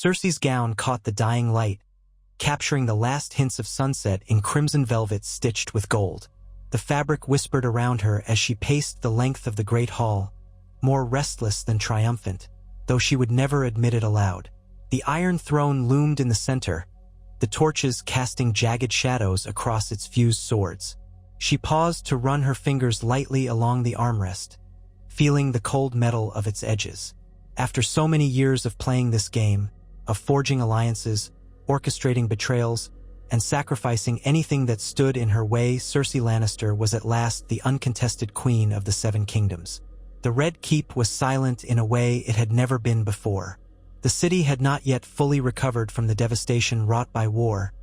Cersei's gown caught the dying light, capturing the last hints of sunset in crimson velvet stitched with gold. The fabric whispered around her as she paced the length of the great hall, more restless than triumphant, though she would never admit it aloud. The Iron Throne loomed in the center, the torches casting jagged shadows across its fused swords. She paused to run her fingers lightly along the armrest, feeling the cold metal of its edges. After so many years of playing this game, of forging alliances, orchestrating betrayals, and sacrificing anything that stood in her way, Cersei Lannister was at last the uncontested queen of the Seven Kingdoms. The Red Keep was silent in a way it had never been before. The city had not yet fully recovered from the devastation wrought by war,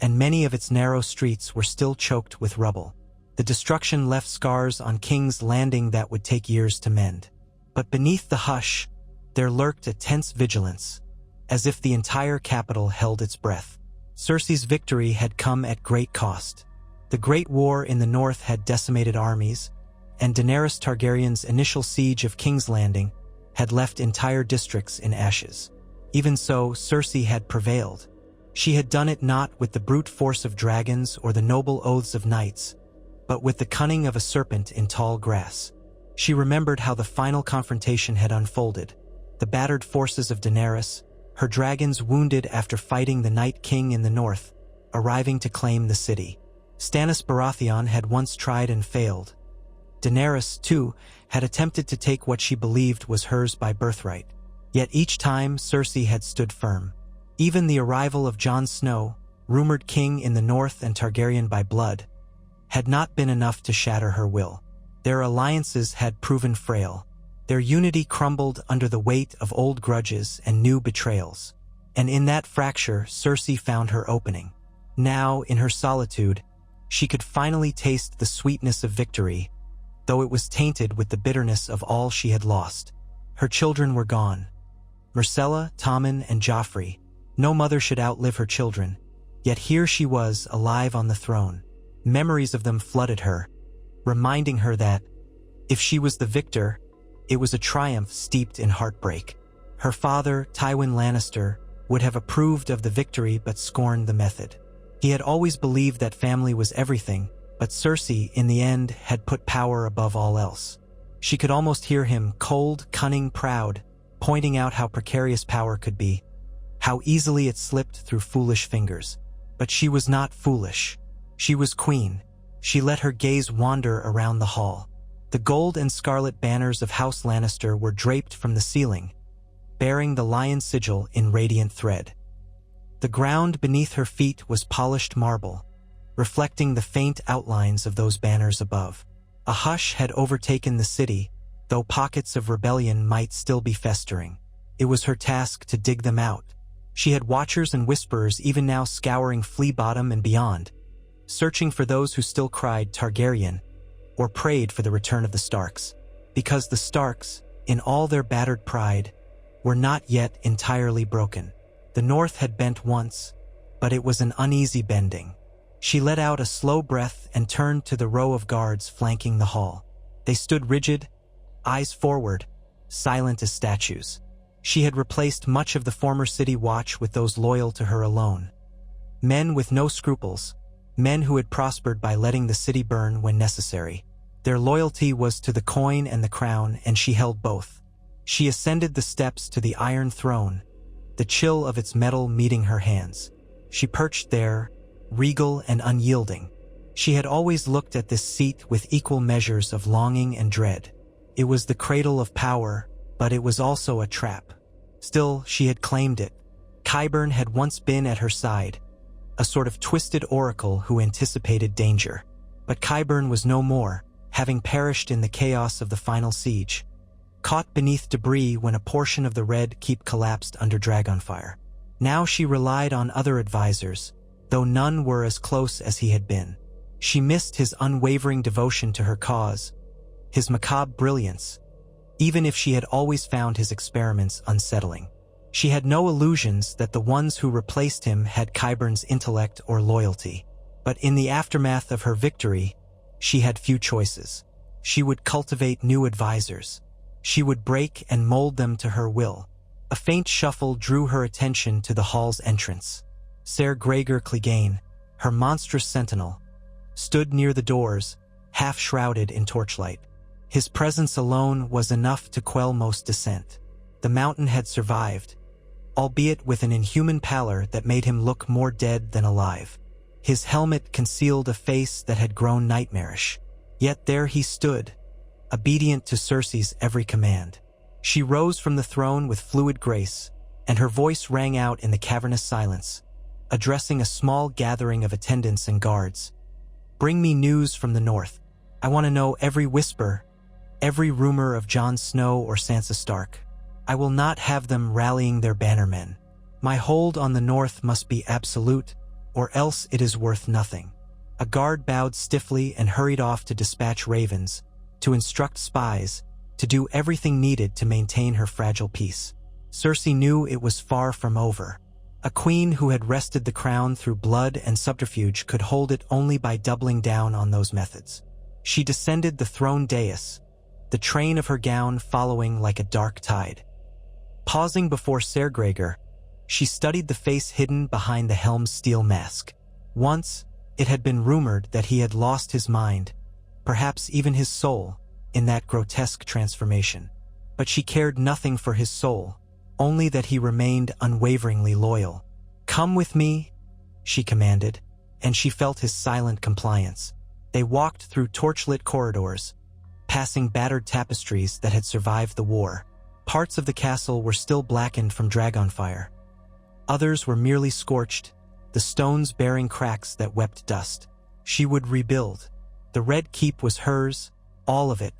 and many of its narrow streets were still choked with rubble. The destruction left scars on King's Landing that would take years to mend. But beneath the hush, there lurked a tense vigilance, as if the entire capital held its breath. Cersei's victory had come at great cost. The Great War in the north had decimated armies, and Daenerys Targaryen's initial siege of King's Landing had left entire districts in ashes. Even so, Cersei had prevailed. She had done it not with the brute force of dragons or the noble oaths of knights, but with the cunning of a serpent in tall grass. She remembered how the final confrontation had unfolded. The battered forces of Daenerys, her dragons wounded after fighting the Night King in the north, arriving to claim the city. Stannis Baratheon had once tried and failed. Daenerys, too, had attempted to take what she believed was hers by birthright. Yet each time Cersei had stood firm. Even the arrival of Jon Snow, rumored king in the north and Targaryen by blood, had not been enough to shatter her will. Their alliances had proven frail. Their unity crumbled under the weight of old grudges and new betrayals. And in that fracture, Cersei found her opening. Now, in her solitude, she could finally taste the sweetness of victory, though it was tainted with the bitterness of all she had lost. Her children were gone. Myrcella, Tommen, and Joffrey. No mother should outlive her children, yet here she was, alive on the throne. Memories of them flooded her, reminding her that, if she was the victor, it was a triumph steeped in heartbreak. Her father, Tywin Lannister, would have approved of the victory but scorned the method. He had always believed that family was everything, but Cersei, in the end, had put power above all else. She could almost hear him, cold, cunning, proud, pointing out how precarious power could be, how easily it slipped through foolish fingers. But she was not foolish. She was queen. She let her gaze wander around the hall. The gold and scarlet banners of House Lannister were draped from the ceiling, bearing the lion sigil in radiant thread. The ground beneath her feet was polished marble, reflecting the faint outlines of those banners above. A hush had overtaken the city, though pockets of rebellion might still be festering. It was her task to dig them out. She had watchers and whisperers even now scouring Flea Bottom and beyond, searching for those who still cried Targaryen or prayed for the return of the Starks. Because the Starks, in all their battered pride, were not yet entirely broken. The North had bent once, but it was an uneasy bending. She let out a slow breath and turned to the row of guards flanking the hall. They stood rigid, eyes forward, silent as statues. She had replaced much of the former city watch with those loyal to her alone. Men with no scruples, men who had prospered by letting the city burn when necessary. Their loyalty was to the coin and the crown, and she held both. She ascended the steps to the Iron Throne, the chill of its metal meeting her hands. She perched there, regal and unyielding. She had always looked at this seat with equal measures of longing and dread. It was the cradle of power, but it was also a trap. Still, she had claimed it. Qyburn had once been at her side, a sort of twisted oracle who anticipated danger. But Qyburn was no more, having perished in the chaos of the final siege, caught beneath debris when a portion of the Red Keep collapsed under Dragonfire. Now she relied on other advisors, though none were as close as he had been. She missed his unwavering devotion to her cause, his macabre brilliance, even if she had always found his experiments unsettling. She had no illusions that the ones who replaced him had Qyburn's intellect or loyalty. But in the aftermath of her victory, she had few choices. She would cultivate new advisors. She would break and mold them to her will. A faint shuffle drew her attention to the hall's entrance. Ser Gregor Clegane, her monstrous sentinel, stood near the doors, half-shrouded in torchlight. His presence alone was enough to quell most dissent. The mountain had survived, albeit with an inhuman pallor that made him look more dead than alive. His helmet concealed a face that had grown nightmarish. Yet there he stood, obedient to Cersei's every command. She rose from the throne with fluid grace, and her voice rang out in the cavernous silence, addressing a small gathering of attendants and guards. "Bring me news from the north. I want to know every whisper, every rumor of Jon Snow or Sansa Stark. I will not have them rallying their bannermen. My hold on the north must be absolute, or else it is worth nothing." A guard bowed stiffly and hurried off to dispatch ravens, to instruct spies, to do everything needed to maintain her fragile peace. Cersei knew it was far from over. A queen who had wrested the crown through blood and subterfuge could hold it only by doubling down on those methods. She descended the throne dais, the train of her gown following like a dark tide. Pausing before Ser Gregor, she studied the face hidden behind the helm's steel mask. Once, it had been rumored that he had lost his mind, perhaps even his soul, in that grotesque transformation. But she cared nothing for his soul, only that he remained unwaveringly loyal. "Come with me," she commanded, and she felt his silent compliance. They walked through torchlit corridors, passing battered tapestries that had survived the war. Parts of the castle were still blackened from dragonfire. Others were merely scorched, the stones bearing cracks that wept dust. She would rebuild. The Red Keep was hers, all of it,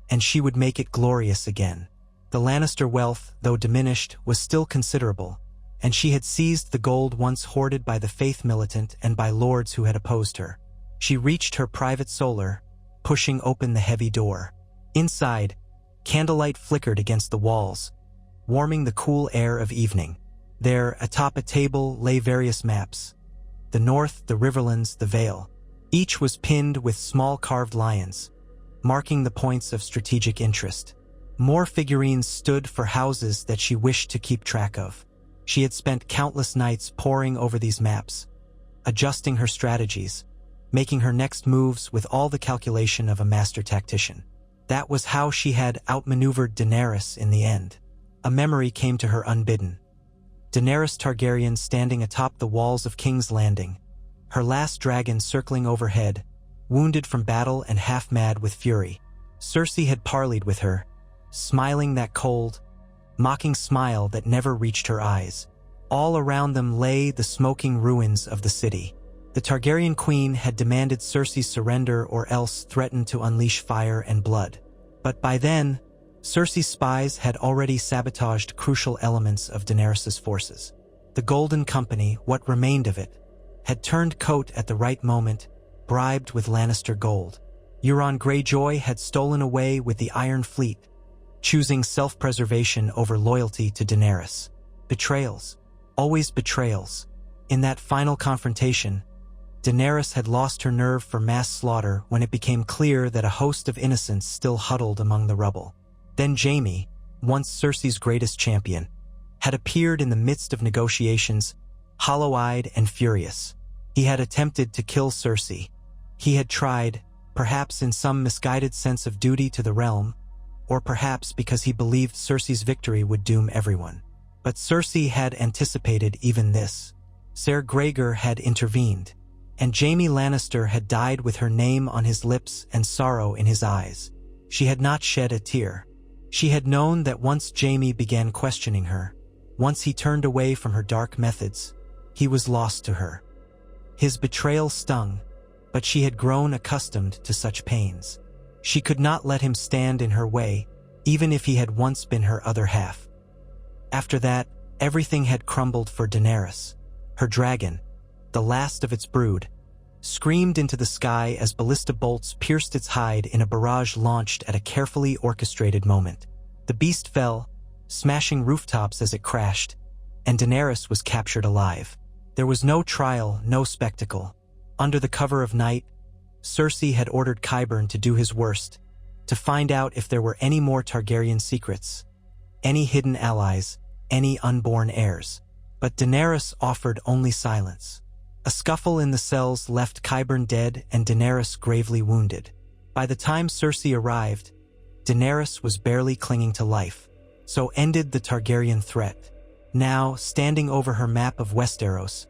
and she would make it glorious again. The Lannister wealth, though diminished, was still considerable, and she had seized the gold once hoarded by the faith militant and by lords who had opposed her. She reached her private solar, pushing open the heavy door. Inside, candlelight flickered against the walls, warming the cool air of evening. There, atop a table, lay various maps. The north, the Riverlands, the Vale. Each was pinned with small carved lions, marking the points of strategic interest. More figurines stood for houses that she wished to keep track of. She had spent countless nights poring over these maps, adjusting her strategies, making her next moves with all the calculation of a master tactician. That was how she had outmaneuvered Daenerys in the end. A memory came to her unbidden. Daenerys Targaryen standing atop the walls of King's Landing, her last dragon circling overhead, wounded from battle and half-mad with fury. Cersei had parleyed with her, smiling that cold, mocking smile that never reached her eyes. All around them lay the smoking ruins of the city. The Targaryen queen had demanded Cersei's surrender or else threatened to unleash fire and blood. But by then, Cersei's spies had already sabotaged crucial elements of Daenerys' forces. The Golden Company, what remained of it, had turned coat at the right moment, bribed with Lannister gold. Euron Greyjoy had stolen away with the Iron Fleet, choosing self-preservation over loyalty to Daenerys. Betrayals. Always betrayals. In that final confrontation, Daenerys had lost her nerve for mass slaughter when it became clear that a host of innocents still huddled among the rubble. Then Jaime, once Cersei's greatest champion, had appeared in the midst of negotiations, hollow-eyed and furious. He had attempted to kill Cersei. He had tried, perhaps in some misguided sense of duty to the realm, or perhaps because he believed Cersei's victory would doom everyone. But Cersei had anticipated even this. Ser Gregor had intervened, and Jaime Lannister had died with her name on his lips and sorrow in his eyes. She had not shed a tear. She had known that once Jaime began questioning her, once he turned away from her dark methods, he was lost to her. His betrayal stung, but she had grown accustomed to such pains. She could not let him stand in her way, even if he had once been her other half. After that, everything had crumbled for Daenerys. Her dragon, the last of its brood, screamed into the sky as ballista bolts pierced its hide in a barrage launched at a carefully orchestrated moment. The beast fell, smashing rooftops as it crashed, and Daenerys was captured alive. There was no trial, no spectacle. Under the cover of night, Cersei had ordered Qyburn to do his worst, to find out if there were any more Targaryen secrets, any hidden allies, any unborn heirs. But Daenerys offered only silence. A scuffle in the cells left Qyburn dead and Daenerys gravely wounded. By the time Cersei arrived, Daenerys was barely clinging to life. So ended the Targaryen threat. Now, standing over her map of Westeros,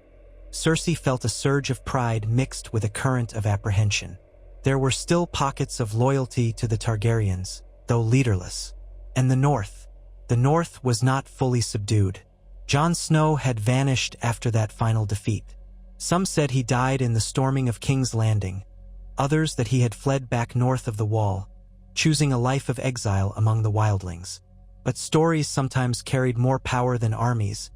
Cersei felt a surge of pride mixed with a current of apprehension. There were still pockets of loyalty to the Targaryens, though leaderless. And the North was not fully subdued. Jon Snow had vanished after that final defeat. Some said he died in the storming of King's Landing, others that he had fled back north of the Wall, choosing a life of exile among the wildlings. But stories sometimes carried more power than armies,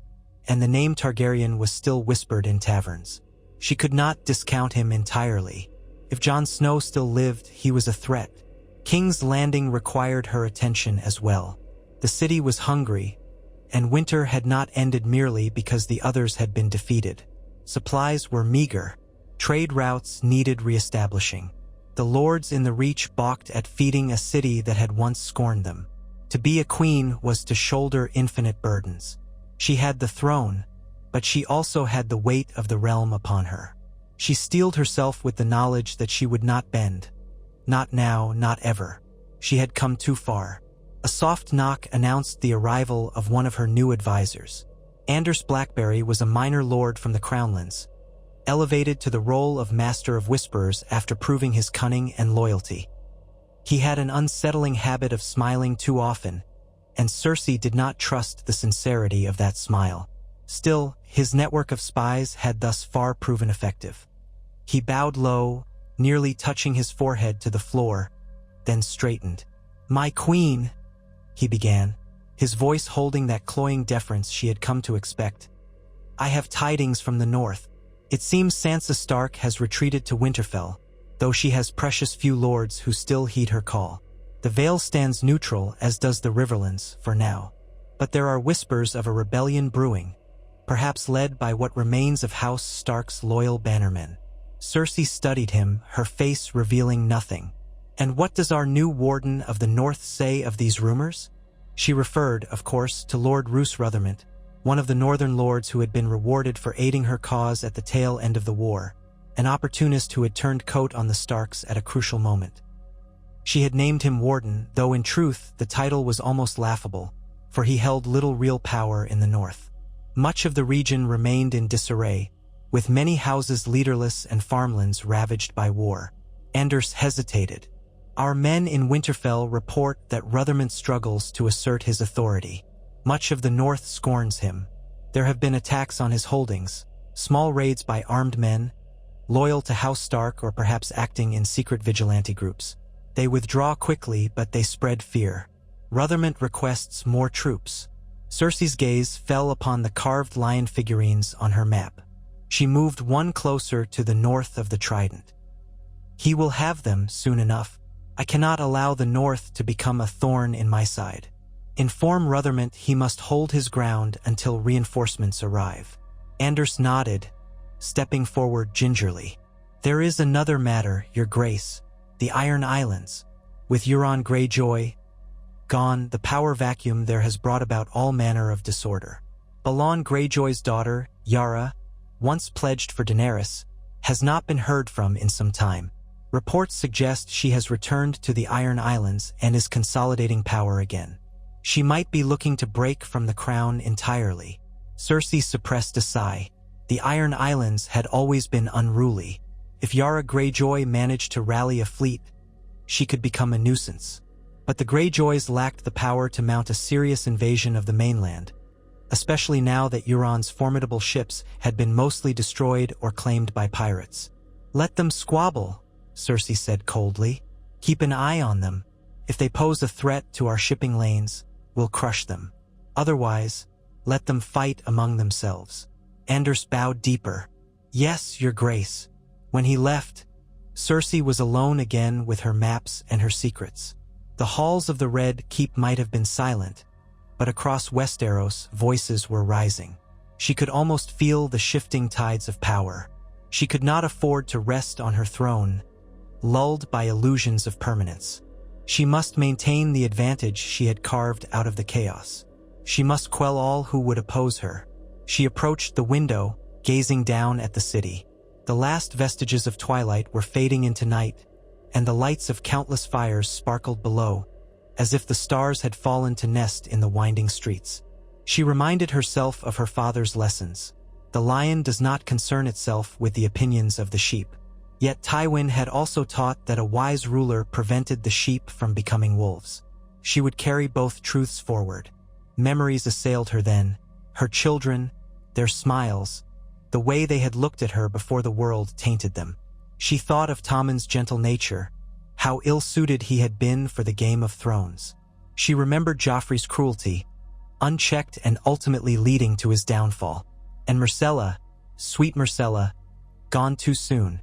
and the name Targaryen was still whispered in taverns. She could not discount him entirely. If Jon Snow still lived, he was a threat. King's Landing required her attention as well. The city was hungry, and winter had not ended merely because the others had been defeated. Supplies were meager. Trade routes needed reestablishing. The lords in the Reach balked at feeding a city that had once scorned them. To be a queen was to shoulder infinite burdens. She had the throne, but she also had the weight of the realm upon her. She steeled herself with the knowledge that she would not bend. Not now, not ever. She had come too far. A soft knock announced the arrival of one of her new advisors. Anders Blackberry was a minor lord from the Crownlands, elevated to the role of Master of Whisperers after proving his cunning and loyalty. He had an unsettling habit of smiling too often, and Cersei did not trust the sincerity of that smile. Still, his network of spies had thus far proven effective. He bowed low, nearly touching his forehead to the floor, then straightened. "My queen," he began, his voice holding that cloying deference she had come to expect. "I have tidings from the north. It seems Sansa Stark has retreated to Winterfell, though she has precious few lords who still heed her call. The Vale stands neutral, as does the Riverlands, for now. But there are whispers of a rebellion brewing, perhaps led by what remains of House Stark's loyal bannermen." Cersei studied him, her face revealing nothing. "And what does our new Warden of the North say of these rumors?" She referred, of course, to Lord Roose Ruthermont, one of the northern lords who had been rewarded for aiding her cause at the tail end of the war, an opportunist who had turned coat on the Starks at a crucial moment. She had named him Warden, though in truth the title was almost laughable, for he held little real power in the north. Much of the region remained in disarray, with many houses leaderless and farmlands ravaged by war. Anders hesitated. "Our men in Winterfell report that Ruthermont struggles to assert his authority. Much of the north scorns him. There have been attacks on his holdings, small raids by armed men, loyal to House Stark or perhaps acting in secret vigilante groups. They withdraw quickly, but they spread fear. Ruthermont requests more troops." Cersei's gaze fell upon the carved lion figurines on her map. She moved one closer to the north of the Trident. "He will have them soon enough. I cannot allow the north to become a thorn in my side. Inform Ruthermont he must hold his ground until reinforcements arrive." Anders nodded, stepping forward gingerly. "There is another matter, Your Grace. The Iron Islands. With Euron Greyjoy gone, the power vacuum there has brought about all manner of disorder. Balon Greyjoy's daughter, Yara, once pledged for Daenerys, has not been heard from in some time. Reports suggest she has returned to the Iron Islands and is consolidating power again. She might be looking to break from the crown entirely." Cersei suppressed a sigh. The Iron Islands had always been unruly. If Yara Greyjoy managed to rally a fleet, she could become a nuisance. But the Greyjoys lacked the power to mount a serious invasion of the mainland, especially now that Euron's formidable ships had been mostly destroyed or claimed by pirates. "Let them squabble," Cersei said coldly. "Keep an eye on them. If they pose a threat to our shipping lanes, we'll crush them. Otherwise, let them fight among themselves." Anders bowed deeper. "Yes, Your Grace." When he left, Cersei was alone again with her maps and her secrets. The halls of the Red Keep might have been silent, but across Westeros, voices were rising. She could almost feel the shifting tides of power. She could not afford to rest on her throne, lulled by illusions of permanence. She must maintain the advantage she had carved out of the chaos. She must quell all who would oppose her. She approached the window, gazing down at the city. The last vestiges of twilight were fading into night, and the lights of countless fires sparkled below, as if the stars had fallen to nest in the winding streets. She reminded herself of her father's lessons. The lion does not concern itself with the opinions of the sheep. Yet Tywin had also taught that a wise ruler prevented the sheep from becoming wolves. She would carry both truths forward. Memories assailed her then, her children, their smiles, the way they had looked at her before the world tainted them. She thought of Tommen's gentle nature, how ill-suited he had been for the Game of Thrones. She remembered Joffrey's cruelty, unchecked and ultimately leading to his downfall. And Myrcella, sweet Myrcella, gone too soon.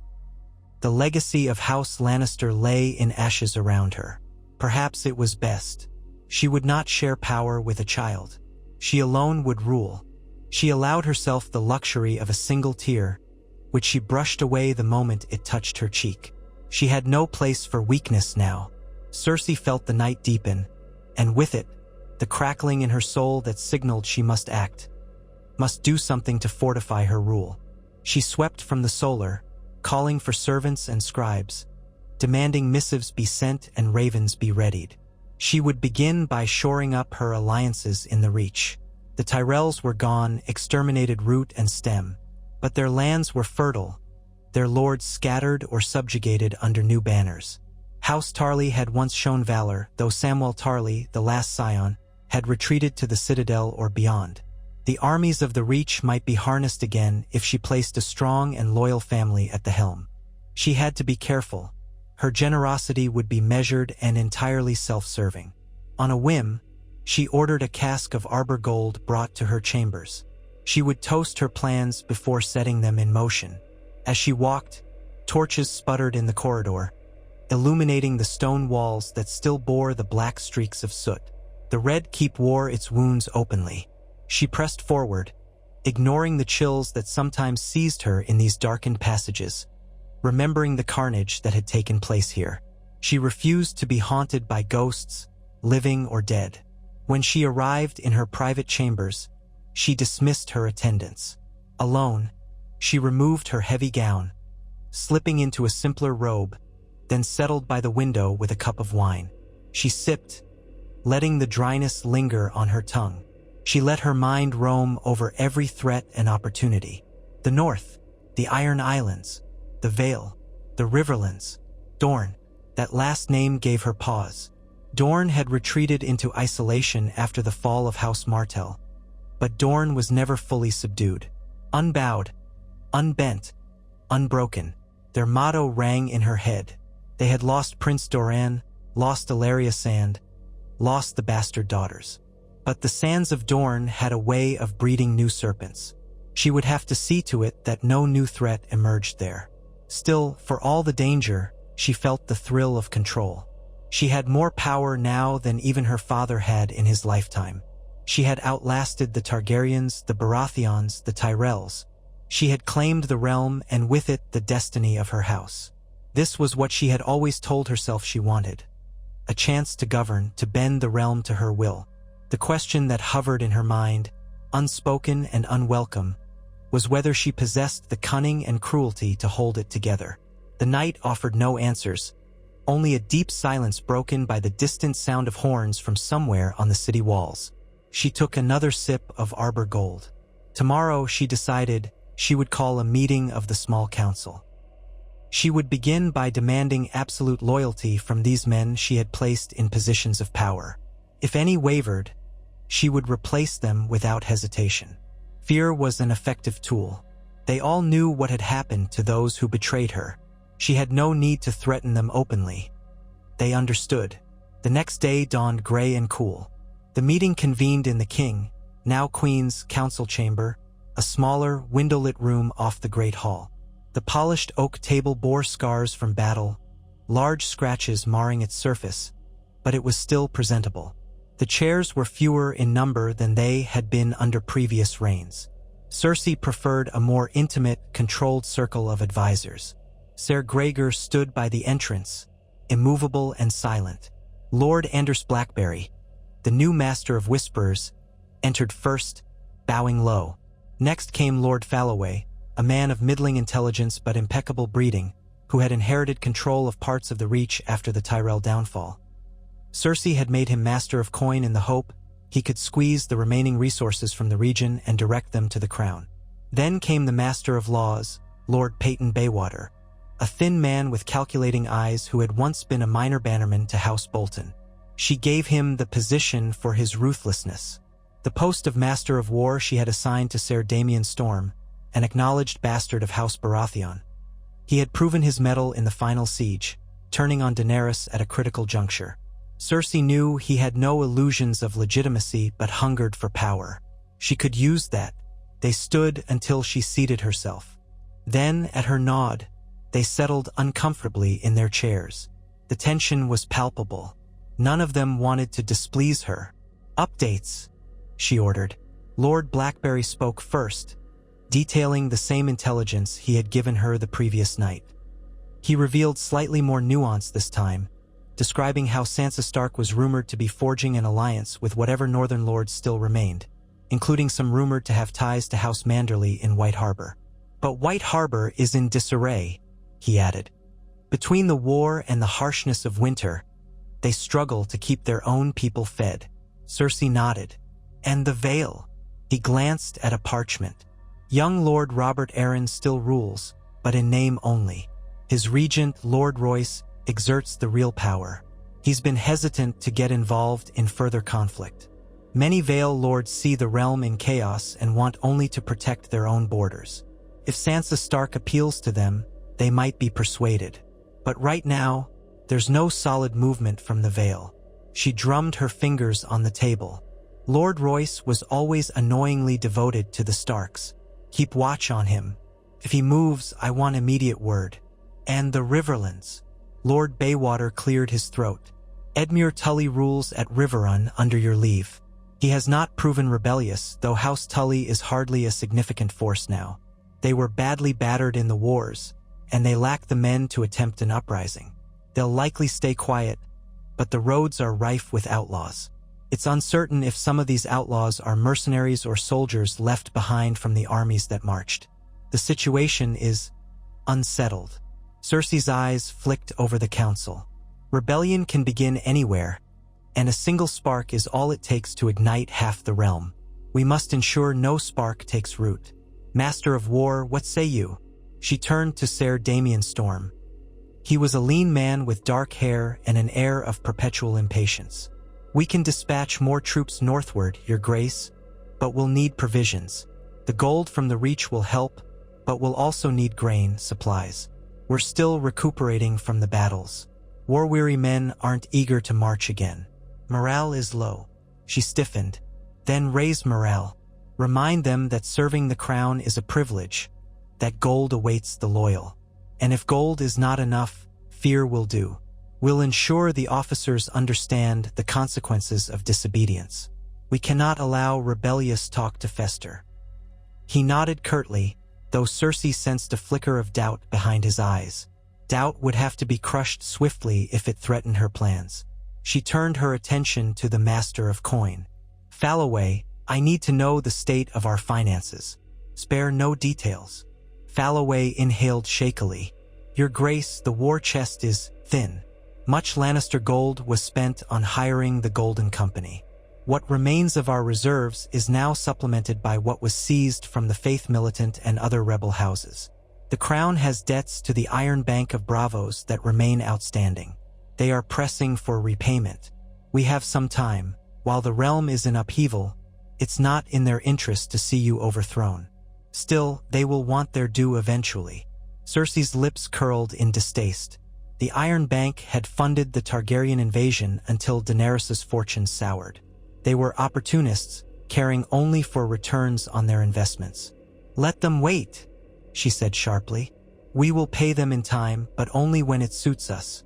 The legacy of House Lannister lay in ashes around her. Perhaps it was best. She would not share power with a child. She alone would rule. She allowed herself the luxury of a single tear, which she brushed away the moment it touched her cheek. She had no place for weakness now. Cersei felt the night deepen, and with it, the crackling in her soul that signaled she must act, must do something to fortify her rule. She swept from the solar, calling for servants and scribes, demanding missives be sent and ravens be readied. She would begin by shoring up her alliances in the Reach. The Tyrells were gone, exterminated root and stem, but their lands were fertile, their lords scattered or subjugated under new banners. House Tarly had once shown valor, though Samwell Tarly, the last scion, had retreated to the Citadel or beyond. The armies of the Reach might be harnessed again if she placed a strong and loyal family at the helm. She had to be careful. Her generosity would be measured and entirely self-serving. On a whim, she ordered a cask of arbor gold brought to her chambers. She would toast her plans before setting them in motion. As she walked, torches sputtered in the corridor, illuminating the stone walls that still bore the black streaks of soot. The Red Keep wore its wounds openly. She pressed forward, ignoring the chills that sometimes seized her in these darkened passages, remembering the carnage that had taken place here. She refused to be haunted by ghosts, living or dead. When she arrived in her private chambers, she dismissed her attendants. Alone, she removed her heavy gown, slipping into a simpler robe, then settled by the window with a cup of wine. She sipped, letting the dryness linger on her tongue. She let her mind roam over every threat and opportunity. The North, the Iron Islands, the Vale, the Riverlands, Dorne. That last name gave her pause. Dorne had retreated into isolation after the fall of House Martell. But Dorne was never fully subdued. Unbowed, unbent, unbroken, their motto rang in her head. They had lost Prince Doran, lost Elaria Sand, lost the bastard daughters. But the sands of Dorne had a way of breeding new serpents. She would have to see to it that no new threat emerged there. Still, for all the danger, she felt the thrill of control. She had more power now than even her father had in his lifetime. She had outlasted the Targaryens, the Baratheons, the Tyrells. She had claimed the realm and with it the destiny of her house. This was what she had always told herself she wanted. A chance to govern, to bend the realm to her will. The question that hovered in her mind, unspoken and unwelcome, was whether she possessed the cunning and cruelty to hold it together. The night offered no answers, only a deep silence broken by the distant sound of horns from somewhere on the city walls. She took another sip of arbor gold. Tomorrow, she decided, she would call a meeting of the small council. She would begin by demanding absolute loyalty from these men she had placed in positions of power. If any wavered, she would replace them without hesitation. Fear was an effective tool. They all knew what had happened to those who betrayed her. She had no need to threaten them openly. They understood. The next day dawned gray and cool. The meeting convened in the King, now Queen's, council chamber, a smaller, window-lit room off the Great Hall. The polished oak table bore scars from battle, large scratches marring its surface, but it was still presentable. The chairs were fewer in number than they had been under previous reigns. Cersei preferred a more intimate, controlled circle of advisors. Ser Gregor stood by the entrance, immovable and silent. Lord Anders Blackberry, the new Master of Whisperers, entered first, bowing low. Next came Lord Falloway, a man of middling intelligence but impeccable breeding, who had inherited control of parts of the Reach after the Tyrell downfall. Cersei had made him master of coin in the hope he could squeeze the remaining resources from the region and direct them to the crown. Then came the master of laws, Lord Peyton Baywater, a thin man with calculating eyes who had once been a minor bannerman to House Bolton. She gave him the position for his ruthlessness. The post of Master of War she had assigned to Ser Damien Storm, an acknowledged bastard of House Baratheon. He had proven his mettle in the final siege, turning on Daenerys at a critical juncture. Cersei knew he had no illusions of legitimacy but hungered for power. She could use that. They stood until she seated herself. Then, at her nod, they settled uncomfortably in their chairs. The tension was palpable. None of them wanted to displease her. "Updates," she ordered. Lord Blackberry spoke first, detailing the same intelligence he had given her the previous night. He revealed slightly more nuance this time, describing how Sansa Stark was rumored to be forging an alliance with whatever Northern Lords still remained, including some rumored to have ties to House Manderley in White Harbor. "But White Harbor is in disarray," he added. "Between the war and the harshness of winter, they struggle to keep their own people fed." Cersei nodded. "And the Vale?" He glanced at a parchment. "Young Lord Robert Arryn still rules, but in name only. His regent, Lord Royce, exerts the real power. He's been hesitant to get involved in further conflict. Many Vale lords see the realm in chaos and want only to protect their own borders. If Sansa Stark appeals to them, they might be persuaded. But right now, there's no solid movement from the Vale." She drummed her fingers on the table. "Lord Royce was always annoyingly devoted to the Starks. Keep watch on him. If he moves, I want immediate word. And the Riverlands." Lord Baywater cleared his throat. "Edmure Tully rules at Riverrun under your leave. He has not proven rebellious, though House Tully is hardly a significant force now. They were badly battered in the wars, and they lack the men to attempt an uprising. They'll likely stay quiet, but the roads are rife with outlaws. It's uncertain if some of these outlaws are mercenaries or soldiers left behind from the armies that marched. The situation is unsettled." Cersei's eyes flicked over the council. "Rebellion can begin anywhere, and a single spark is all it takes to ignite half the realm. We must ensure no spark takes root. Master of War, what say you?" She turned to Ser Damien Storm. He was a lean man with dark hair and an air of perpetual impatience. "We can dispatch more troops northward, Your Grace, but we'll need provisions. The gold from the Reach will help, but we'll also need grain supplies. We're still recuperating from the battles. War-weary men aren't eager to march again. Morale is low." She stiffened. "Then raise morale. Remind them that serving the crown is a privilege, that gold awaits the loyal. And if gold is not enough, fear will do. We'll ensure the officers understand the consequences of disobedience. We cannot allow rebellious talk to fester." He nodded curtly, though Cersei sensed a flicker of doubt behind his eyes. Doubt would have to be crushed swiftly if it threatened her plans. She turned her attention to the Master of Coin. "Falloway, I need to know the state of our finances. Spare no details." Falloway inhaled shakily. "Your Grace, the war chest is thin. Much Lannister gold was spent on hiring the Golden Company. What remains of our reserves is now supplemented by what was seized from the Faith Militant and other rebel houses. The Crown has debts to the Iron Bank of Bravos that remain outstanding. They are pressing for repayment. We have some time. While the realm is in upheaval, it's not in their interest to see you overthrown. Still, they will want their due eventually." Cersei's lips curled in distaste. The Iron Bank had funded the Targaryen invasion until Daenerys' fortunes soured. They were opportunists, caring only for returns on their investments. "Let them wait," she said sharply. "We will pay them in time, but only when it suits us.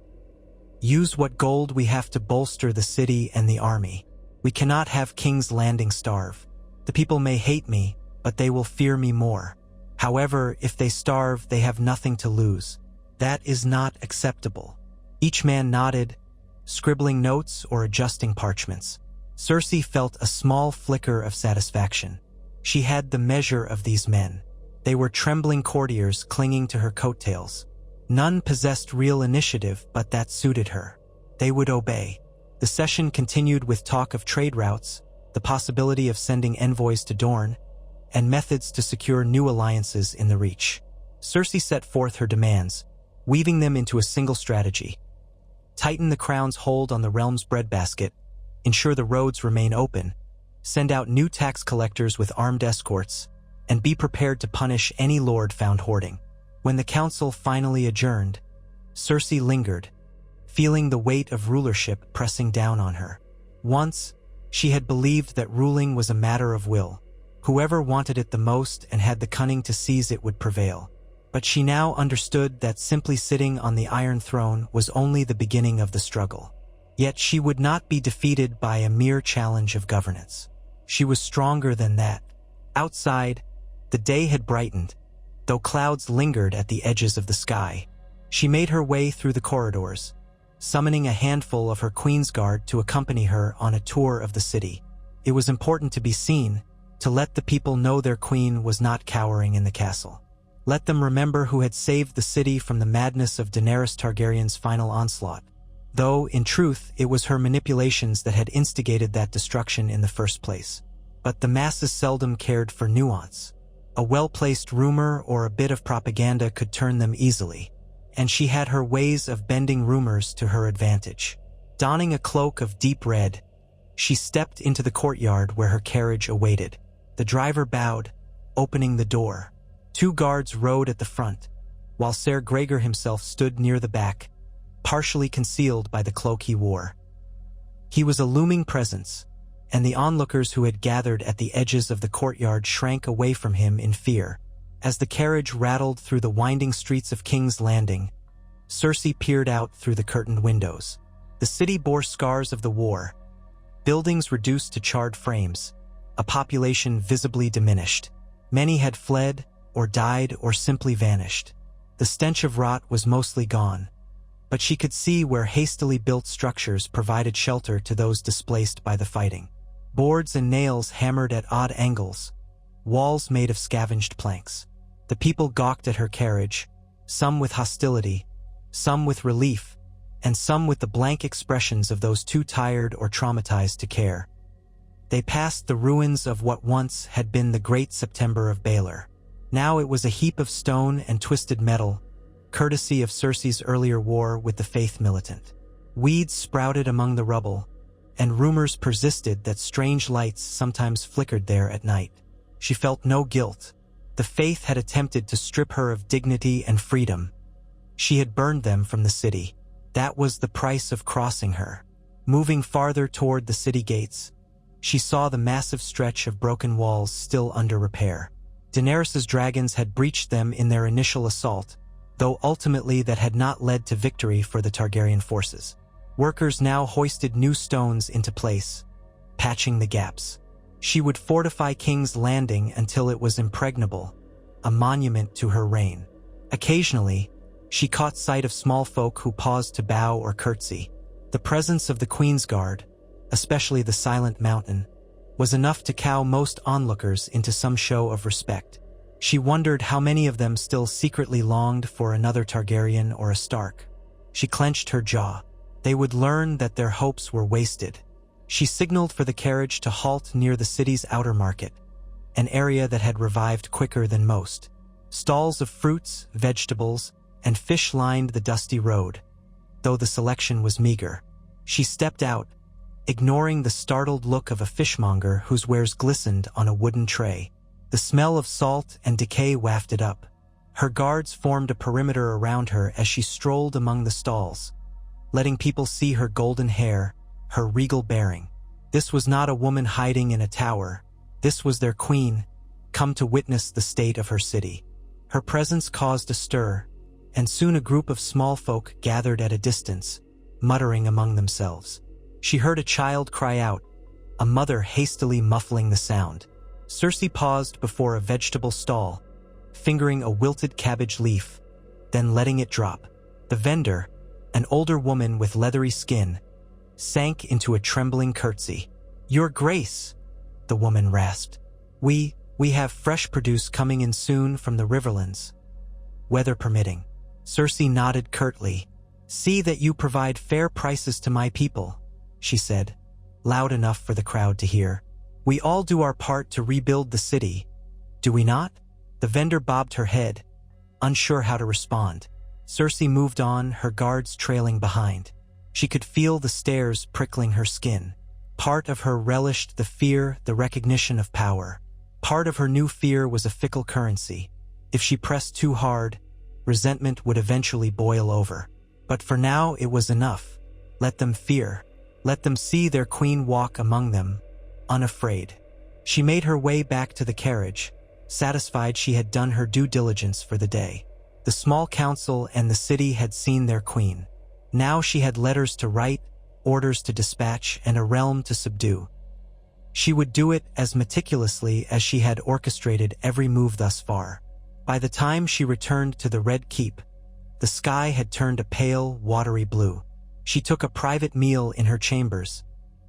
Use what gold we have to bolster the city and the army. We cannot have King's Landing starve. The people may hate me, but they will fear me more. However, if they starve, they have nothing to lose. That is not acceptable." Each man nodded, scribbling notes or adjusting parchments. Cersei felt a small flicker of satisfaction. She had the measure of these men. They were trembling courtiers clinging to her coattails. None possessed real initiative, but that suited her. They would obey. The session continued with talk of trade routes, the possibility of sending envoys to Dorne, and methods to secure new alliances in the Reach. Cersei set forth her demands, weaving them into a single strategy. Tighten the crown's hold on the realm's breadbasket, ensure the roads remain open, send out new tax collectors with armed escorts, and be prepared to punish any lord found hoarding. When the council finally adjourned, Cersei lingered, feeling the weight of rulership pressing down on her. Once, she had believed that ruling was a matter of will. Whoever wanted it the most and had the cunning to seize it would prevail. But she now understood that simply sitting on the Iron Throne was only the beginning of the struggle. Yet she would not be defeated by a mere challenge of governance. She was stronger than that. Outside, the day had brightened, though clouds lingered at the edges of the sky. She made her way through the corridors, summoning a handful of her Queen's Guard to accompany her on a tour of the city. It was important to be seen, to let the people know their queen was not cowering in the castle. Let them remember who had saved the city from the madness of Daenerys Targaryen's final onslaught. Though, in truth, it was her manipulations that had instigated that destruction in the first place. But the masses seldom cared for nuance. A well-placed rumor or a bit of propaganda could turn them easily, and she had her ways of bending rumors to her advantage. Donning a cloak of deep red, she stepped into the courtyard where her carriage awaited. The driver bowed, opening the door. 2 guards rode at the front, while Ser Gregor himself stood near the back, partially concealed by the cloak he wore. He was a looming presence, and the onlookers who had gathered at the edges of the courtyard shrank away from him in fear. As the carriage rattled through the winding streets of King's Landing, Cersei peered out through the curtained windows. The city bore scars of the war, buildings reduced to charred frames, a population visibly diminished. Many had fled, or died, or simply vanished. The stench of rot was mostly gone, but she could see where hastily built structures provided shelter to those displaced by the fighting. Boards and nails hammered at odd angles, walls made of scavenged planks. The people gawked at her carriage, some with hostility, some with relief, and some with the blank expressions of those too tired or traumatized to care. They passed the ruins of what once had been the Great September of Baelor. Now it was a heap of stone and twisted metal, courtesy of Cersei's earlier war with the Faith militant. Weeds sprouted among the rubble, and rumors persisted that strange lights sometimes flickered there at night. She felt no guilt. The Faith had attempted to strip her of dignity and freedom. She had burned them from the city. That was the price of crossing her. Moving farther toward the city gates, she saw the massive stretch of broken walls still under repair. Daenerys's dragons had breached them in their initial assault, though ultimately that had not led to victory for the Targaryen forces. Workers now hoisted new stones into place, patching the gaps. She would fortify King's Landing until it was impregnable, a monument to her reign. Occasionally, she caught sight of small folk who paused to bow or curtsy. The presence of the Queen's Guard, especially the Silent Mountain, was enough to cow most onlookers into some show of respect. She wondered how many of them still secretly longed for another Targaryen or a Stark. She clenched her jaw. They would learn that their hopes were wasted. She signaled for the carriage to halt near the city's outer market, an area that had revived quicker than most. Stalls of fruits, vegetables, and fish lined the dusty road, though the selection was meager. She stepped out, ignoring the startled look of a fishmonger whose wares glistened on a wooden tray. The smell of salt and decay wafted up. Her guards formed a perimeter around her as she strolled among the stalls, letting people see her golden hair, her regal bearing. This was not a woman hiding in a tower. This was their queen, come to witness the state of her city. Her presence caused a stir, and soon a group of small folk gathered at a distance, muttering among themselves. She heard a child cry out, a mother hastily muffling the sound. Cersei paused before a vegetable stall, fingering a wilted cabbage leaf, then letting it drop. The vendor, an older woman with leathery skin, sank into a trembling curtsy. "Your Grace," the woman rasped. We have fresh produce coming in soon from the Riverlands. Weather permitting." Cersei nodded curtly. "See that you provide fair prices to my people," she said, loud enough for the crowd to hear. "We all do our part to rebuild the city, do we not?" The vendor bobbed her head, unsure how to respond. Cersei moved on, her guards trailing behind. She could feel the stares prickling her skin. Part of her relished the fear, the recognition of power. Part of her new fear was a fickle currency. If she pressed too hard, resentment would eventually boil over. But for now it was enough. Let them fear. Let them see their queen walk among them, unafraid. She made her way back to the carriage, satisfied she had done her due diligence for the day. The small council and the city had seen their queen. Now she had letters to write, orders to dispatch, and a realm to subdue. She would do it as meticulously as she had orchestrated every move thus far. By the time she returned to the Red Keep, the sky had turned a pale, watery blue. She took a private meal in her chambers,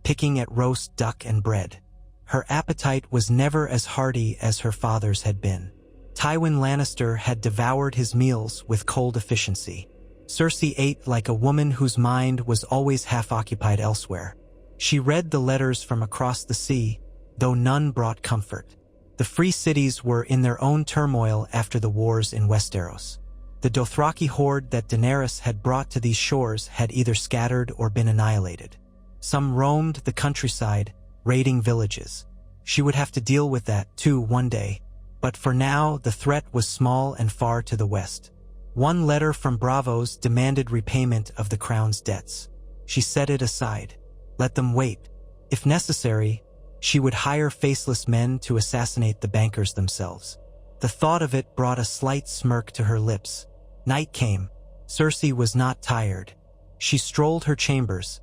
picking at roast duck and bread. Her appetite was never as hearty as her father's had been. Tywin Lannister had devoured his meals with cold efficiency. Cersei ate like a woman whose mind was always half-occupied elsewhere. She read the letters from across the sea, though none brought comfort. The free cities were in their own turmoil after the wars in Westeros. The Dothraki horde that Daenerys had brought to these shores had either scattered or been annihilated. Some roamed the countryside, raiding villages. She would have to deal with that, too, one day. But for now, the threat was small and far to the west. One letter from Braavos demanded repayment of the crown's debts. She set it aside. Let them wait. If necessary, she would hire faceless men to assassinate the bankers themselves. The thought of it brought a slight smirk to her lips. Night came. Cersei was not tired. She strolled her chambers,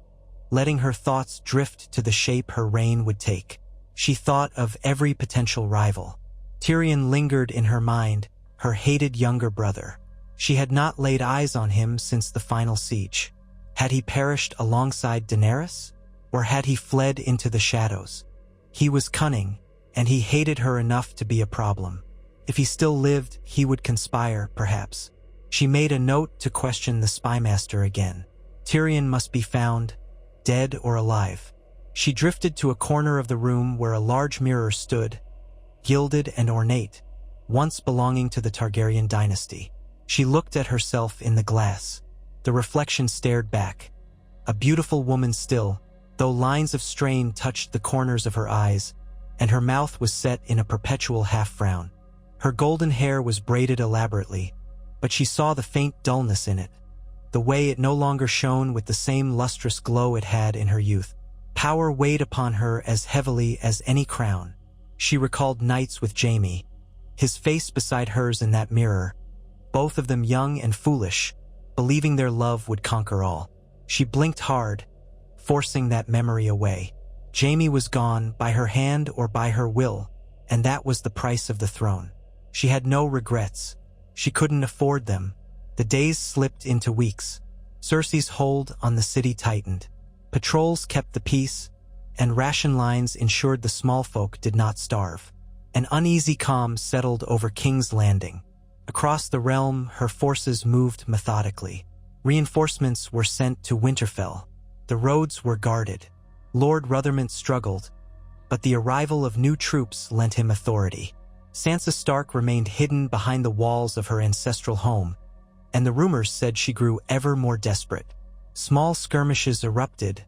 letting her thoughts drift to the shape her reign would take. She thought of every potential rival. Tyrion lingered in her mind, her hated younger brother. She had not laid eyes on him since the final siege. Had he perished alongside Daenerys? Or had he fled into the shadows? He was cunning, and he hated her enough to be a problem. If he still lived, he would conspire, perhaps. She made a note to question the spymaster again. Tyrion must be found, dead or alive. She drifted to a corner of the room where a large mirror stood, gilded and ornate, once belonging to the Targaryen dynasty. She looked at herself in the glass. The reflection stared back. A beautiful woman still, though lines of strain touched the corners of her eyes, and her mouth was set in a perpetual half-frown. Her golden hair was braided elaborately, but she saw the faint dullness in it, the way it no longer shone with the same lustrous glow it had in her youth. Power weighed upon her as heavily as any crown. She recalled nights with Jaime, his face beside hers in that mirror, both of them young and foolish, believing their love would conquer all. She blinked hard, forcing that memory away. Jaime was gone, by her hand or by her will, and that was the price of the throne. She had no regrets. She couldn't afford them. The days slipped into weeks. Cersei's hold on the city tightened. Patrols kept the peace, and ration lines ensured the small folk did not starve. An uneasy calm settled over King's Landing. Across the realm, her forces moved methodically. Reinforcements were sent to Winterfell. The roads were guarded. Lord Rothermont struggled, but the arrival of new troops lent him authority. Sansa Stark remained hidden behind the walls of her ancestral home, and the rumors said she grew ever more desperate. Small skirmishes erupted,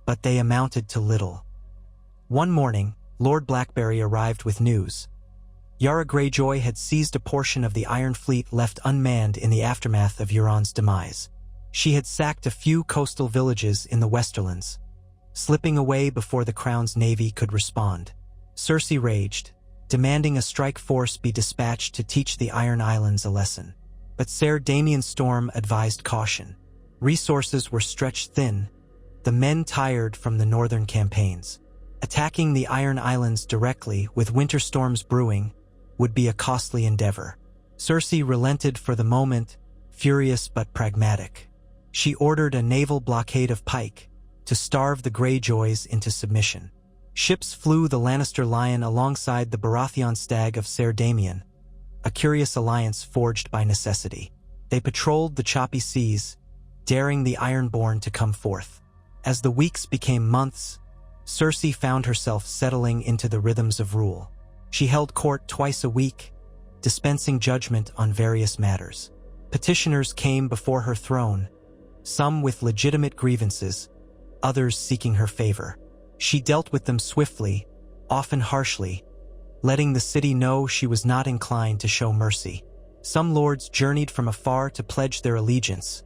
but they amounted to little. One morning, Lord Blackberry arrived with news. Yara Greyjoy had seized a portion of the Iron Fleet left unmanned in the aftermath of Euron's demise. She had sacked a few coastal villages in the Westerlands, slipping away before the Crown's navy could respond. Cersei raged, demanding a strike force be dispatched to teach the Iron Islands a lesson. But Ser Damian Storm advised caution. Resources were stretched thin, the men tired from the northern campaigns. Attacking the Iron Islands directly, with winter storms brewing, would be a costly endeavor. Cersei relented for the moment, furious but pragmatic. She ordered a naval blockade of Pike to starve the Greyjoys into submission. Ships flew the Lannister lion alongside the Baratheon stag of Ser Damian, a curious alliance forged by necessity. They patrolled the choppy seas, daring the Ironborn to come forth. As the weeks became months, Cersei found herself settling into the rhythms of rule. She held court twice a week, dispensing judgment on various matters. Petitioners came before her throne, some with legitimate grievances, others seeking her favor. She dealt with them swiftly, often harshly, letting the city know she was not inclined to show mercy. Some lords journeyed from afar to pledge their allegiance,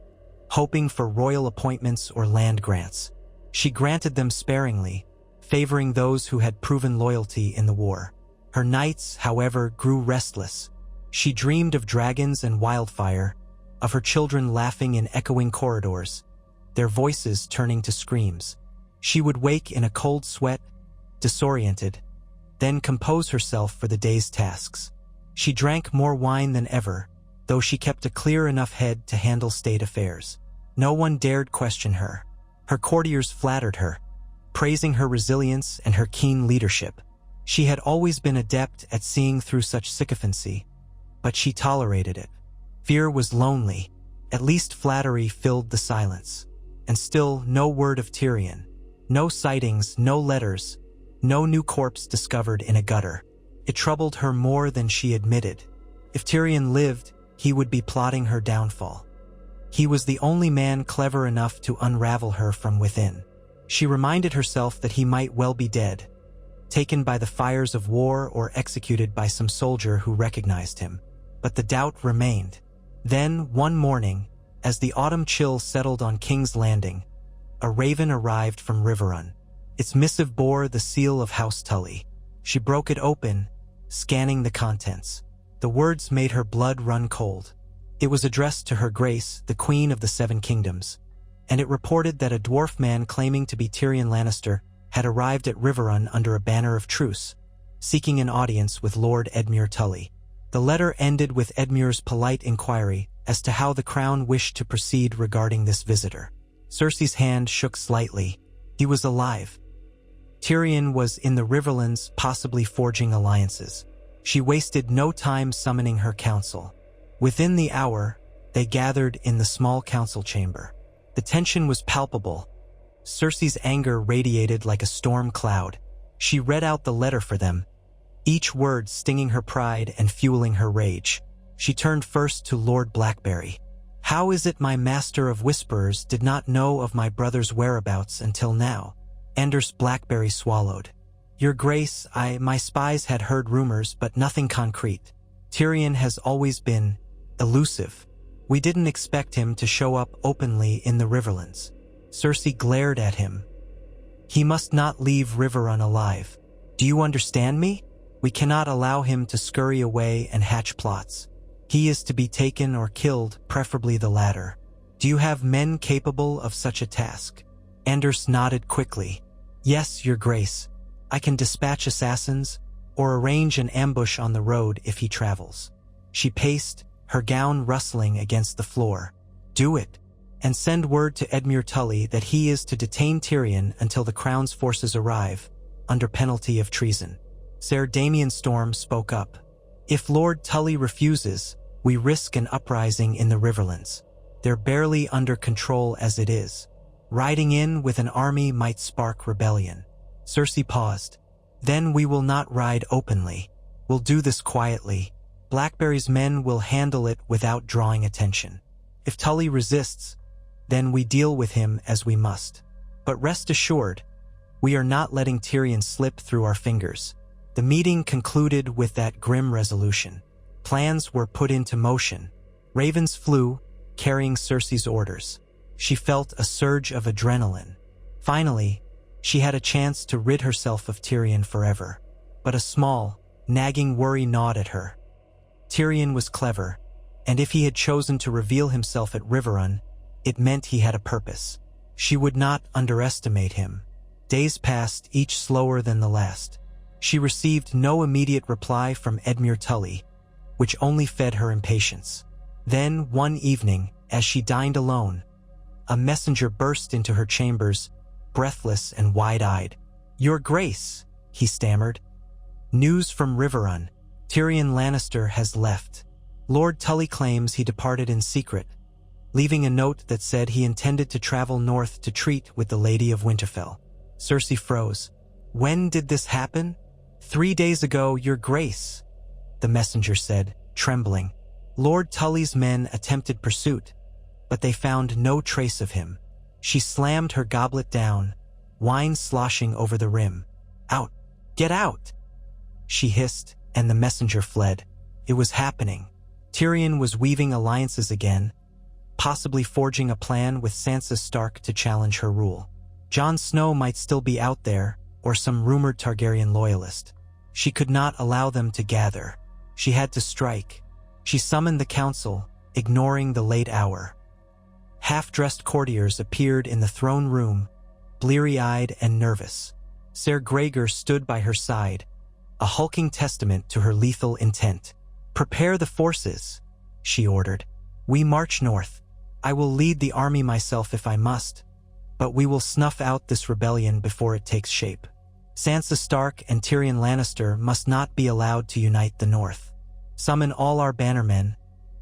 hoping for royal appointments or land grants. She granted them sparingly, favoring those who had proven loyalty in the war. Her nights, however, grew restless. She dreamed of dragons and wildfire, of her children laughing in echoing corridors, their voices turning to screams. She would wake in a cold sweat, disoriented, then compose herself for the day's tasks. She drank more wine than ever, though she kept a clear enough head to handle state affairs. No one dared question her. Her courtiers flattered her, praising her resilience and her keen leadership. She had always been adept at seeing through such sycophancy, but she tolerated it. Fear was lonely. At least flattery filled the silence. And still no word of Tyrion. No sightings, no letters, no new corpse discovered in a gutter. It troubled her more than she admitted. If Tyrion lived, he would be plotting her downfall. He was the only man clever enough to unravel her from within. She reminded herself that he might well be dead, taken by the fires of war or executed by some soldier who recognized him. But the doubt remained. Then, one morning, as the autumn chill settled on King's Landing, a raven arrived from Riverrun. Its missive bore the seal of House Tully. She broke it open, scanning the contents. The words made her blood run cold. It was addressed to Her Grace, the Queen of the Seven Kingdoms, and it reported that a dwarf man claiming to be Tyrion Lannister had arrived at Riverrun under a banner of truce, seeking an audience with Lord Edmure Tully. The letter ended with Edmure's polite inquiry as to how the crown wished to proceed regarding this visitor. Cersei's hand shook slightly. He was alive. Tyrion was in the Riverlands, possibly forging alliances. She wasted no time summoning her council. Within the hour, they gathered in the small council chamber. The tension was palpable. Cersei's anger radiated like a storm cloud. She read out the letter for them, each word stinging her pride and fueling her rage. She turned first to Lord Blackberry. "How is it my master of whisperers did not know of my brother's whereabouts until now?" Anders Blackberry swallowed. "Your Grace, my spies had heard rumors, but nothing concrete. Tyrion has always been elusive. We didn't expect him to show up openly in the Riverlands." Cersei glared at him. "He must not leave Riverrun alive. Do you understand me? We cannot allow him to scurry away and hatch plots. He is to be taken or killed, preferably the latter. Do you have men capable of such a task?" Anders nodded quickly. "Yes, Your Grace. I can dispatch assassins or arrange an ambush on the road if he travels." She paced, her gown rustling against the floor. "Do it, and send word to Edmure Tully that he is to detain Tyrion until the crown's forces arrive, under penalty of treason." Ser Damian Storm spoke up. "If Lord Tully refuses, we risk an uprising in the Riverlands. They're barely under control as it is. Riding in with an army might spark rebellion." Cersei paused. "Then we will not ride openly. We'll do this quietly. Blackberry's men will handle it without drawing attention. If Tully resists, then we deal with him as we must. But rest assured, we are not letting Tyrion slip through our fingers." The meeting concluded with that grim resolution. Plans were put into motion. Ravens flew, carrying Cersei's orders. She felt a surge of adrenaline. Finally, she had a chance to rid herself of Tyrion forever. But a small, nagging worry gnawed at her. Tyrion was clever, and if he had chosen to reveal himself at Riverrun, it meant he had a purpose. She would not underestimate him. Days passed, each slower than the last. She received no immediate reply from Edmure Tully, which only fed her impatience. Then, one evening, as she dined alone, a messenger burst into her chambers, breathless and wide-eyed. "Your Grace, he stammered. News from Riverrun. Tyrion Lannister has left. Lord Tully claims he departed in secret, leaving a note that said he intended to travel north to treat with the Lady of Winterfell. Cersei froze. When did this happen? 3 days ago, Your Grace, the messenger said, trembling. Lord Tully's men attempted pursuit, but they found no trace of him. She slammed her goblet down, wine sloshing over the rim. Out! Get out! She hissed, and the messenger fled. It was happening. Tyrion was weaving alliances again, possibly forging a plan with Sansa Stark to challenge her rule. Jon Snow might still be out there, or some rumored Targaryen loyalist. She could not allow them to gather. She had to strike. She summoned the council, ignoring the late hour. Half-dressed courtiers appeared in the throne room, bleary-eyed and nervous. Ser Gregor stood by her side, a hulking testament to her lethal intent. Prepare the forces, she ordered. We march north. I will lead the army myself if I must, but we will snuff out this rebellion before it takes shape. Sansa Stark and Tyrion Lannister must not be allowed to unite the north. Summon all our bannermen.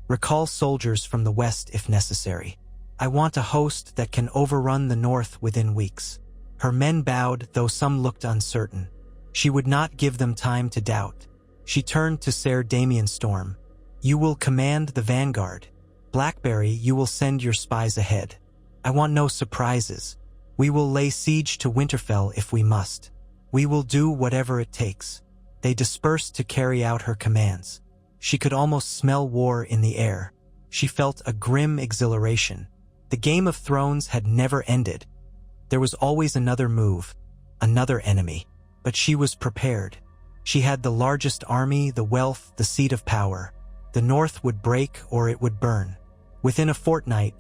Recall soldiers from the west if necessary. I want a host that can overrun the north within weeks. Her men bowed, though some looked uncertain. She would not give them time to doubt. She turned to Ser Damian Storm. You will command the vanguard. Blackberry, you will send your spies ahead. I want no surprises. We will lay siege to Winterfell if we must. We will do whatever it takes. They dispersed to carry out her commands. She could almost smell war in the air. She felt a grim exhilaration. The Game of Thrones had never ended. There was always another move, another enemy. But she was prepared. She had the largest army, the wealth, the seat of power. The north would break or it would burn. Within a fortnight,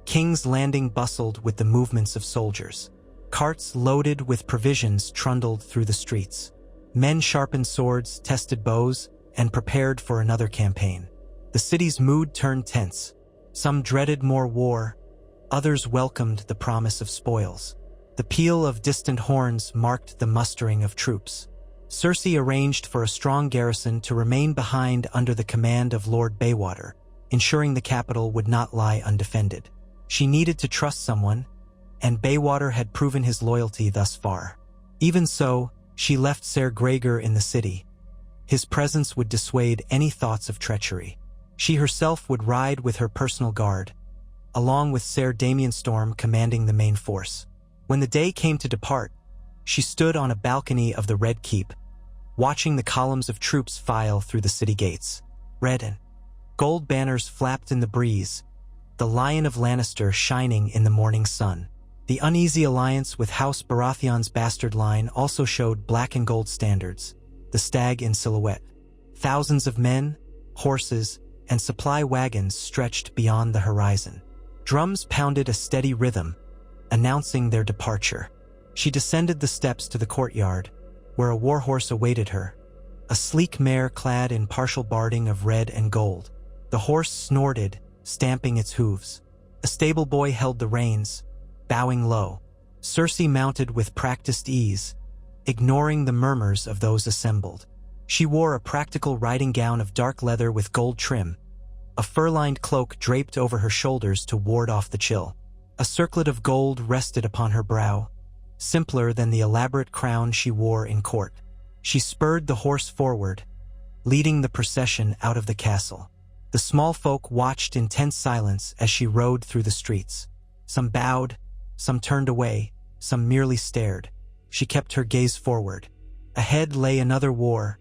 King's Landing bustled with the movements of soldiers. Carts loaded with provisions trundled through the streets. Men sharpened swords, tested bows, and prepared for another campaign. The city's mood turned tense. Some dreaded more war, others welcomed the promise of spoils. The peal of distant horns marked the mustering of troops. Cersei arranged for a strong garrison to remain behind under the command of Lord Baywater, ensuring the capital would not lie undefended. She needed to trust someone, and Baywater had proven his loyalty thus far. Even so, she left Ser Gregor in the city. His presence would dissuade any thoughts of treachery. She herself would ride with her personal guard, along with Ser Damian Storm commanding the main force. When the day came to depart, she stood on a balcony of the Red Keep, watching the columns of troops file through the city gates. Red and gold banners flapped in the breeze, the Lion of Lannister shining in the morning sun. The uneasy alliance with House Baratheon's bastard line also showed black and gold standards, the stag in silhouette. Thousands of men, horses, and supply wagons stretched beyond the horizon. Drums pounded a steady rhythm, announcing their departure. She descended the steps to the courtyard, where a warhorse awaited her, a sleek mare clad in partial barding of red and gold. The horse snorted, stamping its hooves. A stable boy held the reins, bowing low. Cersei mounted with practiced ease, ignoring the murmurs of those assembled. She wore a practical riding gown of dark leather with gold trim, a fur-lined cloak draped over her shoulders to ward off the chill. A circlet of gold rested upon her brow, simpler than the elaborate crown she wore in court. She spurred the horse forward, leading the procession out of the castle. The small folk watched in tense silence as she rode through the streets. Some bowed, some turned away, some merely stared. She kept her gaze forward. Ahead lay another war,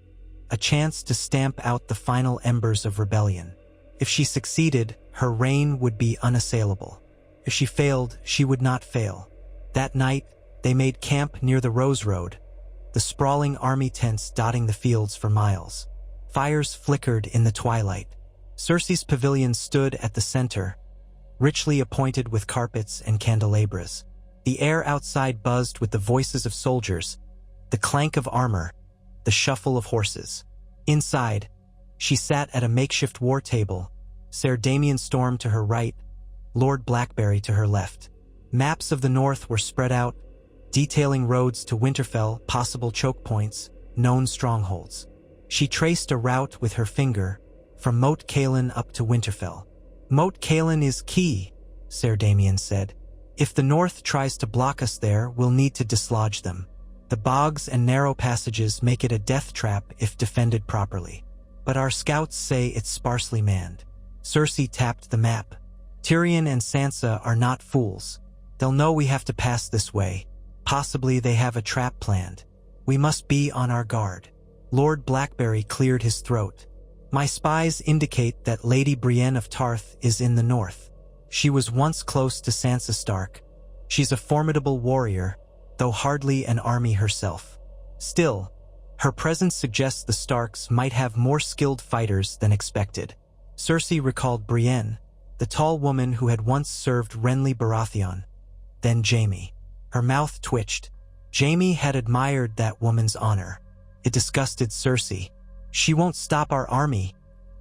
a chance to stamp out the final embers of rebellion. If she succeeded, her reign would be unassailable. If she failed, she would not fail. That night, they made camp near the Rose Road, the sprawling army tents dotting the fields for miles. Fires flickered in the twilight. Cersei's pavilion stood at the center, richly appointed with carpets and candelabras. The air outside buzzed with the voices of soldiers, the clank of armor, the shuffle of horses. Inside, she sat at a makeshift war table, Ser Damian Storm to her right, Lord Blackberry to her left. Maps of the north were spread out, detailing roads to Winterfell, possible choke points, known strongholds. She traced a route with her finger, from Moat Cailin up to Winterfell. "Moat Cailin is key," Ser Damian said. "If the North tries to block us there, we'll need to dislodge them. The bogs and narrow passages make it a death trap if defended properly. But our scouts say it's sparsely manned." Cersei tapped the map. "Tyrion and Sansa are not fools. They'll know we have to pass this way. Possibly they have a trap planned. We must be on our guard." Lord Blackberry cleared his throat. "My spies indicate that Lady Brienne of Tarth is in the north. She was once close to Sansa Stark. She's a formidable warrior, though hardly an army herself. Still, her presence suggests the Starks might have more skilled fighters than expected." Cersei recalled Brienne, the tall woman who had once served Renly Baratheon. Then Jaime. Her mouth twitched. Jaime had admired that woman's honor. It disgusted Cersei. "She won't stop our army,"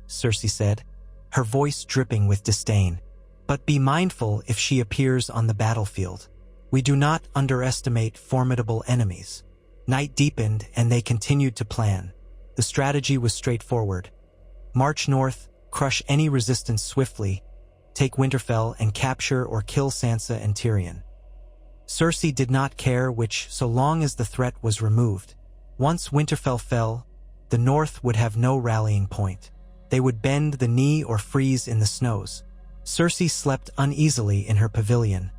Cersei said, her voice dripping with disdain. "But be mindful if she appears on the battlefield. We do not underestimate formidable enemies." Night deepened and they continued to plan. The strategy was straightforward. March north, crush any resistance swiftly, take Winterfell and capture or kill Sansa and Tyrion. Cersei did not care which, so long as the threat was removed. Once Winterfell fell, the North would have no rallying point. They would bend the knee or freeze in the snows. Cersei slept uneasily in her pavilion,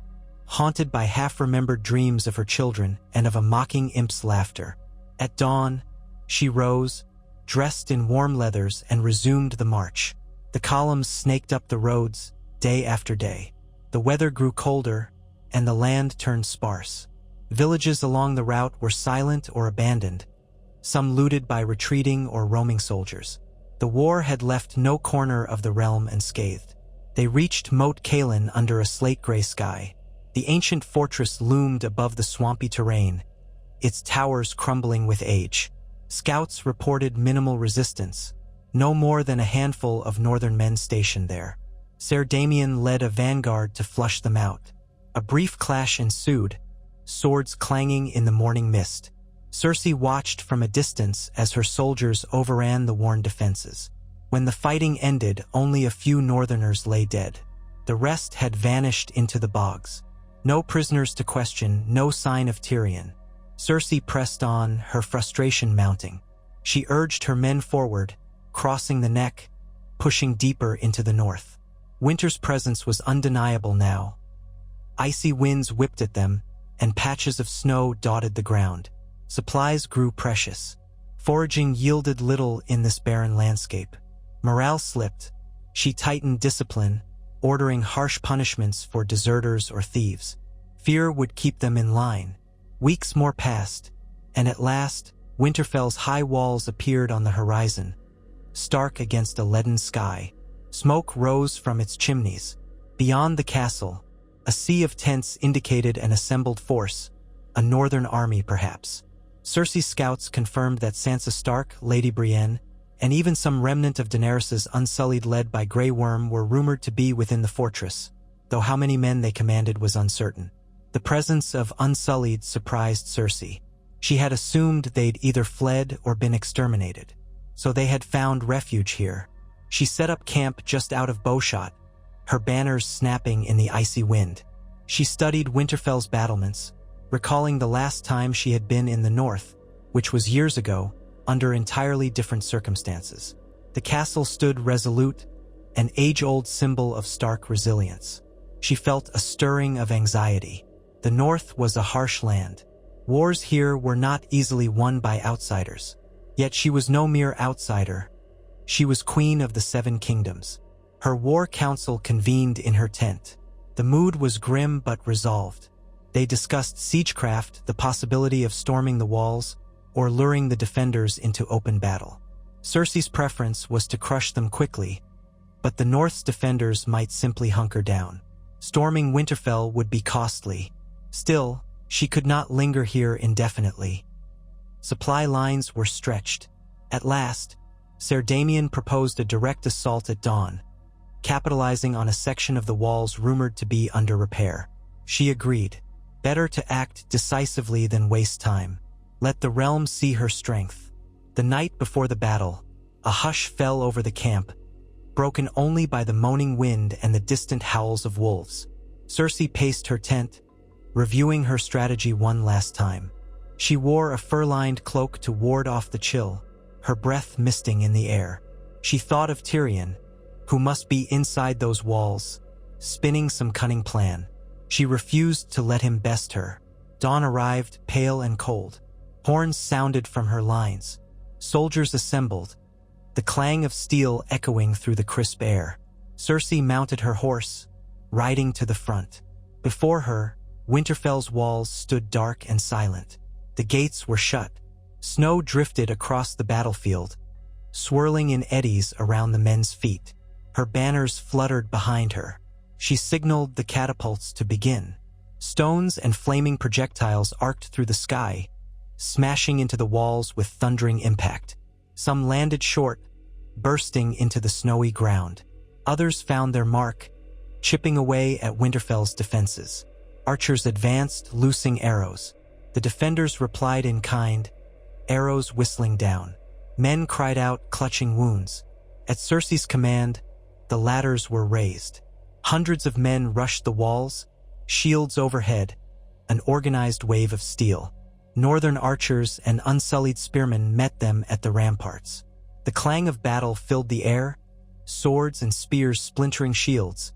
haunted by half-remembered dreams of her children and of a mocking imp's laughter. At dawn, she rose, dressed in warm leathers, and resumed the march. The columns snaked up the roads, day after day. The weather grew colder, and the land turned sparse. Villages along the route were silent or abandoned, some looted by retreating or roaming soldiers. The war had left no corner of the realm unscathed. They reached Moat Cailin under a slate-gray sky. The ancient fortress loomed above the swampy terrain, its towers crumbling with age. Scouts reported minimal resistance, no more than a handful of northern men stationed there. Ser Damian led a vanguard to flush them out. A brief clash ensued, swords clanging in the morning mist. Cersei watched from a distance as her soldiers overran the worn defenses. When the fighting ended, only a few northerners lay dead. The rest had vanished into the bogs. No prisoners to question, no sign of Tyrion. Cersei pressed on, her frustration mounting. She urged her men forward, crossing the neck, pushing deeper into the north. Winter's presence was undeniable now. Icy winds whipped at them, and patches of snow dotted the ground. Supplies grew precious. Foraging yielded little in this barren landscape. Morale slipped. She tightened discipline, ordering harsh punishments for deserters or thieves. Fear would keep them in line. Weeks more passed, and at last, Winterfell's high walls appeared on the horizon, stark against a leaden sky. Smoke rose from its chimneys. Beyond the castle, a sea of tents indicated an assembled force, a northern army perhaps. Cersei's scouts confirmed that Sansa Stark, Lady Brienne, and even some remnant of Daenerys's Unsullied led by Grey Worm were rumored to be within the fortress, though how many men they commanded was uncertain. The presence of Unsullied surprised Cersei. She had assumed they'd either fled or been exterminated, so they had found refuge here. She set up camp just out of bowshot, her banners snapping in the icy wind. She studied Winterfell's battlements, recalling the last time she had been in the north, which was years ago, under entirely different circumstances. The castle stood resolute, an age-old symbol of Stark resilience. She felt a stirring of anxiety. The north was a harsh land. Wars here were not easily won by outsiders. Yet she was no mere outsider. She was queen of the Seven Kingdoms. Her war council convened in her tent. The mood was grim but resolved. They discussed siegecraft, the possibility of storming the walls, or luring the defenders into open battle. Cersei's preference was to crush them quickly, but the North's defenders might simply hunker down. Storming Winterfell would be costly. Still, she could not linger here indefinitely. Supply lines were stretched. At last, Ser Damian proposed a direct assault at dawn, capitalizing on a section of the walls rumored to be under repair. She agreed. Better to act decisively than waste time. Let the realm see her strength. The night before the battle, a hush fell over the camp, broken only by the moaning wind and the distant howls of wolves. Cersei paced her tent, reviewing her strategy one last time. She wore a fur-lined cloak to ward off the chill, her breath misting in the air. She thought of Tyrion, who must be inside those walls, spinning some cunning plan. She refused to let him best her. Dawn arrived, pale and cold. Horns sounded from her lines. Soldiers assembled, the clang of steel echoing through the crisp air. Cersei mounted her horse, riding to the front. Before her, Winterfell's walls stood dark and silent. The gates were shut. Snow drifted across the battlefield, swirling in eddies around the men's feet. Her banners fluttered behind her. She signaled the catapults to begin. Stones and flaming projectiles arced through the sky, smashing into the walls with thundering impact. Some landed short, bursting into the snowy ground. Others found their mark, chipping away at Winterfell's defenses. Archers advanced, loosing arrows. The defenders replied in kind, arrows whistling down. Men cried out, clutching wounds. At Cersei's command, the ladders were raised. Hundreds of men rushed the walls, shields overhead, an organized wave of steel. Northern archers and unsullied spearmen met them at the ramparts. The clang of battle filled the air, swords and spears splintering shields,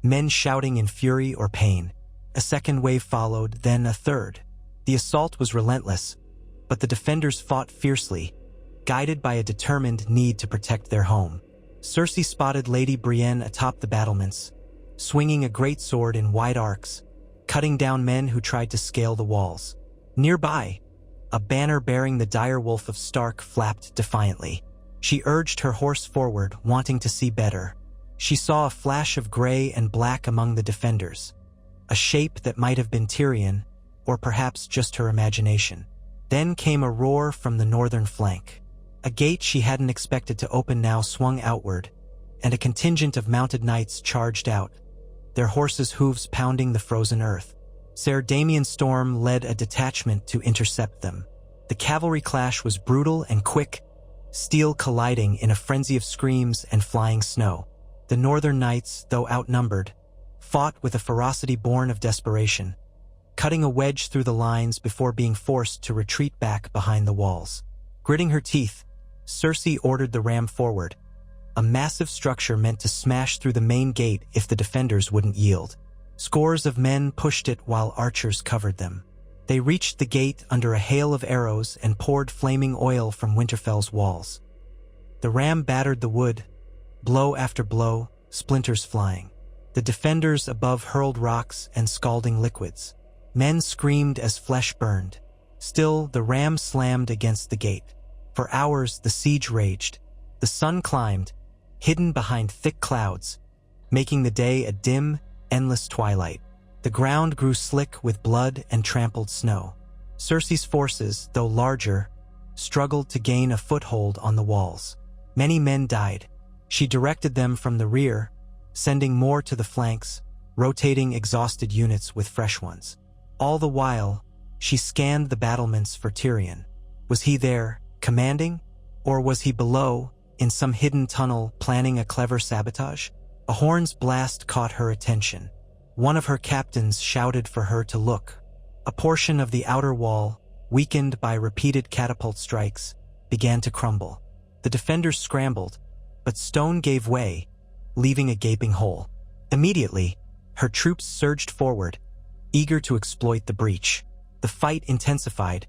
men shouting in fury or pain. A second wave followed, then a third. The assault was relentless, but the defenders fought fiercely, guided by a determined need to protect their home. Cersei spotted Lady Brienne atop the battlements, swinging a great sword in wide arcs, cutting down men who tried to scale the walls. Nearby, a banner bearing the direwolf of Stark flapped defiantly. She urged her horse forward, wanting to see better. She saw a flash of gray and black among the defenders, a shape that might have been Tyrion, or perhaps just her imagination. Then came a roar from the northern flank. A gate she hadn't expected to open now swung outward, and a contingent of mounted knights charged out, their horses' hooves pounding the frozen earth. Ser Damian Storm led a detachment to intercept them. The cavalry clash was brutal and quick, steel colliding in a frenzy of screams and flying snow. The northern knights, though outnumbered, fought with a ferocity born of desperation, cutting a wedge through the lines before being forced to retreat back behind the walls. Gritting her teeth, Cersei ordered the ram forward, a massive structure meant to smash through the main gate if the defenders wouldn't yield. Scores of men pushed it while archers covered them. They reached the gate under a hail of arrows and poured flaming oil from Winterfell's walls. The ram battered the wood, blow after blow, splinters flying. The defenders above hurled rocks and scalding liquids. Men screamed as flesh burned. Still, the ram slammed against the gate. For hours, the siege raged. The sun climbed, hidden behind thick clouds, making the day a dim, endless twilight. The ground grew slick with blood and trampled snow. Cersei's forces, though larger, struggled to gain a foothold on the walls. Many men died. She directed them from the rear, sending more to the flanks, rotating exhausted units with fresh ones. All the while, she scanned the battlements for Tyrion. Was he there, commanding? Or was he below, in some hidden tunnel, planning a clever sabotage? A horn's blast caught her attention. One of her captains shouted for her to look. A portion of the outer wall, weakened by repeated catapult strikes, began to crumble. The defenders scrambled, but stone gave way, leaving a gaping hole. Immediately, her troops surged forward, eager to exploit the breach. The fight intensified,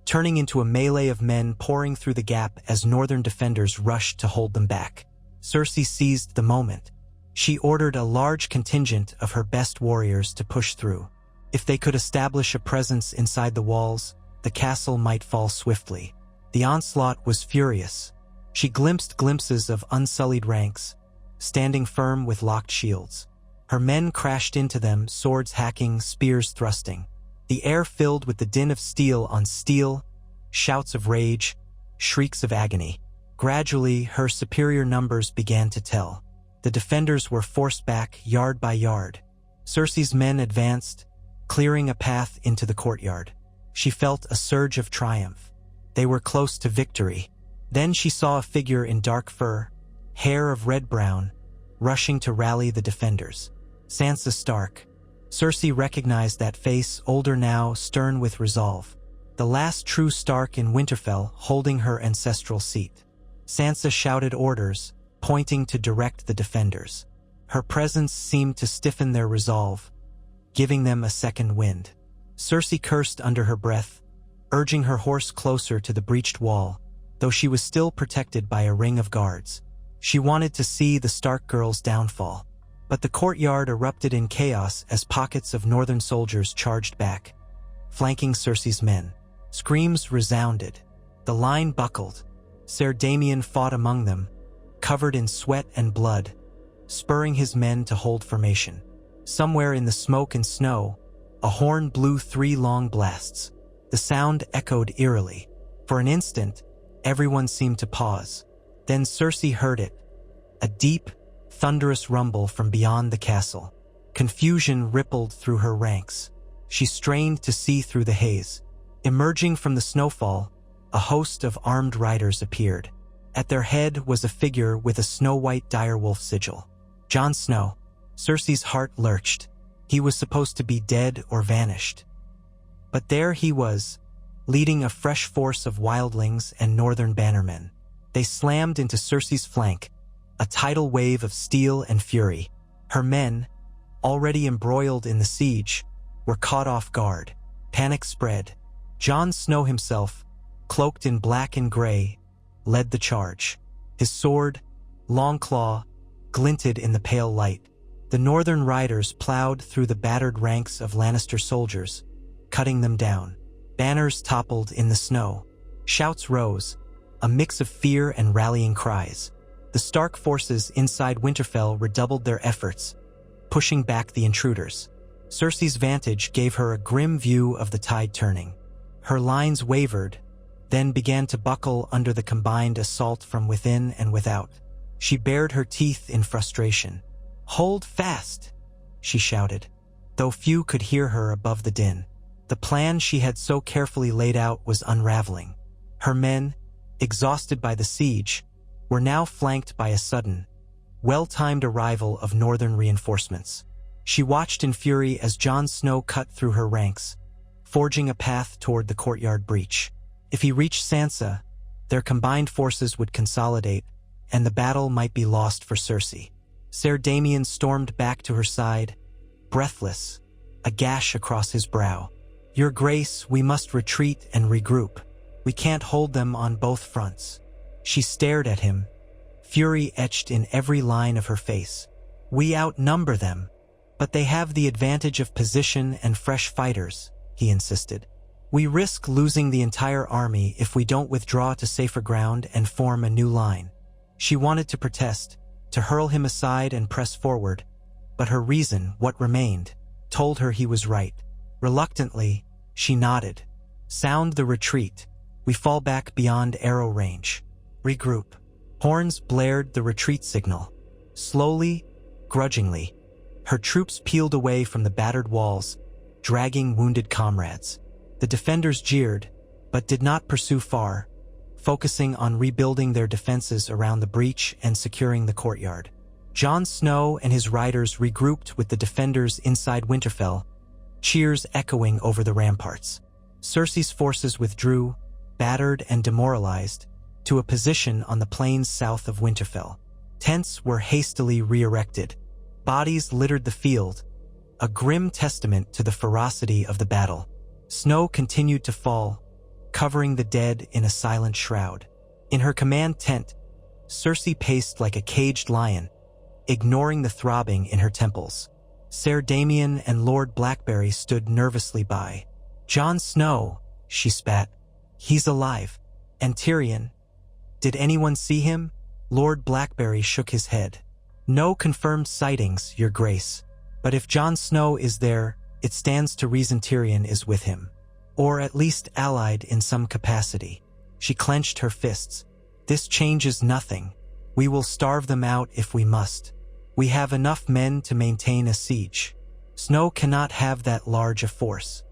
turning into a melee of men pouring through the gap as northern defenders rushed to hold them back. Cersei seized the moment. She ordered a large contingent of her best warriors to push through. If they could establish a presence inside the walls, the castle might fall swiftly. The onslaught was furious. She glimpsed glimpses of unsullied ranks, standing firm with locked shields. Her men crashed into them, swords hacking, spears thrusting. The air filled with the din of steel on steel, shouts of rage, shrieks of agony. Gradually, her superior numbers began to tell. The defenders were forced back yard by yard. Cersei's men advanced, clearing a path into the courtyard. She felt a surge of triumph. They were close to victory. Then she saw a figure in dark fur, hair of red-brown, rushing to rally the defenders. Sansa Stark. Cersei recognized that face, older now, stern with resolve. The last true Stark in Winterfell, holding her ancestral seat. Sansa shouted orders, pointing to direct the defenders. Her presence seemed to stiffen their resolve, giving them a second wind. Cersei cursed under her breath, urging her horse closer to the breached wall, though she was still protected by a ring of guards. She wanted to see the Stark girl's downfall. But the courtyard erupted in chaos as pockets of northern soldiers charged back, flanking Cersei's men. Screams resounded. The line buckled. Ser Damian fought among them, covered in sweat and blood, spurring his men to hold formation. Somewhere in the smoke and snow, a horn blew 3 long blasts. The sound echoed eerily. For an instant, everyone seemed to pause. Then Cersei heard it, a deep, thunderous rumble from beyond the castle. Confusion rippled through her ranks. She strained to see through the haze. Emerging from the snowfall, a host of armed riders appeared. At their head was a figure with a snow-white direwolf sigil. Jon Snow. Cersei's heart lurched. He was supposed to be dead or vanished. But there he was, leading a fresh force of wildlings and northern bannermen. They slammed into Cersei's flank, a tidal wave of steel and fury. Her men, already embroiled in the siege, were caught off guard. Panic spread. Jon Snow himself, cloaked in black and gray, led the charge. His sword, Longclaw, glinted in the pale light. The northern riders plowed through the battered ranks of Lannister soldiers, cutting them down. Banners toppled in the snow. Shouts rose, a mix of fear and rallying cries. The Stark forces inside Winterfell redoubled their efforts, pushing back the intruders. Cersei's vantage gave her a grim view of the tide turning. Her lines wavered, then began to buckle under the combined assault from within and without. She bared her teeth in frustration. "Hold fast," she shouted, though few could hear her above the din. The plan she had so carefully laid out was unraveling. Her men, exhausted by the siege, were now flanked by a sudden, well-timed arrival of northern reinforcements. She watched in fury as Jon Snow cut through her ranks, forging a path toward the courtyard breach. If he reached Sansa, their combined forces would consolidate, and the battle might be lost for Cersei. Ser Damian stormed back to her side, breathless, a gash across his brow. "Your Grace, we must retreat and regroup. We can't hold them on both fronts." She stared at him, fury etched in every line of her face. "We outnumber them, but they have the advantage of position and fresh fighters," he insisted. "We risk losing the entire army if we don't withdraw to safer ground and form a new line." She wanted to protest, to hurl him aside and press forward, but her reason, what remained, told her he was right. Reluctantly, she nodded. "Sound the retreat. We fall back beyond arrow range. Regroup." Horns blared the retreat signal. Slowly, grudgingly, her troops peeled away from the battered walls, dragging wounded comrades. The defenders jeered, but did not pursue far, focusing on rebuilding their defenses around the breach and securing the courtyard. Jon Snow and his riders regrouped with the defenders inside Winterfell, cheers echoing over the ramparts. Cersei's forces withdrew, battered and demoralized, to a position on the plains south of Winterfell. Tents were hastily re-erected. Bodies littered the field, a grim testament to the ferocity of the battle. Snow continued to fall, covering the dead in a silent shroud. In her command tent, Cersei paced like a caged lion, ignoring the throbbing in her temples. Ser Damian and Lord Blackberry stood nervously by. "Jon Snow," she spat. "He's alive. And Tyrion. Did anyone see him?" Lord Blackberry shook his head. "No confirmed sightings, Your Grace. But if Jon Snow is there, it stands to reason Tyrion is with him. Or at least allied in some capacity." She clenched her fists. "This changes nothing. We will starve them out if we must. We have enough men to maintain a siege." Snow cannot have that large a force.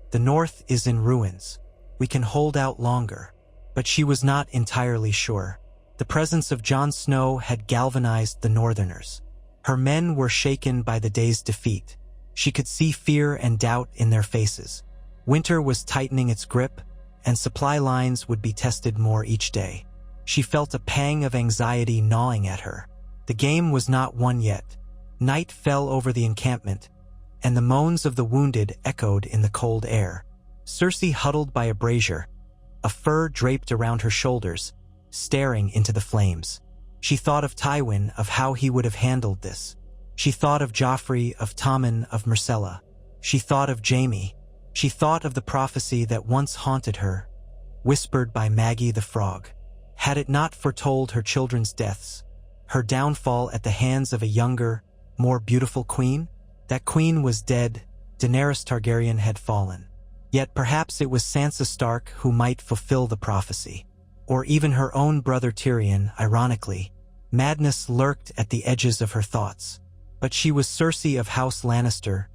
The north is in ruins. We can hold out longer. But she was not entirely sure. The presence of Jon Snow had galvanized the Northerners. Her men were shaken by the day's defeat. She could see fear and doubt in their faces. Winter was tightening its grip, and supply lines would be tested more each day. She felt a pang of anxiety gnawing at her. The game was not won yet. Night fell over the encampment, and the moans of the wounded echoed in the cold air. Cersei huddled by a brazier, a fur draped around her shoulders, staring into the flames. She thought of Tywin, of how he would have handled this. She thought of Joffrey, of Tommen, of Myrcella. She thought of Jaime. She thought of the prophecy that once haunted her, whispered by Maggie the Frog. Had it not foretold her children's deaths, her downfall at the hands of a younger, more beautiful queen? That queen was dead, Daenerys Targaryen had fallen. Yet perhaps it was Sansa Stark who might fulfill the prophecy. Or even her own brother Tyrion, ironically. Madness lurked at the edges of her thoughts. But she was Cersei of House Lannister,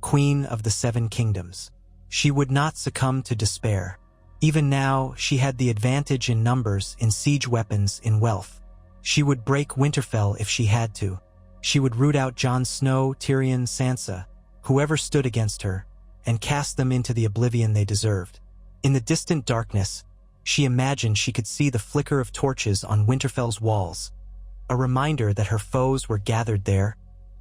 Queen of the Seven Kingdoms. She would not succumb to despair. Even now, she had the advantage in numbers, in siege weapons, in wealth. She would break Winterfell if she had to. She would root out Jon Snow, Tyrion, Sansa, whoever stood against her, and cast them into the oblivion they deserved. In the distant darkness, she imagined she could see the flicker of torches on Winterfell's walls, a reminder that her foes were gathered there,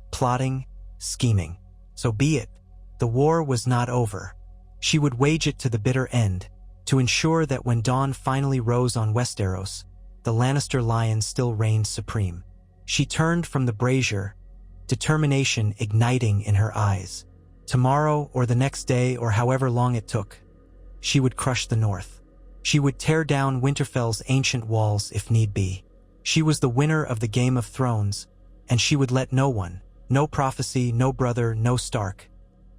plotting, scheming. So be it. The war was not over. She would wage it to the bitter end, to ensure that when dawn finally rose on Westeros, the Lannister lion still reigned supreme. She turned from the brazier, determination igniting in her eyes. Tomorrow or the next day or however long it took, she would crush the North. She would tear down Winterfell's ancient walls if need be. She was the winner of the Game of Thrones, and she would let no one, no prophecy, no brother, no Stark,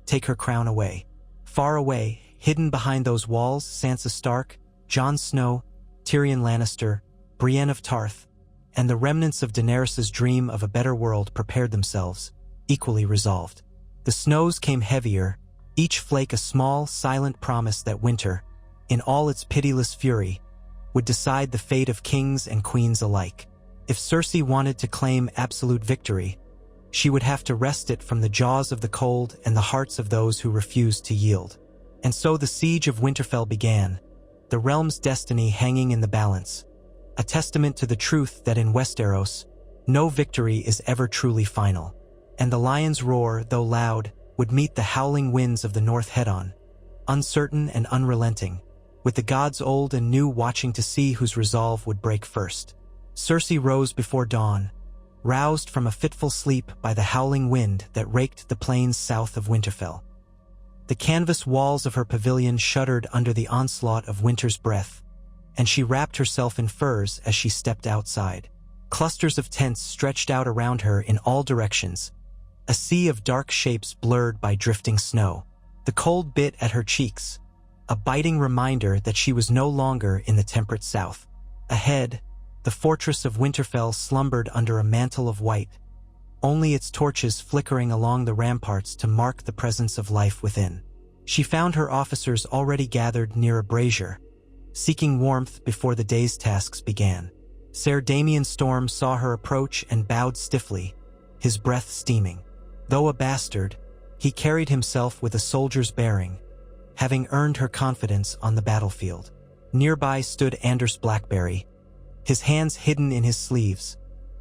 take her crown away. Far away, hidden behind those walls, Sansa Stark, Jon Snow, Tyrion Lannister, Brienne of Tarth, and the remnants of Daenerys' dream of a better world prepared themselves, equally resolved. The snows came heavier, each flake a small, silent promise that winter, in all its pitiless fury, would decide the fate of kings and queens alike. If Cersei wanted to claim absolute victory, she would have to wrest it from the jaws of the cold and the hearts of those who refused to yield. And so the siege of Winterfell began, the realm's destiny hanging in the balance, a testament to the truth that in Westeros, no victory is ever truly final. And the lion's roar, though loud, would meet the howling winds of the north head-on, uncertain and unrelenting, with the gods old and new watching to see whose resolve would break first. Cersei rose before dawn, roused from a fitful sleep by the howling wind that raked the plains south of Winterfell. The canvas walls of her pavilion shuddered under the onslaught of winter's breath, and she wrapped herself in furs as she stepped outside. Clusters of tents stretched out around her in all directions, a sea of dark shapes blurred by drifting snow. The cold bit at her cheeks, a biting reminder that she was no longer in the temperate south. Ahead, the fortress of Winterfell slumbered under a mantle of white, only its torches flickering along the ramparts to mark the presence of life within. She found her officers already gathered near a brazier, seeking warmth before the day's tasks began. Ser Damian Storm saw her approach and bowed stiffly, his breath steaming. Though a bastard, he carried himself with a soldier's bearing, having earned her confidence on the battlefield. Nearby stood Anders Blackberry, his hands hidden in his sleeves,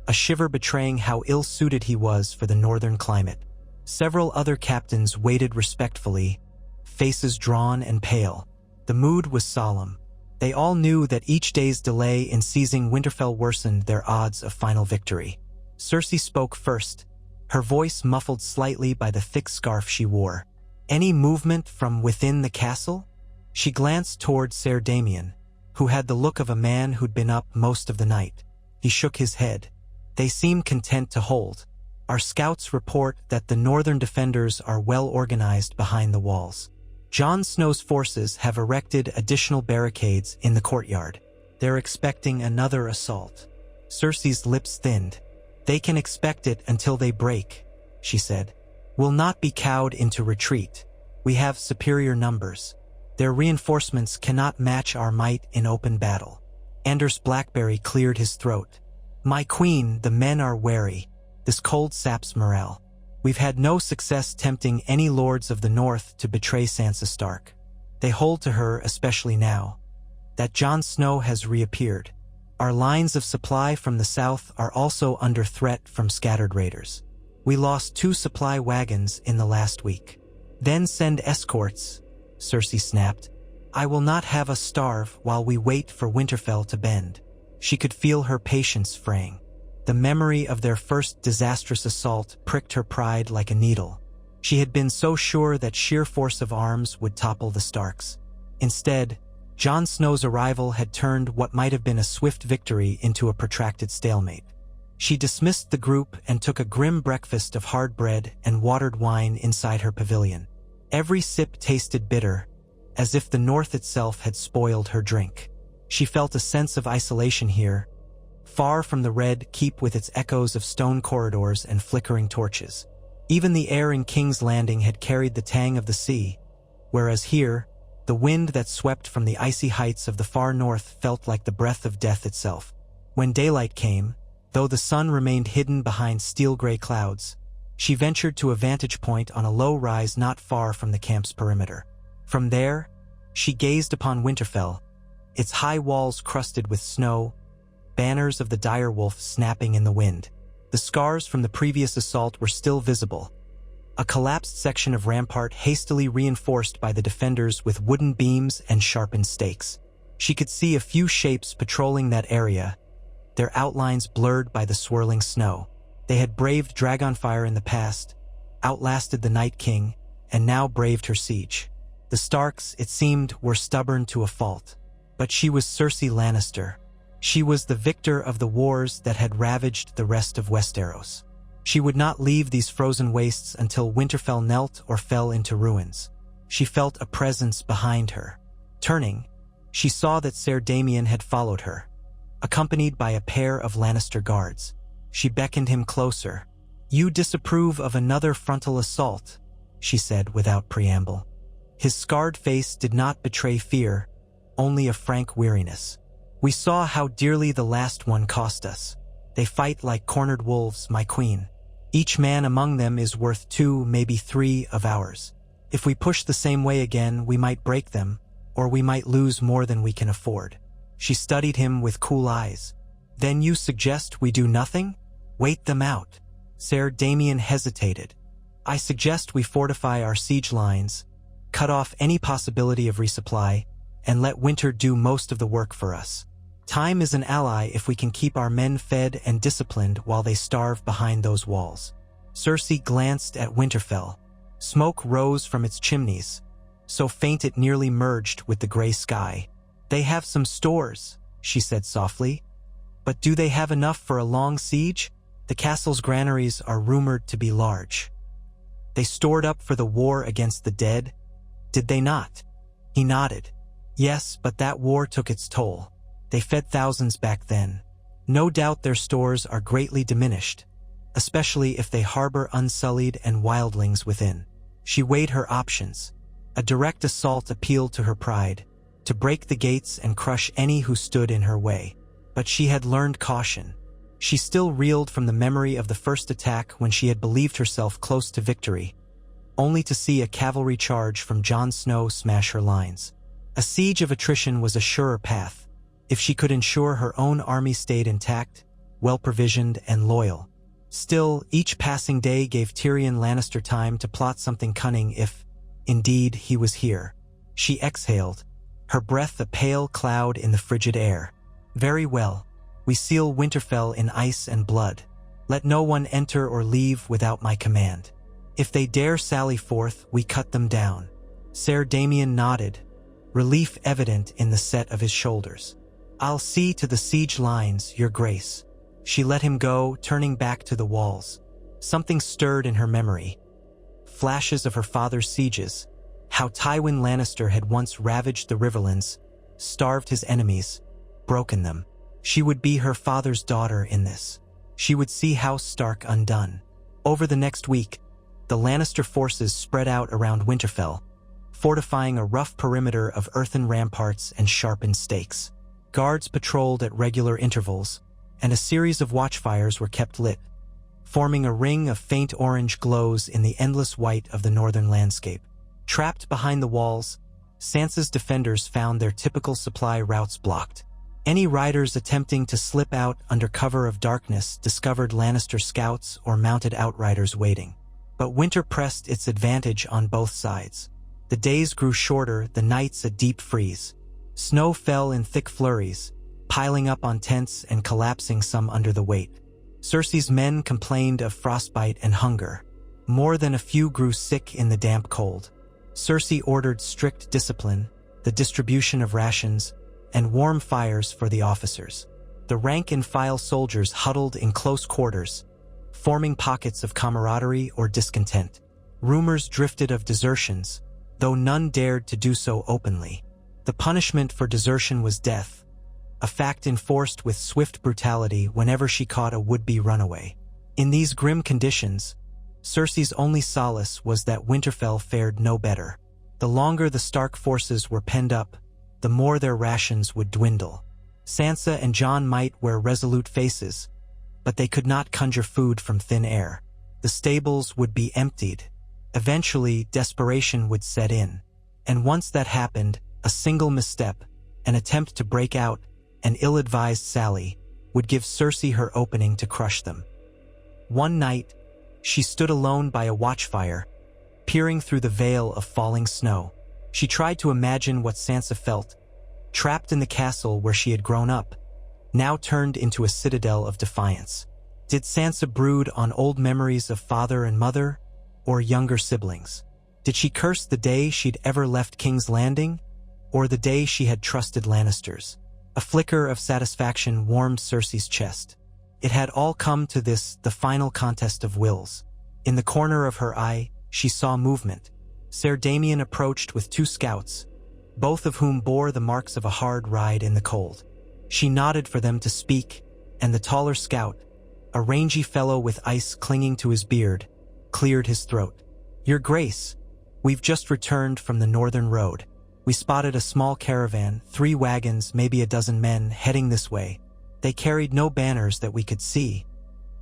a shiver betraying how ill-suited he was for the northern climate. Several other captains waited respectfully, faces drawn and pale. The mood was solemn. They all knew that each day's delay in seizing Winterfell worsened their odds of final victory. Cersei spoke first, her voice muffled slightly by the thick scarf she wore. "Any movement from within the castle?" She glanced toward Ser Damian, who had the look of a man who'd been up most of the night. He shook his head. "They seem content to hold. Our scouts report that the northern defenders are well organized behind the walls. Jon Snow's forces have erected additional barricades in the courtyard. They're expecting another assault." Cersei's lips thinned. "They can expect it until they break," she said. will not be cowed into retreat. We have superior numbers. Their reinforcements cannot match our might in open battle." Anders Blackberry cleared his throat. "My queen, the men are wary. This cold saps morale. We've had no success tempting any lords of the north to betray Sansa Stark. They hold to her, especially now that Jon Snow has reappeared. Our lines of supply from the south are also under threat from scattered raiders. We lost 2 supply wagons in the last week." "Then send escorts," Cersei snapped. "I will not have us starve while we wait for Winterfell to bend." She could feel her patience fraying. The memory of their first disastrous assault pricked her pride like a needle. She had been so sure that sheer force of arms would topple the Starks. Instead, Jon Snow's arrival had turned what might have been a swift victory into a protracted stalemate. She dismissed the group and took a grim breakfast of hard bread and watered wine inside her pavilion. Every sip tasted bitter, as if the north itself had spoiled her drink. She felt a sense of isolation here, far from the Red Keep with its echoes of stone corridors and flickering torches. Even the air in King's Landing had carried the tang of the sea, whereas here, the wind that swept from the icy heights of the far north felt like the breath of death itself. When daylight came, though the sun remained hidden behind steel-gray clouds, she ventured to a vantage point on a low rise not far from the camp's perimeter. From there, she gazed upon Winterfell, its high walls crusted with snow, banners of the direwolf snapping in the wind. The scars from the previous assault were still visible. A collapsed section of rampart hastily reinforced by the defenders with wooden beams and sharpened stakes. She could see a few shapes patrolling that area, their outlines blurred by the swirling snow. They had braved Dragonfire in the past, outlasted the Night King, and now braved her siege. The Starks, it seemed, were stubborn to a fault. But she was Cersei Lannister. She was the victor of the wars that had ravaged the rest of Westeros. She would not leave these frozen wastes until Winterfell knelt or fell into ruins. She felt a presence behind her. Turning, she saw that Ser Damian had followed her, accompanied by a pair of Lannister guards. She beckoned him closer. "You disapprove of another frontal assault," she said without preamble. His scarred face did not betray fear, only a frank weariness. "We saw how dearly the last one cost us. They fight like cornered wolves, my queen. Each man among them is worth 2, maybe 3 of ours. If we push the same way again, we might break them, or we might lose more than we can afford." She studied him with cool eyes. "Then you suggest we do nothing? Wait them out." Ser Damian hesitated. "I suggest we fortify our siege lines, cut off any possibility of resupply, and let winter do most of the work for us. Time is an ally if we can keep our men fed and disciplined while they starve behind those walls." Cersei glanced at Winterfell. Smoke rose from its chimneys, so faint it nearly merged with the gray sky. "They have some stores," she said softly. "But do they have enough for a long siege? The castle's granaries are rumored to be large. They stored up for the war against the dead, did they not?" He nodded. "Yes, but that war took its toll. They fed thousands back then. No doubt their stores are greatly diminished, especially if they harbor unsullied and wildlings within." She weighed her options. A direct assault appealed to her pride, to break the gates and crush any who stood in her way. But she had learned caution. She still reeled from the memory of the first attack when she had believed herself close to victory, only to see a cavalry charge from Jon Snow smash her lines. A siege of attrition was a surer path, if she could ensure her own army stayed intact, well-provisioned and loyal. Still, each passing day gave Tyrion Lannister time to plot something cunning if, indeed, he was here. She exhaled, her breath a pale cloud in the frigid air. "Very well. We seal Winterfell in ice and blood. Let no one enter or leave without my command. If they dare sally forth, we cut them down." Ser Damian nodded, relief evident in the set of his shoulders. "I'll see to the siege lines, your grace." She let him go, turning back to the walls. Something stirred in her memory. Flashes of her father's sieges, how Tywin Lannister had once ravaged the Riverlands, starved his enemies, broken them. She would be her father's daughter in this. She would see House Stark undone. Over the next week, the Lannister forces spread out around Winterfell, fortifying a rough perimeter of earthen ramparts and sharpened stakes. Guards patrolled at regular intervals, and a series of watchfires were kept lit, forming a ring of faint orange glows in the endless white of the northern landscape. Trapped behind the walls, Sansa's defenders found their typical supply routes blocked. Any riders attempting to slip out under cover of darkness discovered Lannister scouts or mounted outriders waiting. But winter pressed its advantage on both sides. The days grew shorter, the nights a deep freeze. Snow fell in thick flurries, piling up on tents and collapsing some under the weight. Cersei's men complained of frostbite and hunger. More than a few grew sick in the damp cold. Cersei ordered strict discipline, the distribution of rations, and warm fires for the officers. The rank-and-file soldiers huddled in close quarters, forming pockets of camaraderie or discontent. Rumors drifted of desertions, though none dared to do so openly. The punishment for desertion was death, a fact enforced with swift brutality whenever she caught a would-be runaway. In these grim conditions, Cersei's only solace was that Winterfell fared no better. The longer the Stark forces were penned up, the more their rations would dwindle. Sansa and Jon might wear resolute faces, but they could not conjure food from thin air. The stables would be emptied. Eventually, desperation would set in. And once that happened, a single misstep, an attempt to break out, an ill-advised sally, would give Cersei her opening to crush them. One night, she stood alone by a watchfire, peering through the veil of falling snow. She tried to imagine what Sansa felt, trapped in the castle where she had grown up, now turned into a citadel of defiance. Did Sansa brood on old memories of father and mother, or younger siblings? Did she curse the day she'd ever left King's Landing, or the day she had trusted Lannisters? A flicker of satisfaction warmed Cersei's chest. It had all come to this, the final contest of wills. In the corner of her eye, she saw movement. Ser Damian approached with 2 scouts, both of whom bore the marks of a hard ride in the cold. She nodded for them to speak, and the taller scout, a rangy fellow with ice clinging to his beard, cleared his throat. "Your Grace, we've just returned from the northern road. We spotted a small caravan, 3 wagons, maybe a dozen men, heading this way. They carried no banners that we could see,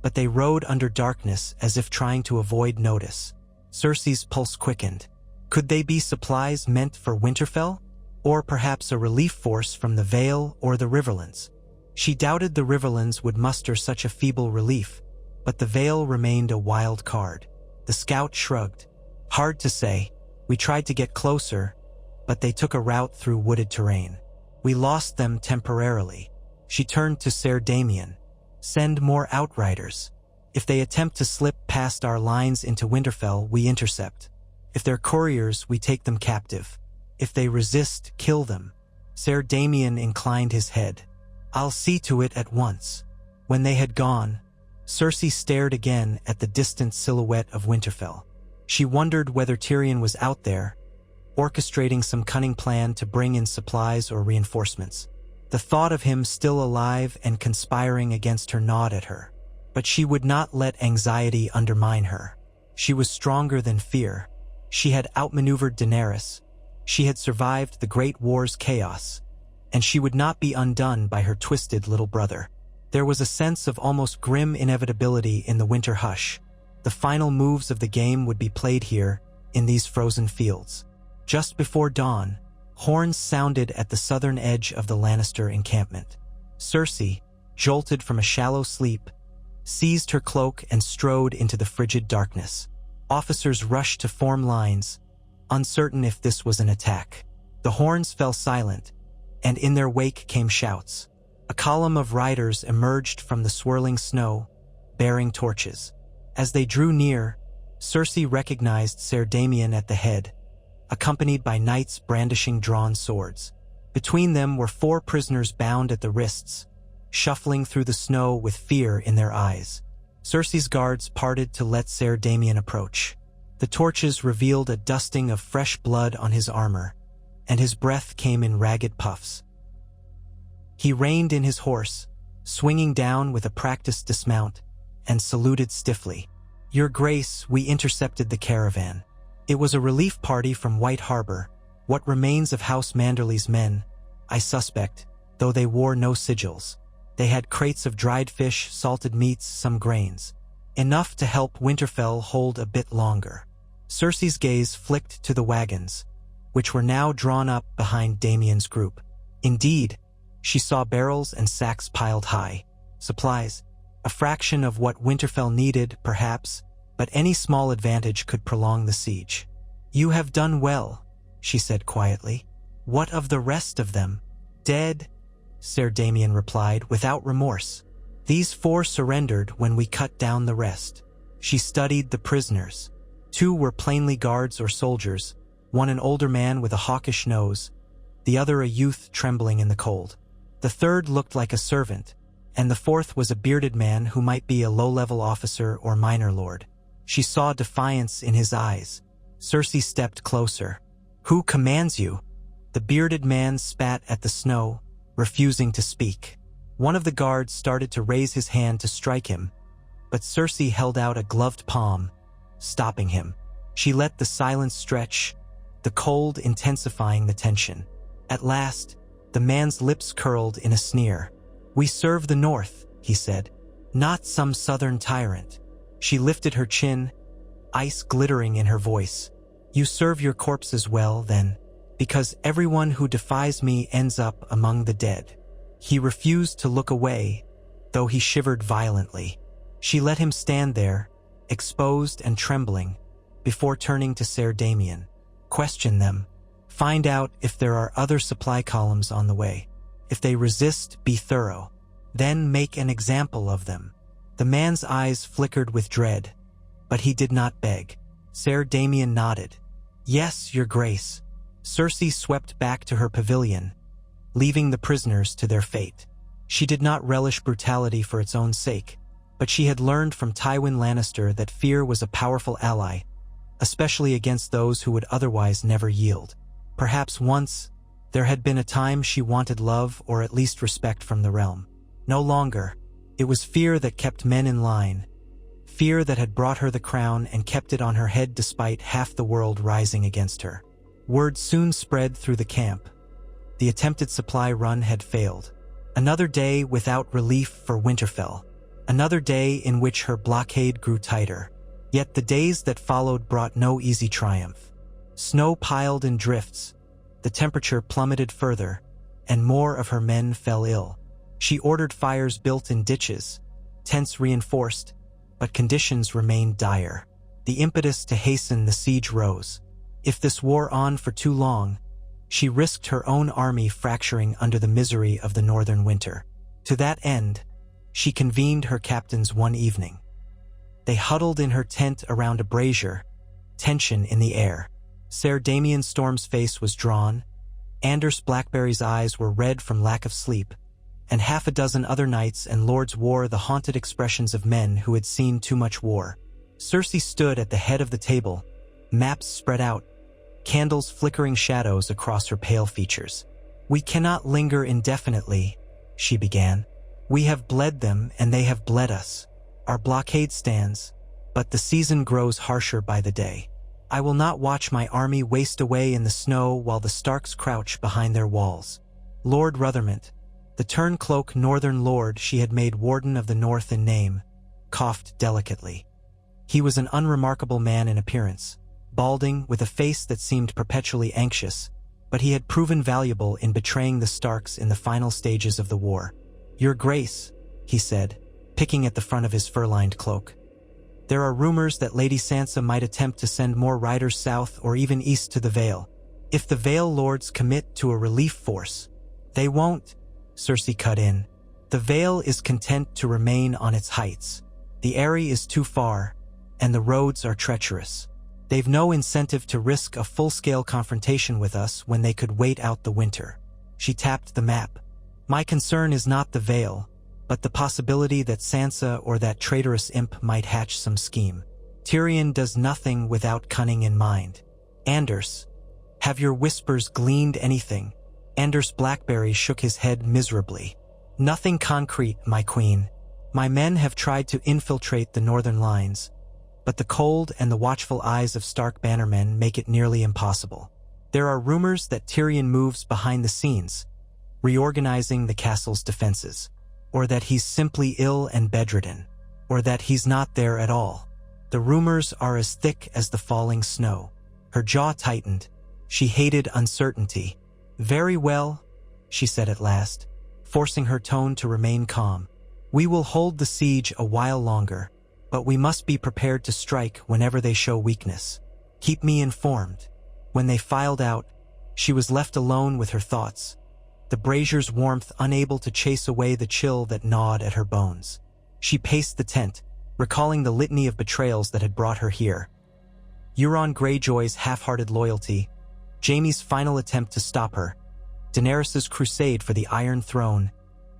but they rode under darkness as if trying to avoid notice." Cersei's pulse quickened. Could they be supplies meant for Winterfell? Or perhaps a relief force from the Vale or the Riverlands? She doubted the Riverlands would muster such a feeble relief, but the Vale remained a wild card. The scout shrugged. "Hard to say. We tried to get closer, but they took a route through wooded terrain. We lost them temporarily." She turned to Ser Damian. "Send more outriders. If they attempt to slip past our lines into Winterfell, we intercept. If they're couriers, we take them captive. If they resist, kill them." Ser Damian inclined his head. "I'll see to it at once." When they had gone, Cersei stared again at the distant silhouette of Winterfell. She wondered whether Tyrion was out there, orchestrating some cunning plan to bring in supplies or reinforcements. The thought of him still alive and conspiring against her gnawed at her. But she would not let anxiety undermine her. She was stronger than fear. She had outmaneuvered Daenerys. She had survived the Great War's chaos, and she would not be undone by her twisted little brother. There was a sense of almost grim inevitability in the winter hush. The final moves of the game would be played here, in these frozen fields. Just before dawn, horns sounded at the southern edge of the Lannister encampment. Cersei, jolted from a shallow sleep, seized her cloak and strode into the frigid darkness. Officers rushed to form lines, uncertain if this was an attack. The horns fell silent, and in their wake came shouts. A column of riders emerged from the swirling snow, bearing torches. As they drew near, Cersei recognized Ser Damian at the head, accompanied by knights brandishing drawn swords. Between them were 4 prisoners bound at the wrists, shuffling through the snow with fear in their eyes. Cersei's guards parted to let Ser Damian approach. The torches revealed a dusting of fresh blood on his armor, and his breath came in ragged puffs. He reined in his horse, swinging down with a practiced dismount, and saluted stiffly. "Your Grace, we intercepted the caravan. It was a relief party from White Harbor. What remains of House Manderley's men, I suspect, though they wore no sigils. They had crates of dried fish, salted meats, some grains. Enough to help Winterfell hold a bit longer." Cersei's gaze flicked to the wagons, which were now drawn up behind Damien's group. Indeed, she saw barrels and sacks piled high. Supplies, a fraction of what Winterfell needed, perhaps, but any small advantage could prolong the siege. "You have done well," she said quietly. "What of the rest of them?" "Dead," Ser Damien replied without remorse. "These 4 surrendered when we cut down the rest." She studied the prisoners. 2 were plainly guards or soldiers, one an older man with a hawkish nose, the other a youth trembling in the cold. The third looked like a servant, and the fourth was a bearded man who might be a low-level officer or minor lord. She saw defiance in his eyes. Cersei stepped closer. "Who commands you?" The bearded man spat at the snow, refusing to speak. One of the guards started to raise his hand to strike him, but Cersei held out a gloved palm, stopping him. She let the silence stretch, the cold intensifying the tension. At last, the man's lips curled in a sneer. "We serve the North," he said, "not some southern tyrant." She lifted her chin, ice glittering in her voice. "You serve your corpses well, then, because everyone who defies me ends up among the dead." He refused to look away, though he shivered violently. She let him stand there, exposed and trembling, before turning to Ser Damien. "Question them. Find out if there are other supply columns on the way. If they resist, be thorough. Then make an example of them." The man's eyes flickered with dread, but he did not beg. Ser Damien nodded. "Yes, Your Grace." Cersei swept back to her pavilion, leaving the prisoners to their fate. She did not relish brutality for its own sake, but she had learned from Tywin Lannister that fear was a powerful ally, especially against those who would otherwise never yield. Perhaps once, there had been a time she wanted love or at least respect from the realm. No longer. It was fear that kept men in line, fear that had brought her the crown and kept it on her head despite half the world rising against her. Word soon spread through the camp. The attempted supply run had failed. Another day without relief for Winterfell. Another day in which her blockade grew tighter. Yet the days that followed brought no easy triumph. Snow piled in drifts, the temperature plummeted further, and more of her men fell ill. She ordered fires built in ditches, tents reinforced, but conditions remained dire. The impetus to hasten the siege rose. If this wore on for too long, she risked her own army fracturing under the misery of the northern winter. To that end, she convened her captains one evening. They huddled in her tent around a brazier, tension in the air. Ser Damien Storm's face was drawn, Anders Blackberry's eyes were red from lack of sleep, and half a dozen other knights and lords wore the haunted expressions of men who had seen too much war. Cersei stood at the head of the table, maps spread out, candles flickering shadows across her pale features. "We cannot linger indefinitely," she began. "We have bled them and they have bled us. Our blockade stands, but the season grows harsher by the day. I will not watch my army waste away in the snow while the Starks crouch behind their walls." Lord Ruthermont, the turncloak northern lord she had made Warden of the North in name, coughed delicately. He was an unremarkable man in appearance, balding with a face that seemed perpetually anxious, but he had proven valuable in betraying the Starks in the final stages of the war. "Your Grace," he said, picking at the front of his fur-lined cloak. "There are rumors that Lady Sansa might attempt to send more riders south or even east to the Vale. If the Vale Lords commit to a relief force, they won't," Cersei cut in. "The Vale is content to remain on its heights. The Eyrie is too far, and the roads are treacherous. They've no incentive to risk a full-scale confrontation with us when they could wait out the winter." She tapped the map. "My concern is not the Vale, but the possibility that Sansa or that traitorous imp might hatch some scheme. Tyrion does nothing without cunning in mind. Anders, have your whispers gleaned anything?" Anders Blackberry shook his head miserably. "Nothing concrete, my queen. My men have tried to infiltrate the northern lines, but the cold and the watchful eyes of Stark bannermen make it nearly impossible. There are rumors that Tyrion moves behind the scenes, reorganizing the castle's defenses, or that he's simply ill and bedridden, or that he's not there at all. The rumors are as thick as the falling snow. Her jaw tightened. She hated uncertainty. "Very well," she said at last, forcing her tone to remain calm. "We will hold the siege a while longer, but we must be prepared to strike whenever they show weakness. Keep me informed." When they filed out, she was left alone with her thoughts, the brazier's warmth unable to chase away the chill that gnawed at her bones. She paced the tent, recalling the litany of betrayals that had brought her here. Euron Greyjoy's half-hearted loyalty, Jaime's final attempt to stop her, Daenerys' crusade for the Iron Throne,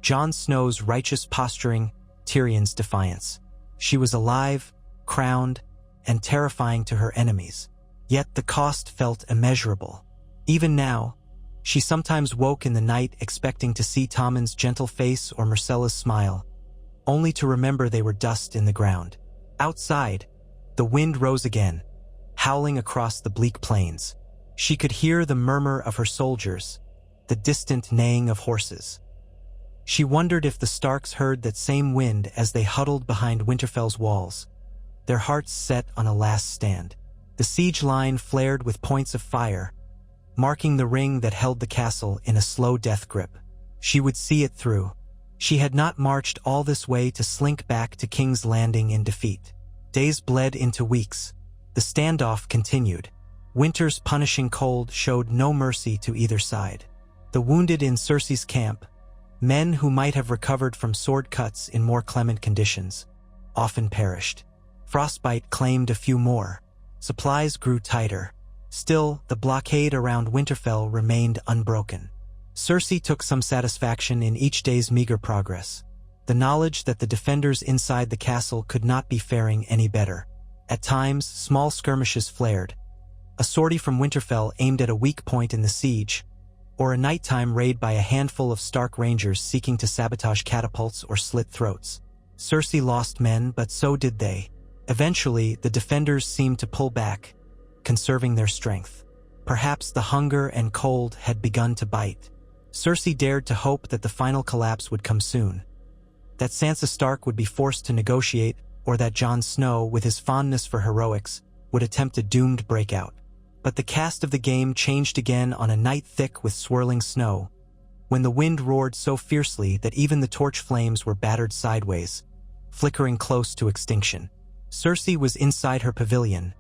Jon Snow's righteous posturing, Tyrion's defiance. She was alive, crowned, and terrifying to her enemies. Yet the cost felt immeasurable. Even now, she sometimes woke in the night expecting to see Tommen's gentle face or Myrcella's smile, only to remember they were dust in the ground. Outside, the wind rose again, howling across the bleak plains. She could hear the murmur of her soldiers, the distant neighing of horses. She wondered if the Starks heard that same wind as they huddled behind Winterfell's walls, their hearts set on a last stand. The siege line flared with points of fire, marking the ring that held the castle in a slow death grip. She would see it through. She had not marched all this way to slink back to King's Landing in defeat. Days bled into weeks. The standoff continued. Winter's punishing cold showed no mercy to either side. The wounded in Cersei's camp, men who might have recovered from sword cuts in more clement conditions, often perished. Frostbite claimed a few more. Supplies grew tighter. Still, the blockade around Winterfell remained unbroken. Cersei took some satisfaction in each day's meager progress. The knowledge that the defenders inside the castle could not be faring any better. At times, small skirmishes flared. A sortie from Winterfell aimed at a weak point in the siege, or a nighttime raid by a handful of Stark rangers seeking to sabotage catapults or slit throats. Cersei lost men, but so did they. Eventually, the defenders seemed to pull back, conserving their strength. Perhaps the hunger and cold had begun to bite. Cersei dared to hope that the final collapse would come soon, that Sansa Stark would be forced to negotiate, or that Jon Snow, with his fondness for heroics, would attempt a doomed breakout. But the cast of the game changed again on a night thick with swirling snow, when the wind roared so fiercely that even the torch flames were battered sideways, flickering close to extinction. Cersei was inside her pavilion,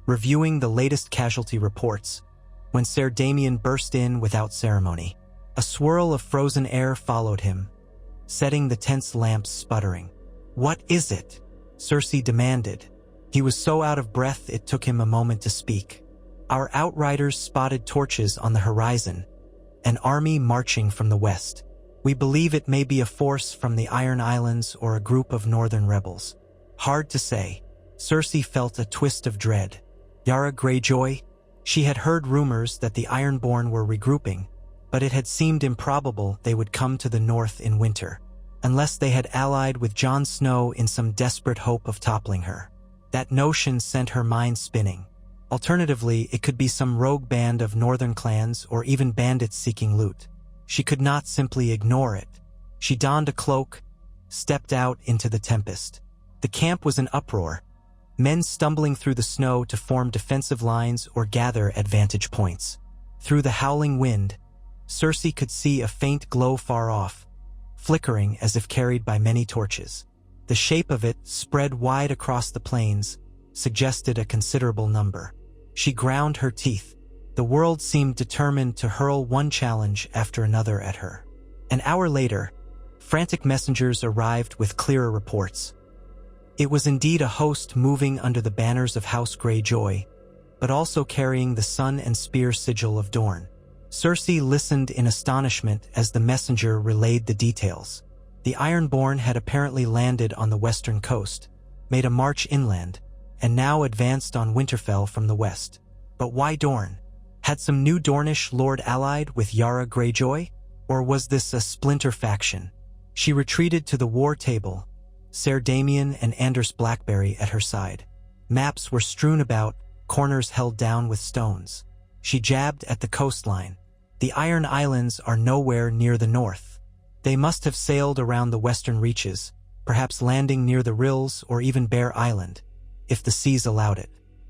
reviewing the latest casualty reports, when Ser Damian burst in without ceremony. A swirl of frozen air followed him, setting the tense lamps sputtering. "What is it?" Cersei demanded. He was so out of breath it took him a moment to speak. "Our outriders spotted torches on the horizon, an army marching from the west. We believe it may be a force from the Iron Islands or a group of northern rebels." Hard to say. Cersei felt a twist of dread. Yara Greyjoy? She had heard rumors that the Ironborn were regrouping, but it had seemed improbable they would come to the north in winter, unless they had allied with Jon Snow in some desperate hope of toppling her. That notion sent her mind spinning. Alternatively, it could be some rogue band of northern clans or even bandits seeking loot. She could not simply ignore it. She donned a cloak, stepped out into the tempest. The camp was in uproar, men stumbling through the snow to form defensive lines or gather at vantage points. Through the howling wind, Cersei could see a faint glow far off, flickering as if carried by many torches. The shape of it, spread wide across the plains, suggested a considerable number. She ground her teeth. The world seemed determined to hurl one challenge after another at her. An hour later, frantic messengers arrived with clearer reports. It was indeed a host moving under the banners of House Greyjoy, but also carrying the sun and spear sigil of Dorne. Cersei listened in astonishment as the messenger relayed the details. The Ironborn had apparently landed on the western coast, made a march inland, and now advanced on Winterfell from the west. But why Dorne? Had some new Dornish lord allied with Yara Greyjoy? Or was this a splinter faction? She retreated to the war table, Ser Damian and Anders Blackberry at her side. Maps were strewn about, corners held down with stones. She jabbed at the coastline. The Iron Islands are nowhere near the north. They must have sailed around the western reaches, perhaps landing near the Rills or even Bear Island, if the seas allowed it.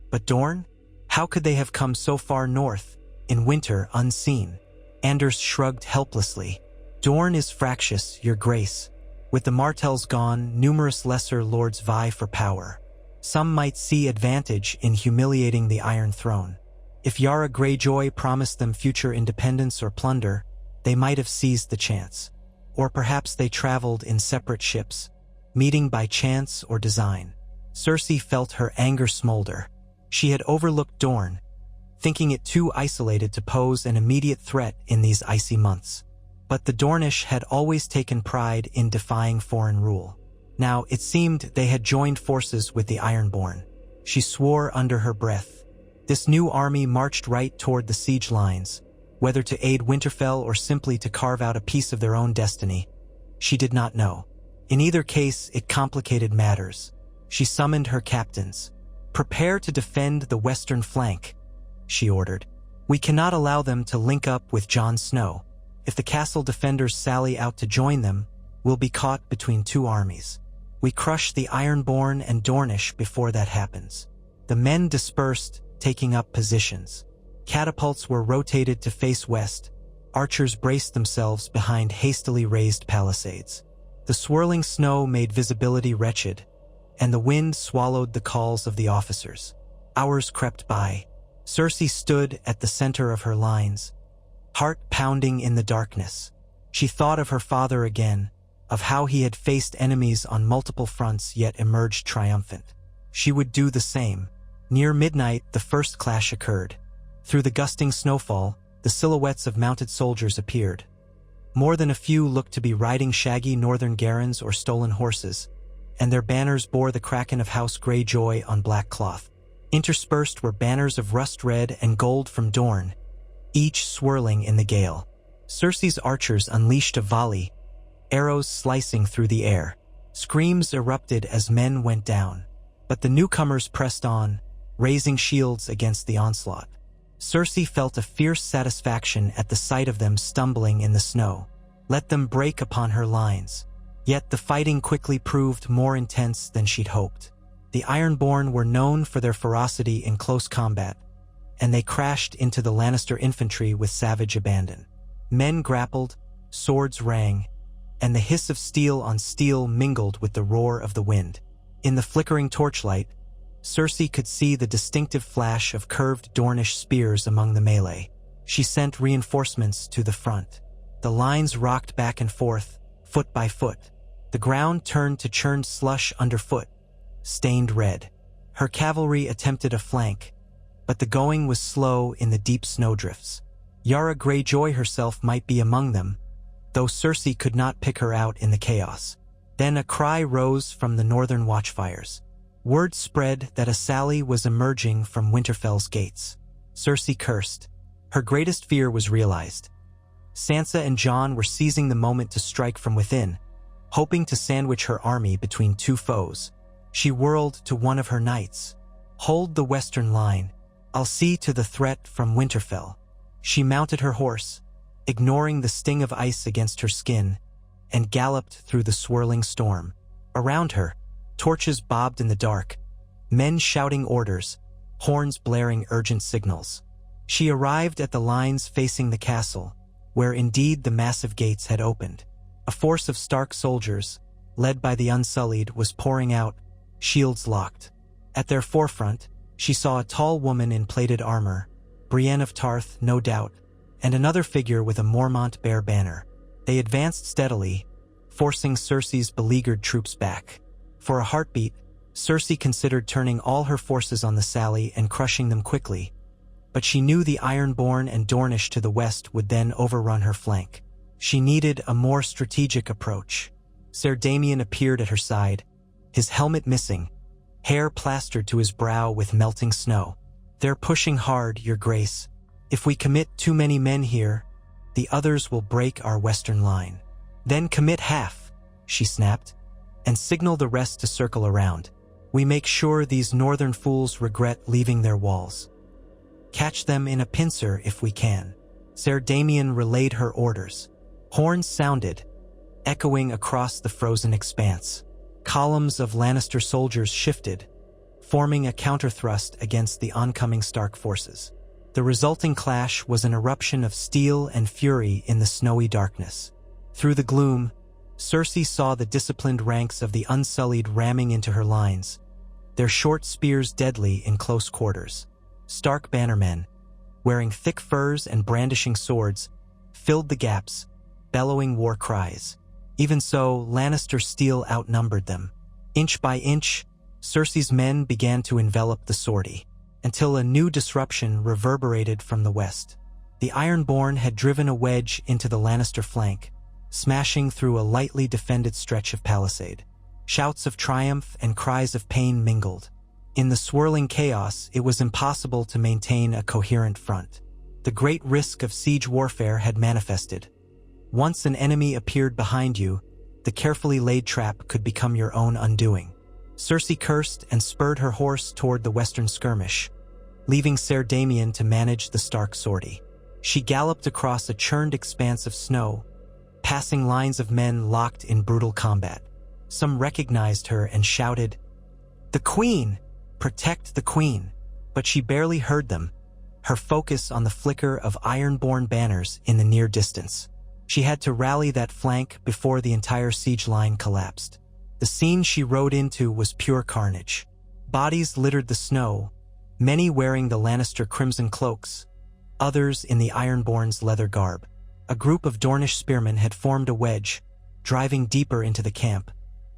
But Dorne? How could they have come so far north, in winter, unseen? Anders shrugged helplessly. Dorne is fractious, your grace. With the Martells gone, numerous lesser lords vie for power. Some might see advantage in humiliating the Iron Throne. If Yara Greyjoy promised them future independence or plunder, they might have seized the chance. Or perhaps they traveled in separate ships, meeting by chance or design. Cersei felt her anger smolder. She had overlooked Dorne, thinking it too isolated to pose an immediate threat in these icy months. But the Dornish had always taken pride in defying foreign rule. Now it seemed they had joined forces with the Ironborn. She swore under her breath. This new army marched right toward the siege lines, whether to aid Winterfell or simply to carve out a piece of their own destiny. She did not know. In either case, it complicated matters. She summoned her captains. "Prepare to defend the western flank," she ordered. "We cannot allow them to link up with Jon Snow. If the castle defenders sally out to join them, we'll be caught between two armies. We crush the Ironborn and Dornish before that happens." The men dispersed, taking up positions. Catapults were rotated to face west. Archers braced themselves behind hastily raised palisades. The swirling snow made visibility wretched, and the wind swallowed the calls of the officers. Hours crept by. Cersei stood at the center of her lines, heart pounding in the darkness. She thought of her father again, of how he had faced enemies on multiple fronts yet emerged triumphant. She would do the same. Near midnight, the first clash occurred. Through the gusting snowfall, the silhouettes of mounted soldiers appeared. More than a few looked to be riding shaggy northern garrons or stolen horses, and their banners bore the Kraken of House Greyjoy on black cloth. Interspersed were banners of rust red and gold from Dorne, each swirling in the gale. Cersei's archers unleashed a volley, arrows slicing through the air. Screams erupted as men went down, but the newcomers pressed on, raising shields against the onslaught. Cersei felt a fierce satisfaction at the sight of them stumbling in the snow. Let them break upon her lines. Yet the fighting quickly proved more intense than she'd hoped. The Ironborn were known for their ferocity in close combat, and they crashed into the Lannister infantry with savage abandon. Men grappled, swords rang, and the hiss of steel on steel mingled with the roar of the wind. In the flickering torchlight, Cersei could see the distinctive flash of curved Dornish spears among the melee. She sent reinforcements to the front. The lines rocked back and forth, foot by foot. The ground turned to churned slush underfoot, stained red. Her cavalry attempted a flank, but the going was slow in the deep snowdrifts. Yara Greyjoy herself might be among them, though Cersei could not pick her out in the chaos. Then a cry rose from the northern watchfires. Word spread that a sally was emerging from Winterfell's gates. Cersei cursed. Her greatest fear was realized. Sansa and Jon were seizing the moment to strike from within, hoping to sandwich her army between two foes. She whirled to one of her knights. "Hold the western line. I'll see to the threat from Winterfell." She mounted her horse, ignoring the sting of ice against her skin, and galloped through the swirling storm. Around her, torches bobbed in the dark, men shouting orders, horns blaring urgent signals. She arrived at the lines facing the castle, where indeed the massive gates had opened. A force of Stark soldiers, led by the Unsullied, was pouring out, shields locked. At their forefront, she saw a tall woman in plated armor, Brienne of Tarth, no doubt, and another figure with a Mormont bear banner. They advanced steadily, forcing Cersei's beleaguered troops back. For a heartbeat, Cersei considered turning all her forces on the sally and crushing them quickly, but she knew the Ironborn and Dornish to the west would then overrun her flank. She needed a more strategic approach. Ser Damian appeared at her side, his helmet missing, hair plastered to his brow with melting snow. "They're pushing hard, Your Grace. If we commit too many men here, the others will break our western line." "Then commit half," she snapped, "and signal the rest to circle around." We make sure these northern fools regret leaving their walls. Catch them in a pincer if we can." Ser Damien relayed her orders. Horns sounded, echoing across the frozen expanse. Columns of Lannister soldiers shifted, forming a counterthrust against the oncoming Stark forces. The resulting clash was an eruption of steel and fury in the snowy darkness. Through the gloom, Cersei saw the disciplined ranks of the Unsullied ramming into her lines, their short spears deadly in close quarters. Stark bannermen, wearing thick furs and brandishing swords, filled the gaps, bellowing war cries. Even so, Lannister steel outnumbered them. Inch by inch, Cersei's men began to envelop the sortie, until a new disruption reverberated from the west. The Ironborn had driven a wedge into the Lannister flank, smashing through a lightly defended stretch of palisade. Shouts of triumph and cries of pain mingled. In the swirling chaos, it was impossible to maintain a coherent front. The great risk of siege warfare had manifested. Once an enemy appeared behind you, the carefully laid trap could become your own undoing. Cersei cursed and spurred her horse toward the western skirmish, leaving Ser Damien to manage the Stark sortie. She galloped across a churned expanse of snow, passing lines of men locked in brutal combat. Some recognized her and shouted, "The Queen! Protect the Queen!" But she barely heard them, her focus on the flicker of Ironborn banners in the near distance. She had to rally that flank before the entire siege line collapsed. The scene she rode into was pure carnage. Bodies littered the snow, many wearing the Lannister crimson cloaks, others in the Ironborn's leather garb. A group of Dornish spearmen had formed a wedge, driving deeper into the camp,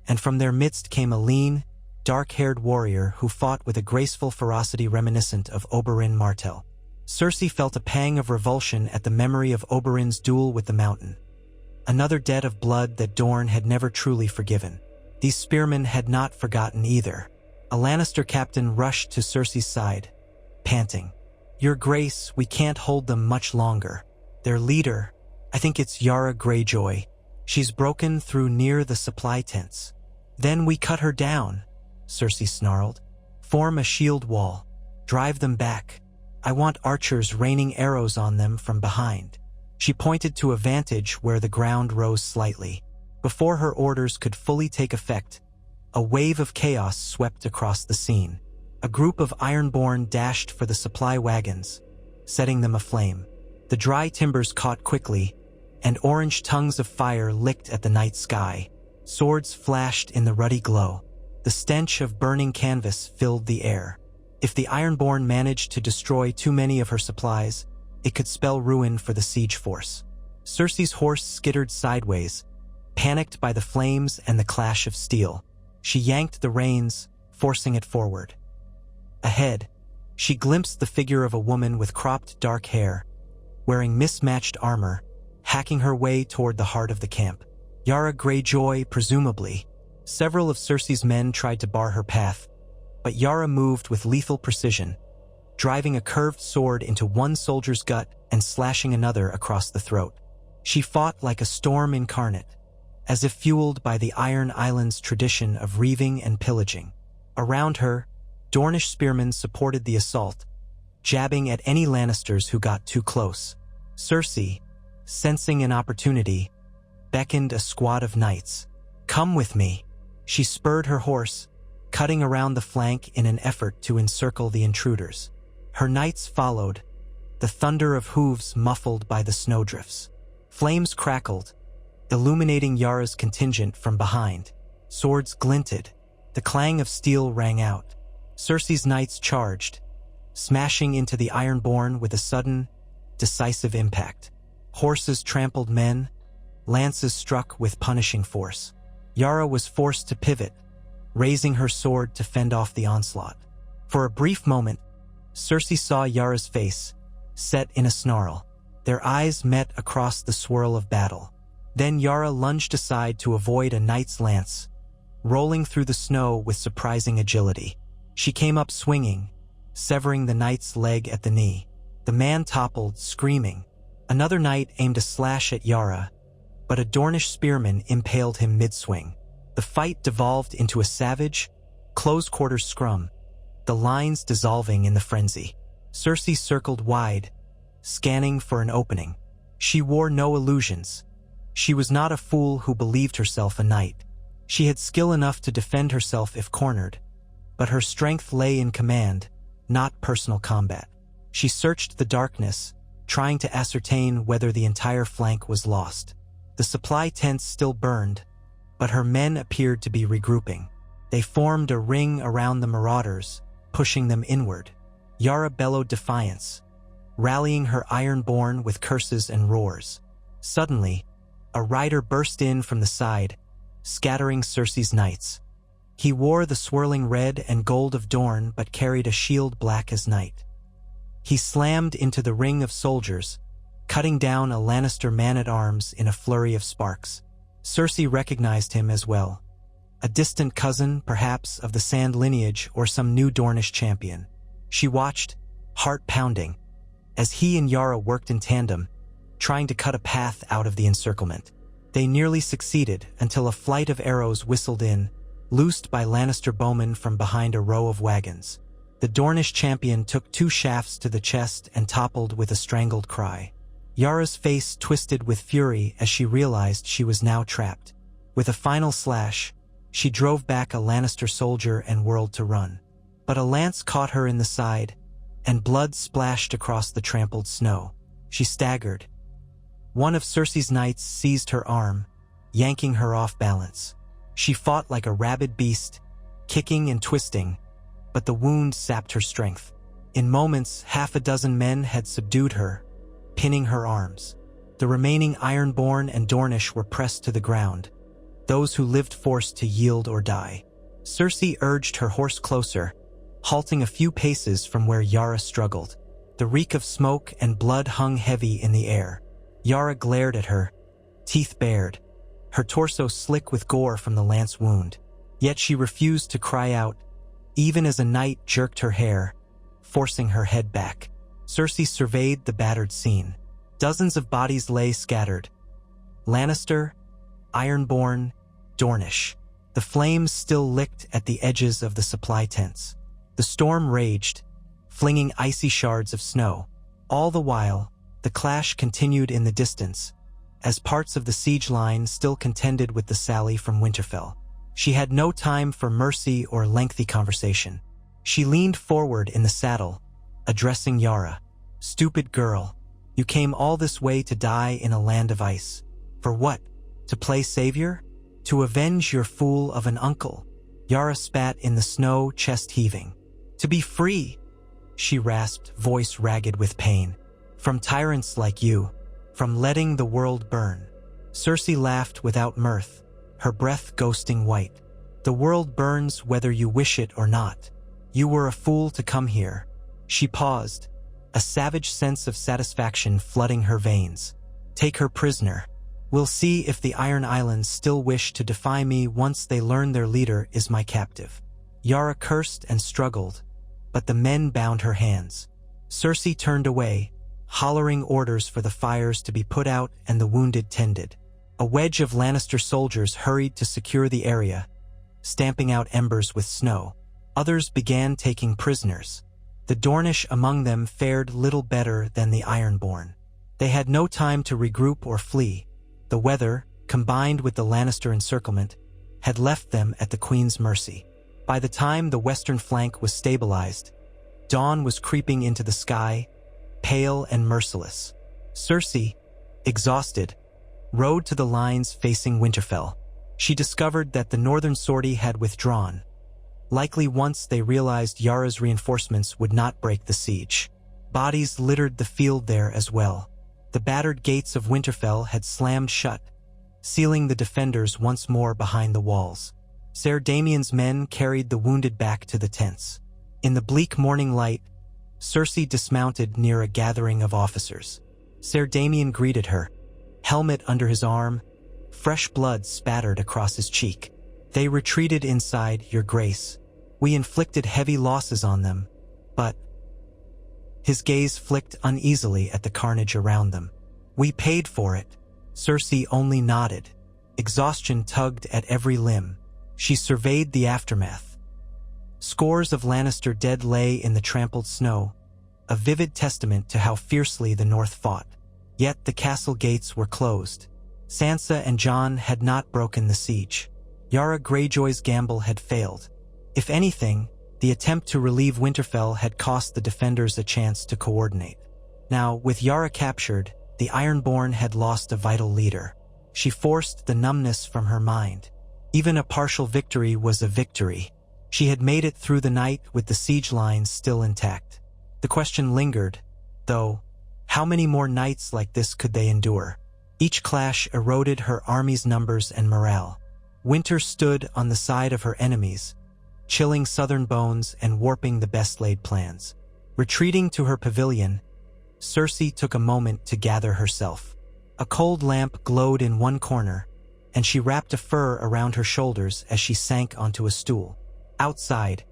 and from their midst came a lean, dark-haired warrior who fought with a graceful ferocity reminiscent of Oberyn Martell. Cersei felt a pang of revulsion at the memory of Oberyn's duel with the Mountain, another debt of blood that Dorne had never truly forgiven. These spearmen had not forgotten either. A Lannister captain rushed to Cersei's side, panting, "Your Grace, we can't hold them much longer. Their leader, I think it's Yara Greyjoy. She's broken through near the supply tents." "Then we cut her down," Cersei snarled. "Form a shield wall. Drive them back. I want archers raining arrows on them from behind." She pointed to a vantage where the ground rose slightly. Before her orders could fully take effect, a wave of chaos swept across the scene. A group of Ironborn dashed for the supply wagons, setting them aflame. The dry timbers caught quickly, and orange tongues of fire licked at the night sky. Swords flashed in the ruddy glow. The stench of burning canvas filled the air. If the Ironborn managed to destroy too many of her supplies, it could spell ruin for the siege force. Cersei's horse skittered sideways, panicked by the flames and the clash of steel. She yanked the reins, forcing it forward. Ahead, she glimpsed the figure of a woman with cropped dark hair, wearing mismatched armor, hacking her way toward the heart of the camp. Yara Greyjoy, presumably. Several of Cersei's men tried to bar her path, but Yara moved with lethal precision, driving a curved sword into one soldier's gut and slashing another across the throat. She fought like a storm incarnate, as if fueled by the Iron Islands' tradition of reaving and pillaging. Around her, Dornish spearmen supported the assault, jabbing at any Lannisters who got too close. Cersei, sensing an opportunity, beckoned a squad of knights. "Come with me." She spurred her horse, cutting around the flank in an effort to encircle the intruders. Her knights followed, the thunder of hooves muffled by the snowdrifts. Flames crackled, illuminating Yara's contingent from behind. Swords glinted. The clang of steel rang out. Cersei's knights charged, smashing into the Ironborn with a sudden, decisive impact. Horses trampled men, lances struck with punishing force. Yara was forced to pivot, raising her sword to fend off the onslaught. For a brief moment, Cersei saw Yara's face, set in a snarl. Their eyes met across the swirl of battle. Then Yara lunged aside to avoid a knight's lance, rolling through the snow with surprising agility. She came up swinging, severing the knight's leg at the knee. The man toppled, screaming. Another knight aimed a slash at Yara, but a Dornish spearman impaled him mid-swing. The fight devolved into a savage, Close quarters scrum, the lines dissolving in the frenzy. Cersei circled wide, scanning for an opening. She wore no illusions. She was not a fool who believed herself a knight. She had skill enough to defend herself if cornered, but her strength lay in command, not personal combat. She searched the darkness, trying to ascertain whether the entire flank was lost. The supply tents still burned, but her men appeared to be regrouping. They formed a ring around the marauders, pushing them inward. Yara bellowed defiance, rallying her Ironborn with curses and roars. Suddenly, a rider burst in from the side, scattering Cersei's knights. He wore the swirling red and gold of Dorne but carried a shield black as night. He slammed into the ring of soldiers, cutting down a Lannister man-at-arms in a flurry of sparks. Cersei recognized him as well. A distant cousin, perhaps, of the Sand lineage or some new Dornish champion. She watched, heart pounding, as he and Yara worked in tandem, trying to cut a path out of the encirclement. They nearly succeeded until a flight of arrows whistled in, loosed by Lannister bowmen from behind a row of wagons. The Dornish champion took 2 shafts to the chest and toppled with a strangled cry. Yara's face twisted with fury as she realized she was now trapped. With a final slash, she drove back a Lannister soldier and whirled to run. But a lance caught her in the side, and blood splashed across the trampled snow. She staggered. One of Cersei's knights seized her arm, yanking her off balance. She fought like a rabid beast, kicking and twisting, but the wound sapped her strength. In moments, 6 men had subdued her, pinning her arms. The remaining Ironborn and Dornish were pressed to the ground, those who lived forced to yield or die. Cersei urged her horse closer, halting a few paces from where Yara struggled. The reek of smoke and blood hung heavy in the air. Yara glared at her, teeth bared, her torso slick with gore from the lance wound. Yet she refused to cry out, even as a knight jerked her hair, forcing her head back. Cersei surveyed the battered scene. Dozens of bodies lay scattered. Lannister, Ironborn, Dornish. The flames still licked at the edges of the supply tents. The storm raged, flinging icy shards of snow. All the while, the clash continued in the distance, as parts of the siege line still contended with the sally from Winterfell. She had no time for mercy or lengthy conversation. She leaned forward in the saddle, addressing Yara. "Stupid girl, you came all this way to die in a land of ice. For what? To play savior? To avenge your fool of an uncle?" Yara spat in the snow, chest heaving. "To be free," she rasped, voice ragged with pain. "From tyrants like you, from letting the world burn." Cersei laughed without mirth, her breath ghosting white. "The world burns whether you wish it or not. You were a fool to come here." She paused, a savage sense of satisfaction flooding her veins. "Take her prisoner. We'll see if the Iron Islands still wish to defy me once they learn their leader is my captive." Yara cursed and struggled, but the men bound her hands. Cersei turned away, hollering orders for the fires to be put out and the wounded tended. A wedge of Lannister soldiers hurried to secure the area, stamping out embers with snow. Others began taking prisoners. The Dornish among them fared little better than the Ironborn. They had no time to regroup or flee. The weather, combined with the Lannister encirclement, had left them at the Queen's mercy. By the time the western flank was stabilized, dawn was creeping into the sky, pale and merciless. Cersei, exhausted, rode to the lines facing Winterfell. She discovered that the northern sortie had withdrawn, likely once they realized Yara's reinforcements would not break the siege. Bodies littered the field there as well. The battered gates of Winterfell had slammed shut, sealing the defenders once more behind the walls. Ser Damien's men carried the wounded back to the tents. In the bleak morning light, Cersei dismounted near a gathering of officers. Ser Damien greeted her, helmet under his arm, fresh blood spattered across his cheek. "They retreated inside, Your Grace. We inflicted heavy losses on them, but..." His gaze flicked uneasily at the carnage around them. "We paid for it." Cersei only nodded. Exhaustion tugged at every limb. She surveyed the aftermath. Scores of Lannister dead lay in the trampled snow, a vivid testament to how fiercely the North fought. Yet the castle gates were closed. Sansa and Jon had not broken the siege. Yara Greyjoy's gamble had failed. If anything, the attempt to relieve Winterfell had cost the defenders a chance to coordinate. Now, with Yara captured, the Ironborn had lost a vital leader. She forced the numbness from her mind. Even a partial victory was a victory. She had made it through the night with the siege lines still intact. The question lingered, though, how many more nights like this could they endure? Each clash eroded her army's numbers and morale. Winter stood on the side of her enemies, chilling southern bones and warping the best-laid plans. Retreating to her pavilion, Cersei took a moment to gather herself. A cold lamp glowed in one corner, and she wrapped a fur around her shoulders as she sank onto a stool. Outside,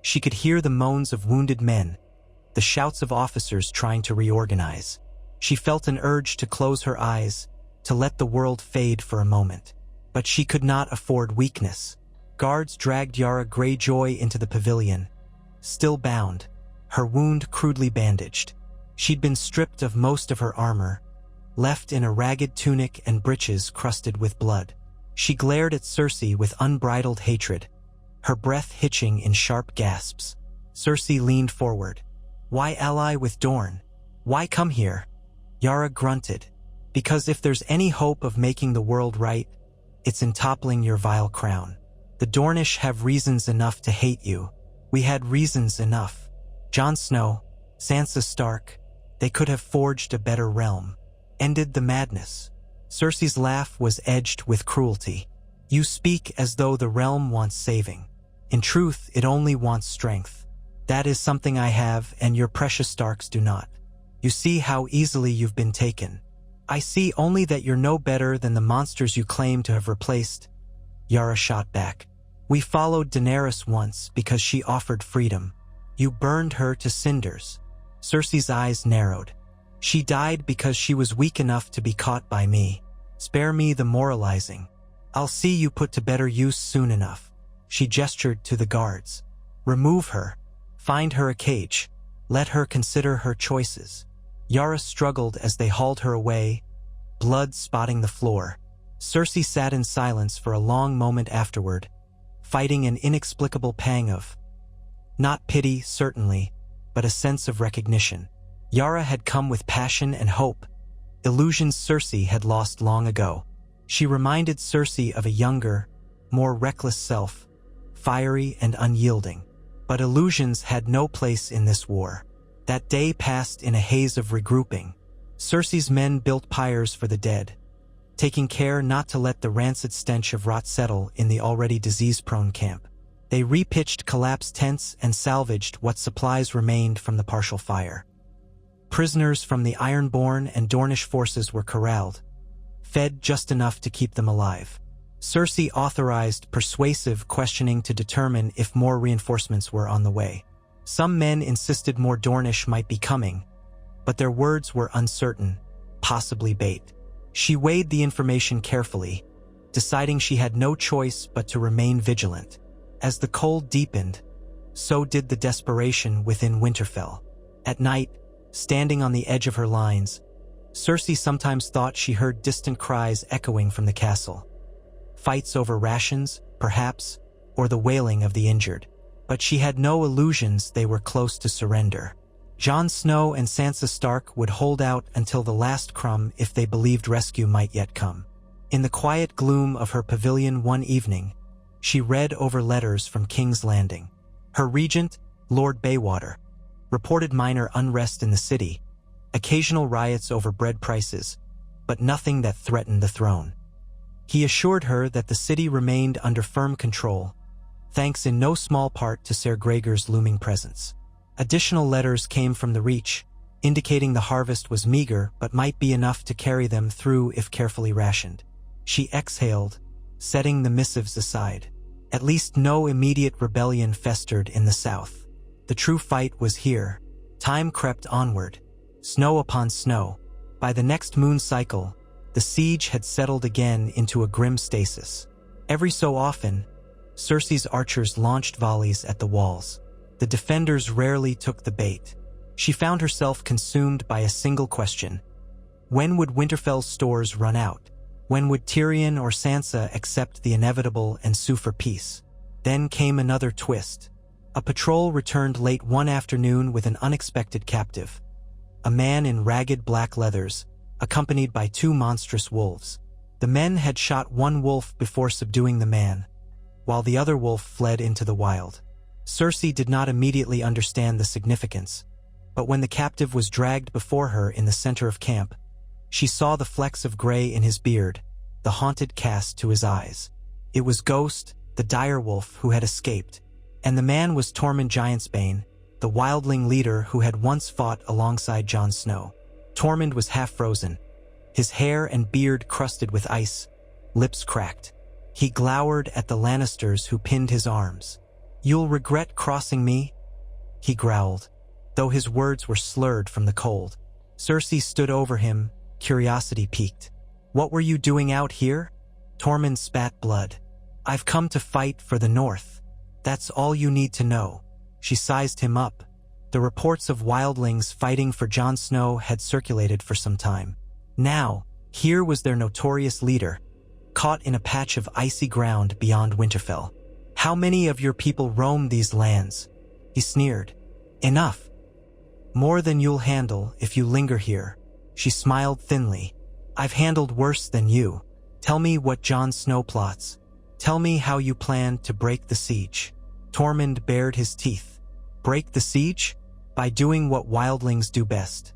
she could hear the moans of wounded men, the shouts of officers trying to reorganize. She felt an urge to close her eyes, to let the world fade for a moment. But she could not afford weakness. Guards dragged Yara Greyjoy into the pavilion, still bound, her wound crudely bandaged. She'd been stripped of most of her armor, left in a ragged tunic and breeches crusted with blood. She glared at Cersei with unbridled hatred, her breath hitching in sharp gasps. Cersei leaned forward. "Why ally with Dorne? Why come here?" Yara grunted. "Because if there's any hope of making the world right, it's in toppling your vile crown. The Dornish have reasons enough to hate you. We had reasons enough. Jon Snow, Sansa Stark, they could have forged a better realm. Ended the madness." Cersei's laugh was edged with cruelty. "You speak as though the realm wants saving. In truth, it only wants strength. That is something I have, and your precious Starks do not. You see how easily you've been taken. I see only that you're no better than the monsters you claim to have replaced." Yara shot back. "We followed Daenerys once because she offered freedom. You burned her to cinders." Cersei's eyes narrowed. "She died because she was weak enough to be caught by me. Spare me the moralizing. I'll see you put to better use soon enough." She gestured to the guards. "Remove her. Find her a cage. Let her consider her choices." Yara struggled as they hauled her away, blood spotting the floor. Cersei sat in silence for a long moment afterward, fighting an inexplicable pang of, not pity, certainly, but a sense of recognition. Yara had come with passion and hope, illusions Cersei had lost long ago. She reminded Cersei of a younger, more reckless self, fiery and unyielding. But illusions had no place in this war. That day passed in a haze of regrouping. Cersei's men built pyres for the dead, taking care not to let the rancid stench of rot settle in the already disease-prone camp. They repitched collapsed tents and salvaged what supplies remained from the partial fire. Prisoners from the Ironborn and Dornish forces were corralled, fed just enough to keep them alive. Cersei authorized persuasive questioning to determine if more reinforcements were on the way. Some men insisted more Dornish might be coming, but their words were uncertain, possibly bait. She weighed the information carefully, deciding she had no choice but to remain vigilant. As the cold deepened, so did the desperation within Winterfell. At night, standing on the edge of her lines, Cersei sometimes thought she heard distant cries echoing from the castle. Fights over rations, perhaps, or the wailing of the injured. But she had no illusions they were close to surrender. Jon Snow and Sansa Stark would hold out until the last crumb if they believed rescue might yet come. In the quiet gloom of her pavilion one evening, she read over letters from King's Landing. Her regent, Lord Baywater, reported minor unrest in the city, occasional riots over bread prices, but nothing that threatened the throne. He assured her that the city remained under firm control, thanks in no small part to Ser Gregor's looming presence. Additional letters came from the Reach, indicating the harvest was meager but might be enough to carry them through if carefully rationed. She exhaled, setting the missives aside. At least no immediate rebellion festered in the south. The true fight was here. Time crept onward, snow upon snow. By the next moon cycle, the siege had settled again into a grim stasis. Every so often, Cersei's archers launched volleys at the walls. The defenders rarely took the bait. She found herself consumed by a single question. When would Winterfell's stores run out? When would Tyrion or Sansa accept the inevitable and sue for peace? Then came another twist. A patrol returned late one afternoon with an unexpected captive. A man in ragged black leathers, accompanied by 2 monstrous wolves. The men had shot one wolf before subduing the man, while the other wolf fled into the wild. Cersei did not immediately understand the significance, but when the captive was dragged before her in the center of camp, she saw the flecks of gray in his beard, the haunted cast to his eyes. It was Ghost, the direwolf who had escaped, and the man was Tormund Giantsbane, the wildling leader who had once fought alongside Jon Snow. Tormund was half frozen, his hair and beard crusted with ice, lips cracked. He glowered at the Lannisters who pinned his arms. "You'll regret crossing me," he growled, though his words were slurred from the cold. Cersei stood over him, curiosity piqued. "What were you doing out here?" Tormund spat blood. "I've come to fight for the North. That's all you need to know." She sized him up. The reports of wildlings fighting for Jon Snow had circulated for some time. Now, here was their notorious leader, caught in a patch of icy ground beyond Winterfell. "How many of your people roam these lands?" He sneered. "Enough. More than you'll handle if you linger here." She smiled thinly. "I've handled worse than you. Tell me what Jon Snow plots. Tell me how you plan to break the siege." Tormund bared his teeth. "Break the siege? By doing what wildlings do best.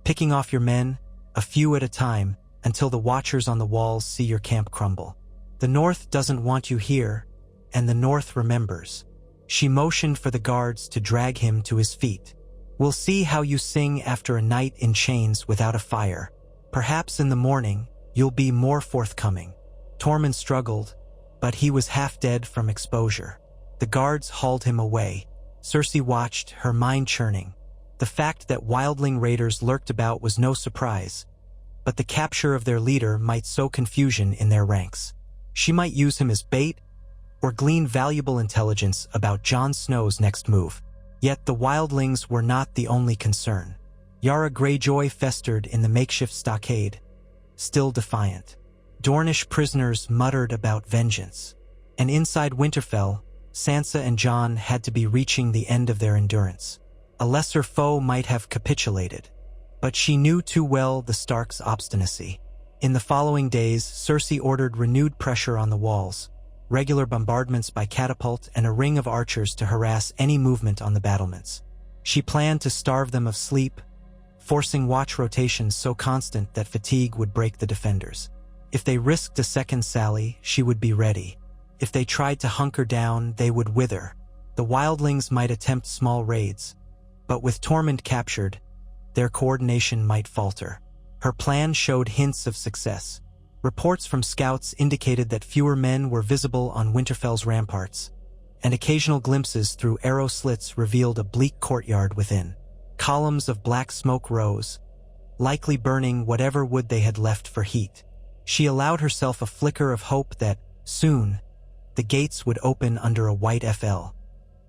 Picking off your men, a few at a time, until the watchers on the walls see your camp crumble. The North doesn't want you here, and the North remembers." She motioned for the guards to drag him to his feet. "We'll see how you sing after a night in chains without a fire. Perhaps in the morning, you'll be more forthcoming." Tormund struggled, but he was half dead from exposure. The guards hauled him away. Cersei watched, her mind churning. The fact that wildling raiders lurked about was no surprise, but the capture of their leader might sow confusion in their ranks. She might use him as bait, or glean valuable intelligence about Jon Snow's next move. Yet the wildlings were not the only concern. Yara Greyjoy festered in the makeshift stockade, still defiant. Dornish prisoners muttered about vengeance. And inside Winterfell, Sansa and Jon had to be reaching the end of their endurance. A lesser foe might have capitulated, but she knew too well the Starks' obstinacy. In the following days, Cersei ordered renewed pressure on the walls, regular bombardments by catapult, and a ring of archers to harass any movement on the battlements. She planned to starve them of sleep, forcing watch rotations so constant that fatigue would break the defenders. If they risked a second sally, she would be ready. If they tried to hunker down, they would wither. The wildlings might attempt small raids, but with Tormund captured, their coordination might falter. Her plan showed hints of success. Reports from scouts indicated that fewer men were visible on Winterfell's ramparts, and occasional glimpses through arrow slits revealed a bleak courtyard within. Columns of black smoke rose, likely burning whatever wood they had left for heat. She allowed herself a flicker of hope that, soon, the gates would open under a white FL.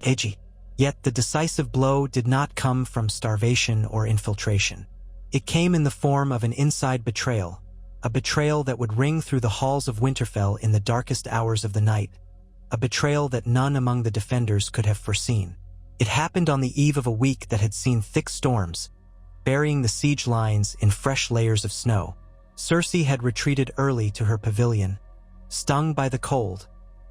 Edgy. Yet the decisive blow did not come from starvation or infiltration. It came in the form of an inside betrayal, a betrayal that would ring through the halls of Winterfell in the darkest hours of the night, a betrayal that none among the defenders could have foreseen. It happened on the eve of a week that had seen thick storms, burying the siege lines in fresh layers of snow. Cersei had retreated early to her pavilion, stung by the cold,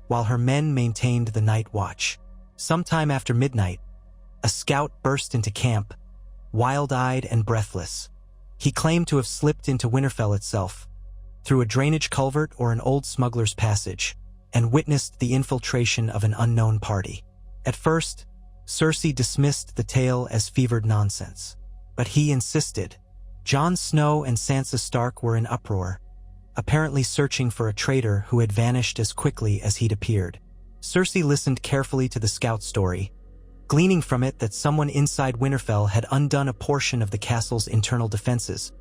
while her men maintained the night watch. Sometime after midnight, a scout burst into camp, wild-eyed and breathless. He claimed to have slipped into Winterfell itself, through a drainage culvert or an old smuggler's passage, and witnessed the infiltration of an unknown party. At first, Cersei dismissed the tale as fevered nonsense, but he insisted. Jon Snow and Sansa Stark were in uproar, apparently searching for a traitor who had vanished as quickly as he'd appeared. Cersei listened carefully to the scout's story, gleaning from it that someone inside Winterfell had undone a portion of the castle's internal defenses,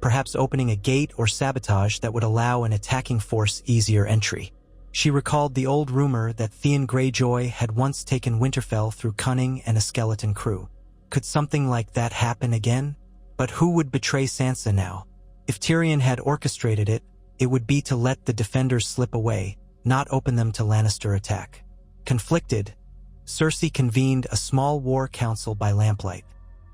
perhaps opening a gate or sabotage that would allow an attacking force easier entry. She recalled the old rumor that Theon Greyjoy had once taken Winterfell through cunning and a skeleton crew. Could something like that happen again? But who would betray Sansa now? If Tyrion had orchestrated it, it would be to let the defenders slip away, not open them to Lannister attack. Conflicted, Cersei convened a small war council by lamplight.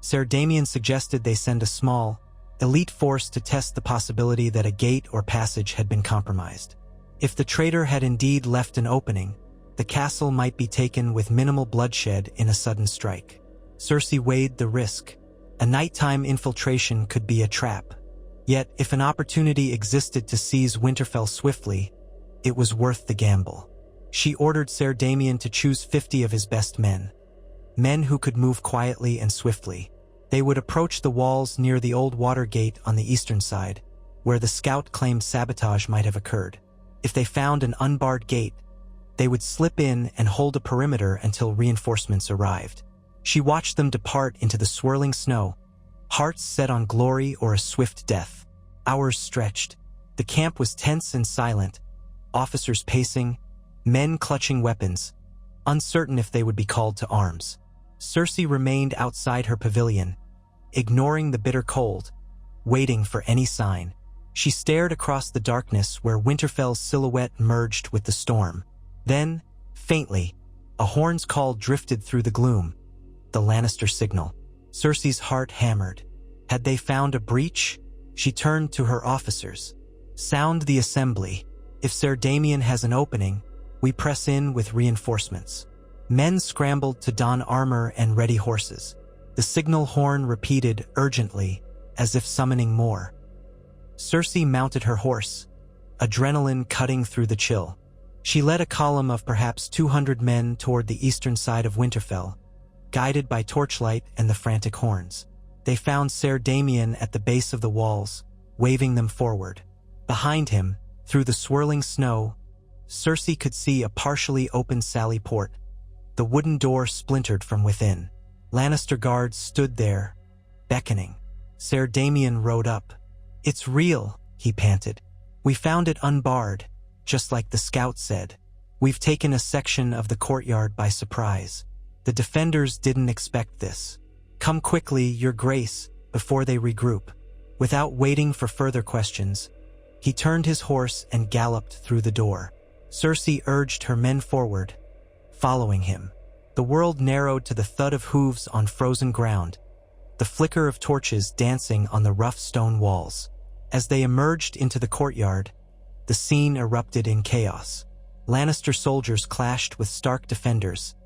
Ser Damian suggested they send a small, elite force to test the possibility that a gate or passage had been compromised. If the traitor had indeed left an opening, the castle might be taken with minimal bloodshed in a sudden strike. Cersei weighed the risk. A nighttime infiltration could be a trap. Yet, if an opportunity existed to seize Winterfell swiftly, it was worth the gamble. She ordered Ser Damian to choose 50 of his best men. Men who could move quietly and swiftly. They would approach the walls near the old water gate on the eastern side, where the scout claimed sabotage might have occurred. If they found an unbarred gate, they would slip in and hold a perimeter until reinforcements arrived. She watched them depart into the swirling snow, hearts set on glory or a swift death. Hours stretched. The camp was tense and silent, officers pacing, men clutching weapons, uncertain if they would be called to arms. Cersei remained outside her pavilion, ignoring the bitter cold, waiting for any sign. She stared across the darkness where Winterfell's silhouette merged with the storm. Then, faintly, a horn's call drifted through the gloom. The Lannister signal. Cersei's heart hammered. Had they found a breach? She turned to her officers. Sound the assembly. If Ser Damian has an opening, we press in with reinforcements. Men scrambled to don armor and ready horses. The signal horn repeated urgently, as if summoning more. Cersei mounted her horse, adrenaline cutting through the chill. She led a column of perhaps 200 men toward the eastern side of Winterfell, guided by torchlight and the frantic horns. They found Ser Damian at the base of the walls, waving them forward. Behind him, through the swirling snow, Cersei could see a partially open sally port. The wooden door splintered from within. Lannister guards stood there, beckoning. Ser Damian rode up. "It's real," he panted. "We found it unbarred, just like the scout said. We've taken a section of the courtyard by surprise. The defenders didn't expect this. Come quickly, your grace, before they regroup." Without waiting for further questions, he turned his horse and galloped through the door. Cersei urged her men forward, following him. The world narrowed to the thud of hooves on frozen ground, the flicker of torches dancing on the rough stone walls. As they emerged into the courtyard, the scene erupted in chaos. Lannister soldiers clashed with Stark defenders.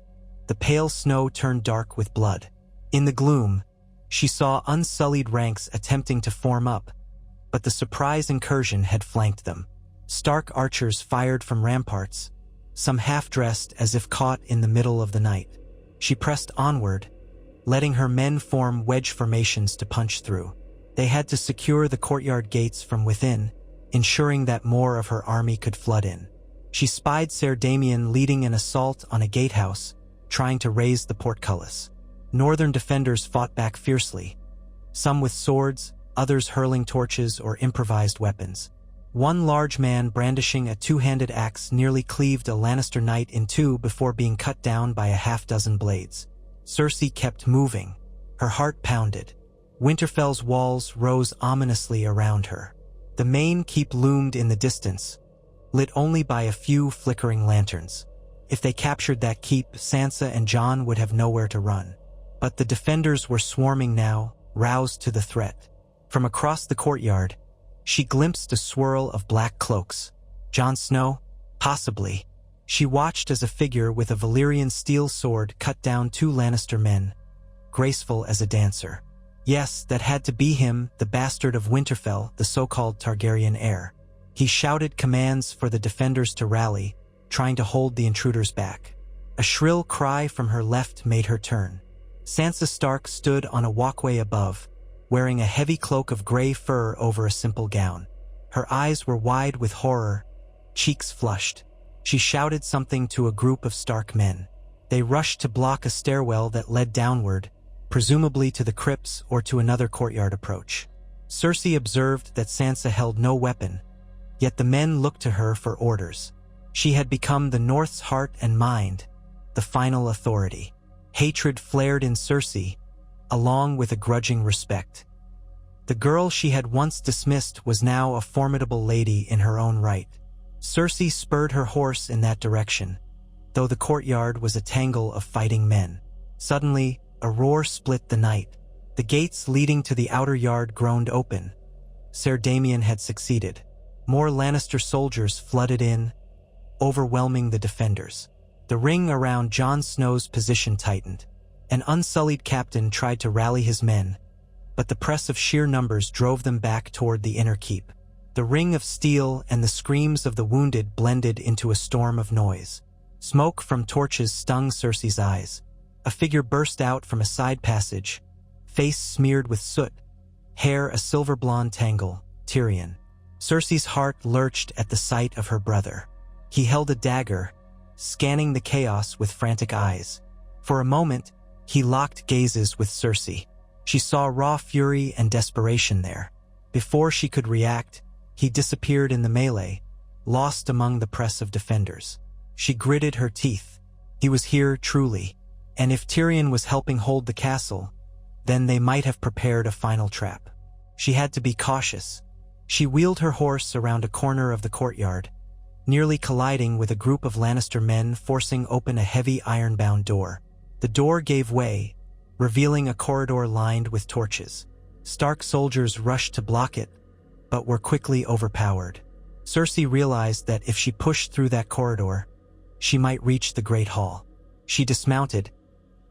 The pale snow turned dark with blood. In the gloom, she saw unsullied ranks attempting to form up, but the surprise incursion had flanked them. Stark archers fired from ramparts, some half-dressed as if caught in the middle of the night. She pressed onward, letting her men form wedge formations to punch through. They had to secure the courtyard gates from within, ensuring that more of her army could flood in. She spied Ser Damian leading an assault on a gatehouse, trying to raise the portcullis. Northern defenders fought back fiercely, some with swords, others hurling torches or improvised weapons. One large man brandishing a two-handed axe nearly cleaved a Lannister knight in two before being cut down by a half-dozen blades. Cersei kept moving. Her heart pounded. Winterfell's walls rose ominously around her. The main keep loomed in the distance, lit only by a few flickering lanterns. If they captured that keep, Sansa and Jon would have nowhere to run. But the defenders were swarming now, roused to the threat. From across the courtyard, she glimpsed a swirl of black cloaks. Jon Snow? Possibly. She watched as a figure with a Valyrian steel sword cut down two Lannister men, graceful as a dancer. Yes, that had to be him, the bastard of Winterfell, the so-called Targaryen heir. He shouted commands for the defenders to rally, trying to hold the intruders back. A shrill cry from her left made her turn. Sansa Stark stood on a walkway above, wearing a heavy cloak of gray fur over a simple gown. Her eyes were wide with horror, cheeks flushed. She shouted something to a group of Stark men. They rushed to block a stairwell that led downward, presumably to the crypts or to another courtyard approach. Cersei observed that Sansa held no weapon, yet the men looked to her for orders. She had become the North's heart and mind, the final authority. Hatred flared in Cersei, along with a grudging respect. The girl she had once dismissed was now a formidable lady in her own right. Cersei spurred her horse in that direction, though the courtyard was a tangle of fighting men. Suddenly, a roar split the night. The gates leading to the outer yard groaned open. Ser Damian had succeeded. More Lannister soldiers flooded in, overwhelming the defenders. The ring around Jon Snow's position tightened. An unsullied captain tried to rally his men, but the press of sheer numbers drove them back toward the inner keep. The ring of steel and the screams of the wounded blended into a storm of noise. Smoke from torches stung Cersei's eyes. A figure burst out from a side passage, face smeared with soot, hair a silver-blonde tangle. Tyrion. Cersei's heart lurched at the sight of her brother. He held a dagger, scanning the chaos with frantic eyes. For a moment, he locked gazes with Cersei. She saw raw fury and desperation there. Before she could react, he disappeared in the melee, lost among the press of defenders. She gritted her teeth. He was here truly, and if Tyrion was helping hold the castle, then they might have prepared a final trap. She had to be cautious. She wheeled her horse around a corner of the courtyard, nearly colliding with a group of Lannister men forcing open a heavy iron-bound door. The door gave way, revealing a corridor lined with torches. Stark soldiers rushed to block it, but were quickly overpowered. Cersei realized that if she pushed through that corridor, she might reach the Great Hall. She dismounted,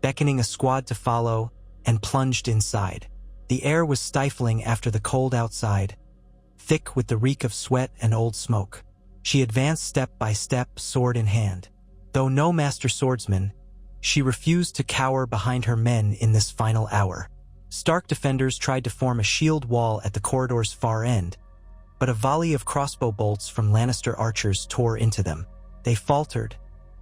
beckoning a squad to follow, and plunged inside. The air was stifling after the cold outside, thick with the reek of sweat and old smoke. She advanced step by step, sword in hand. Though no master swordsman, she refused to cower behind her men in this final hour. Stark defenders tried to form a shield wall at the corridor's far end, but a volley of crossbow bolts from Lannister archers tore into them. They faltered,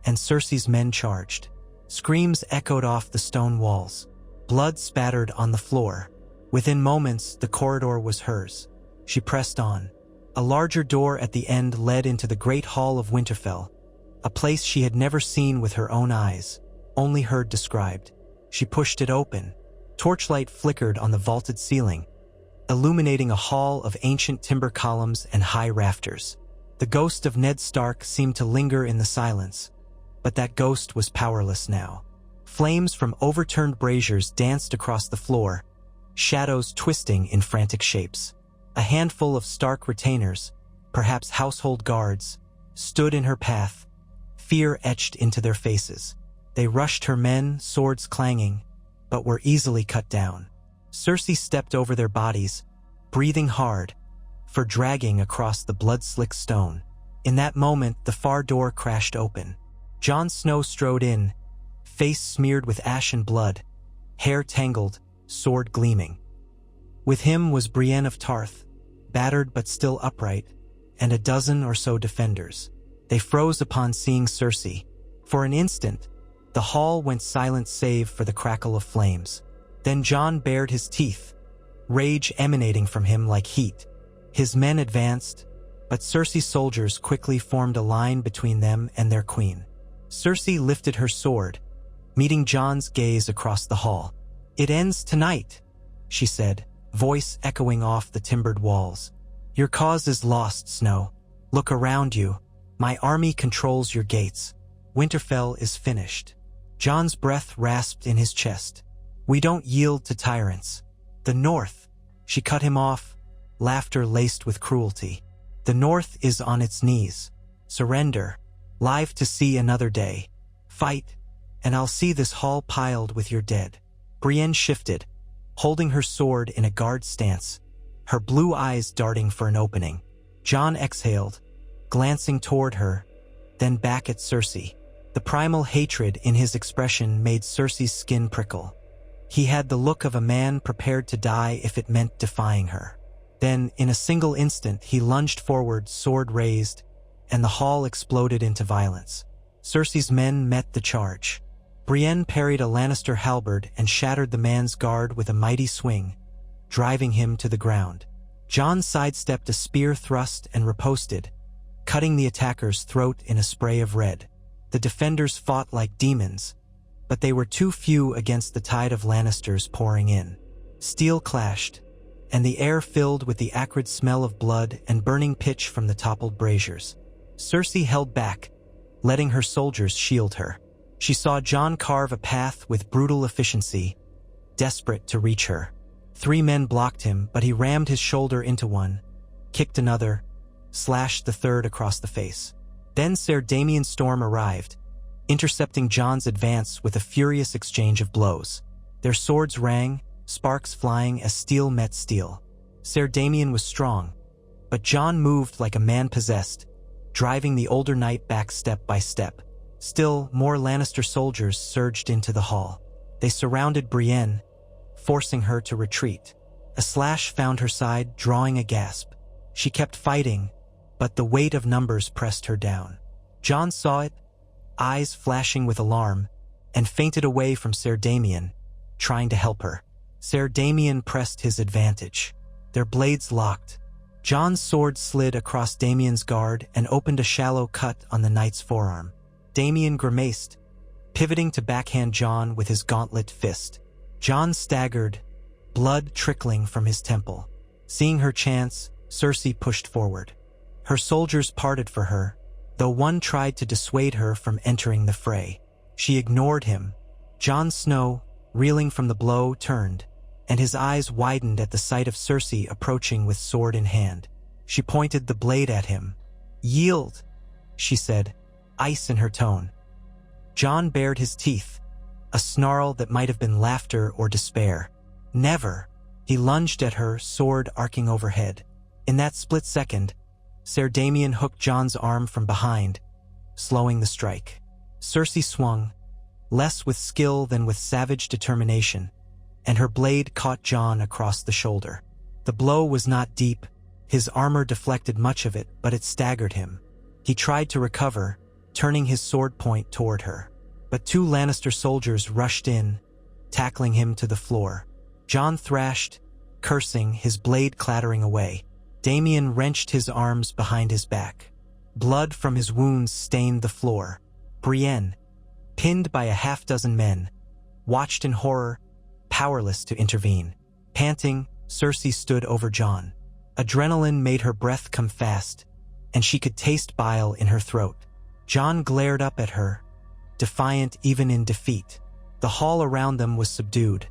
and Cersei's men charged. Screams echoed off the stone walls. Blood spattered on the floor. Within moments, the corridor was hers. She pressed on. A larger door at the end led into the Great Hall of Winterfell, a place she had never seen with her own eyes, only heard described. She pushed it open. Torchlight flickered on the vaulted ceiling, illuminating a hall of ancient timber columns and high rafters. The ghost of Ned Stark seemed to linger in the silence, but that ghost was powerless now. Flames from overturned braziers danced across the floor, shadows twisting in frantic shapes. A handful of Stark retainers, perhaps household guards, stood in her path, fear etched into their faces. They rushed her men, swords clanging, but were easily cut down. Cersei stepped over their bodies, breathing hard, for dragging across the blood-slick stone. In that moment, the far door crashed open. Jon Snow strode in, face smeared with ash and blood, hair tangled, sword gleaming. With him was Brienne of Tarth, battered but still upright, and a dozen or so defenders. They froze upon seeing Cersei. For an instant, the hall went silent save for the crackle of flames. Then Jon bared his teeth, rage emanating from him like heat. His men advanced, but Cersei's soldiers quickly formed a line between them and their queen. Cersei lifted her sword, meeting Jon's gaze across the hall. "It ends tonight," she said, voice echoing off the timbered walls. "Your cause is lost, Snow. Look around you. My army controls your gates. Winterfell is finished." Jon's breath rasped in his chest. "We don't yield to tyrants. The North—" She cut him off, laughter laced with cruelty. "The North is on its knees. Surrender. Live to see another day. Fight, and I'll see this hall piled with your dead." Brienne shifted, holding her sword in a guard stance, her blue eyes darting for an opening. Jon exhaled, glancing toward her, then back at Cersei. The primal hatred in his expression made Cersei's skin prickle. He had the look of a man prepared to die if it meant defying her. Then, in a single instant, he lunged forward, sword raised, and the hall exploded into violence. Cersei's men met the charge. Brienne parried a Lannister halberd and shattered the man's guard with a mighty swing, driving him to the ground. Jon sidestepped a spear thrust and riposted, cutting the attacker's throat in a spray of red. The defenders fought like demons, but they were too few against the tide of Lannisters pouring in. Steel clashed, and the air filled with the acrid smell of blood and burning pitch from the toppled braziers. Cersei held back, letting her soldiers shield her. She saw Jon carve a path with brutal efficiency, desperate to reach her. 3 men blocked him, but he rammed his shoulder into one, kicked another, slashed the third across the face. Then Ser Damien's storm arrived, intercepting Jon's advance with a furious exchange of blows. Their swords rang, sparks flying as steel met steel. Ser Damien was strong, but Jon moved like a man possessed, driving the older knight back step by step. Still, more Lannister soldiers surged into the hall. They surrounded Brienne, forcing her to retreat. A slash found her side, drawing a gasp. She kept fighting, but the weight of numbers pressed her down. Jon saw it, eyes flashing with alarm, and fainted away from Ser Damien, trying to help her. Ser Damien pressed his advantage. Their blades locked. Jon's sword slid across Damien's guard and opened a shallow cut on the knight's forearm. Damien grimaced, pivoting to backhand Jon with his gauntlet fist. Jon staggered, blood trickling from his temple. Seeing her chance, Cersei pushed forward. Her soldiers parted for her, though one tried to dissuade her from entering the fray. She ignored him. Jon Snow, reeling from the blow, turned, and his eyes widened at the sight of Cersei approaching with sword in hand. She pointed the blade at him. "Yield," she said, ice in her tone. Jon bared his teeth, a snarl that might have been laughter or despair. "Never." He lunged at her, sword arcing overhead. In that split second, Ser Damien hooked Jon's arm from behind, slowing the strike. Cersei swung, less with skill than with savage determination, and her blade caught Jon across the shoulder. The blow was not deep. His armor deflected much of it, but it staggered him. He tried to recover, turning his sword point toward her. But 2 Lannister soldiers rushed in, tackling him to the floor. Jon thrashed, cursing, his blade clattering away. Damien wrenched his arms behind his back. Blood from his wounds stained the floor. Brienne, pinned by a half-dozen men, watched in horror, powerless to intervene. Panting, Cersei stood over Jon. Adrenaline made her breath come fast, and she could taste bile in her throat. Jon glared up at her, defiant even in defeat. The hall around them was subdued.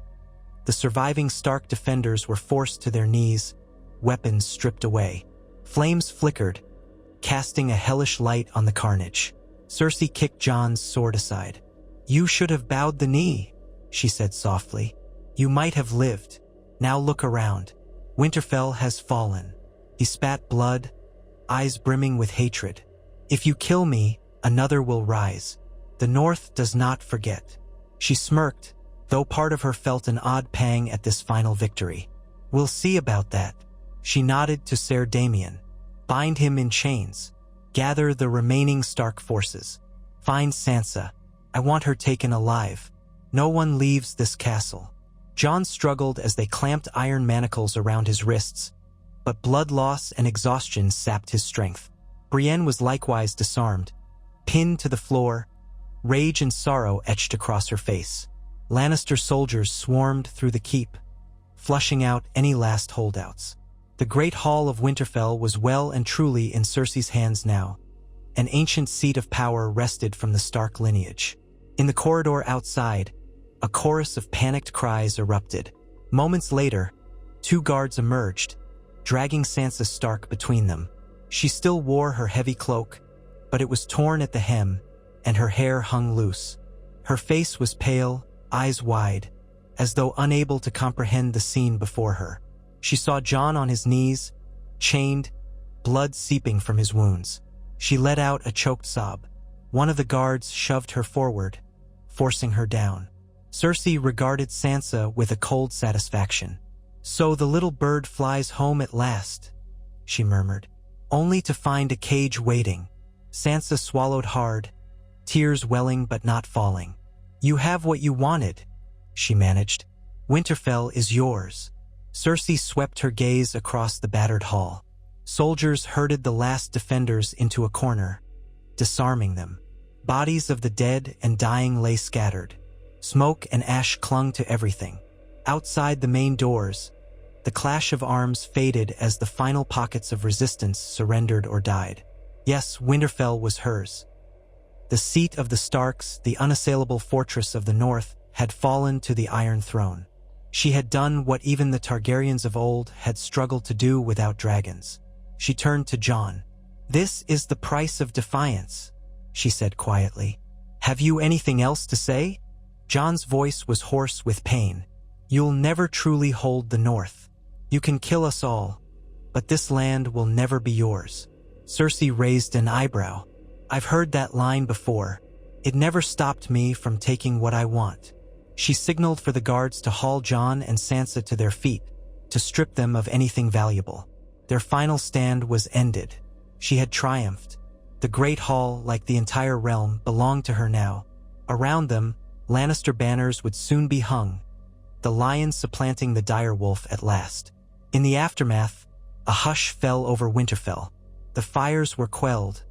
The surviving Stark defenders were forced to their knees, weapons stripped away. Flames flickered, casting a hellish light on the carnage. Cersei kicked Jon's sword aside. "You should have bowed the knee," she said softly. "You might have lived. Now look around. Winterfell has fallen." He spat blood, eyes brimming with hatred. "If you kill me, another will rise. The North does not forget." She smirked, though part of her felt an odd pang at this final victory. "We'll see about that." She nodded to Ser Damien. "Bind him in chains. Gather the remaining Stark forces. Find Sansa. I want her taken alive. No one leaves this castle." Jon struggled as they clamped iron manacles around his wrists, but blood loss and exhaustion sapped his strength. Brienne was likewise disarmed, pinned to the floor, rage and sorrow etched across her face. Lannister soldiers swarmed through the keep, flushing out any last holdouts. The great hall of Winterfell was well and truly in Cersei's hands now. An ancient seat of power rested from the Stark lineage. In the corridor outside, a chorus of panicked cries erupted. Moments later, 2 guards emerged, dragging Sansa Stark between them. She still wore her heavy cloak, but it was torn at the hem, and her hair hung loose. Her face was pale, eyes wide, as though unable to comprehend the scene before her. She saw Jon on his knees, chained, blood seeping from his wounds. She let out a choked sob. One of the guards shoved her forward, forcing her down. Cersei regarded Sansa with a cold satisfaction. "So the little bird flies home at last," she murmured, only to find a cage waiting. Sansa swallowed hard, tears welling but not falling. "You have what you wanted," she managed. "Winterfell is yours." Cersei swept her gaze across the battered hall. Soldiers herded the last defenders into a corner, disarming them. Bodies of the dead and dying lay scattered. Smoke and ash clung to everything. Outside the main doors, the clash of arms faded as the final pockets of resistance surrendered or died. Yes, Winterfell was hers. The seat of the Starks, the unassailable fortress of the north, had fallen to the Iron Throne. She had done what even the Targaryens of old had struggled to do without dragons. She turned to Jon. "This is the price of defiance," she said quietly. "Have you anything else to say?" Jon's voice was hoarse with pain. "You'll never truly hold the North. You can kill us all, but this land will never be yours." Cersei raised an eyebrow. "I've heard that line before. It never stopped me from taking what I want." She signaled for the guards to haul Jon and Sansa to their feet, to strip them of anything valuable. Their final stand was ended. She had triumphed. The Great Hall, like the entire realm, belonged to her now. Around them, Lannister banners would soon be hung, the lion supplanting the direwolf at last. In the aftermath, a hush fell over Winterfell. The fires were quelled,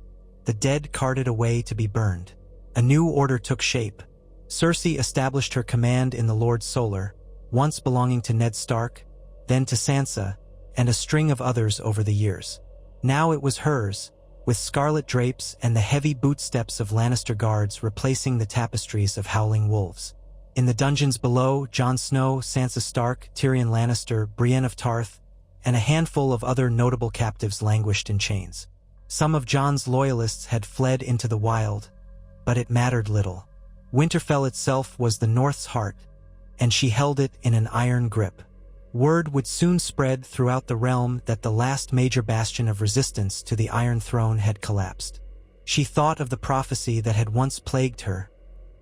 the dead carted away to be burned. A new order took shape. Cersei established her command in the Lord Solar, once belonging to Ned Stark, then to Sansa, and a string of others over the years. Now it was hers, with scarlet drapes and the heavy bootsteps of Lannister guards replacing the tapestries of howling wolves. In the dungeons below, Jon Snow, Sansa Stark, Tyrion Lannister, Brienne of Tarth, and a handful of other notable captives languished in chains. Some of Jon's loyalists had fled into the wild, but it mattered little. Winterfell itself was the North's heart, and she held it in an iron grip. Word would soon spread throughout the realm that the last major bastion of resistance to the Iron Throne had collapsed. She thought of the prophecy that had once plagued her,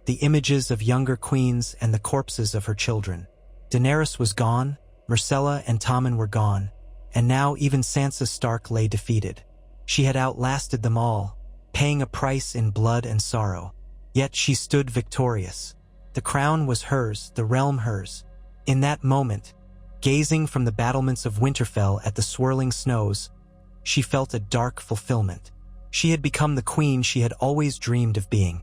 the images of younger queens and the corpses of her children. Daenerys was gone, Myrcella and Tommen were gone, and now even Sansa Stark lay defeated. She had outlasted them all, paying a price in blood and sorrow. Yet she stood victorious. The crown was hers, the realm hers. In that moment, gazing from the battlements of Winterfell at the swirling snows, she felt a dark fulfillment. She had become the queen she had always dreamed of being.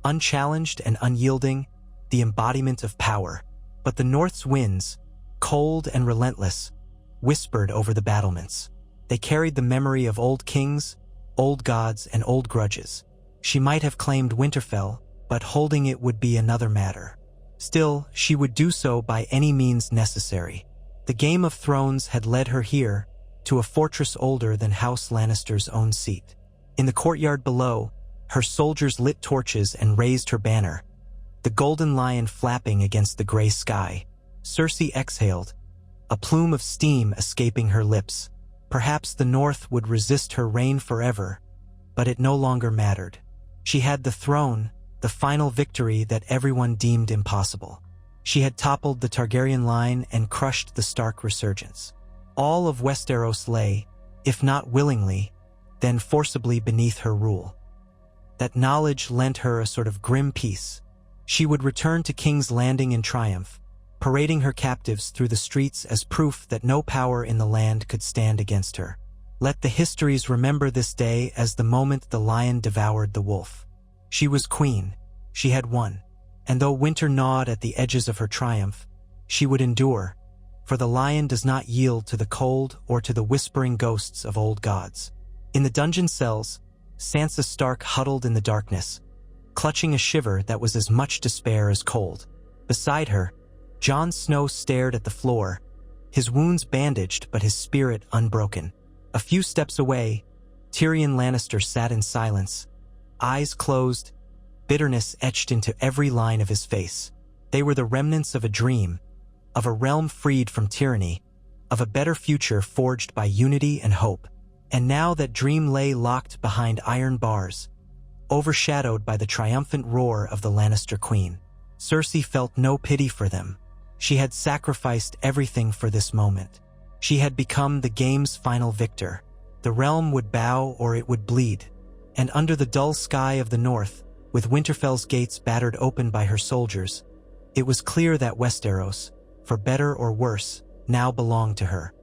Unchallenged and unyielding, the embodiment of power. But the North's winds, cold and relentless, whispered over the battlements. They carried the memory of old kings, old gods, and old grudges. She might have claimed Winterfell, but holding it would be another matter. Still, she would do so by any means necessary. The Game of Thrones had led her here, to a fortress older than House Lannister's own seat. In the courtyard below, her soldiers lit torches and raised her banner, the golden lion flapping against the gray sky. Cersei exhaled, a plume of steam escaping her lips. Perhaps the North would resist her reign forever, but it no longer mattered. She had the throne, the final victory that everyone deemed impossible. She had toppled the Targaryen line and crushed the Stark resurgence. All of Westeros lay, if not willingly, then forcibly beneath her rule. That knowledge lent her a sort of grim peace. She would return to King's Landing in triumph, parading her captives through the streets as proof that no power in the land could stand against her. Let the histories remember this day as the moment the lion devoured the wolf. She was queen. She had won. And though winter gnawed at the edges of her triumph, she would endure, for the lion does not yield to the cold or to the whispering ghosts of old gods. In the dungeon cells, Sansa Stark huddled in the darkness, clutching a shiver that was as much despair as cold. Beside her, Jon Snow stared at the floor, his wounds bandaged but his spirit unbroken. A few steps away, Tyrion Lannister sat in silence, eyes closed, bitterness etched into every line of his face. They were the remnants of a dream, of a realm freed from tyranny, of a better future forged by unity and hope. And now that dream lay locked behind iron bars, overshadowed by the triumphant roar of the Lannister queen. Cersei felt no pity for them. She had sacrificed everything for this moment. She had become the game's final victor. The realm would bow or it would bleed. And under the dull sky of the north, with Winterfell's gates battered open by her soldiers, it was clear that Westeros, for better or worse, now belonged to her.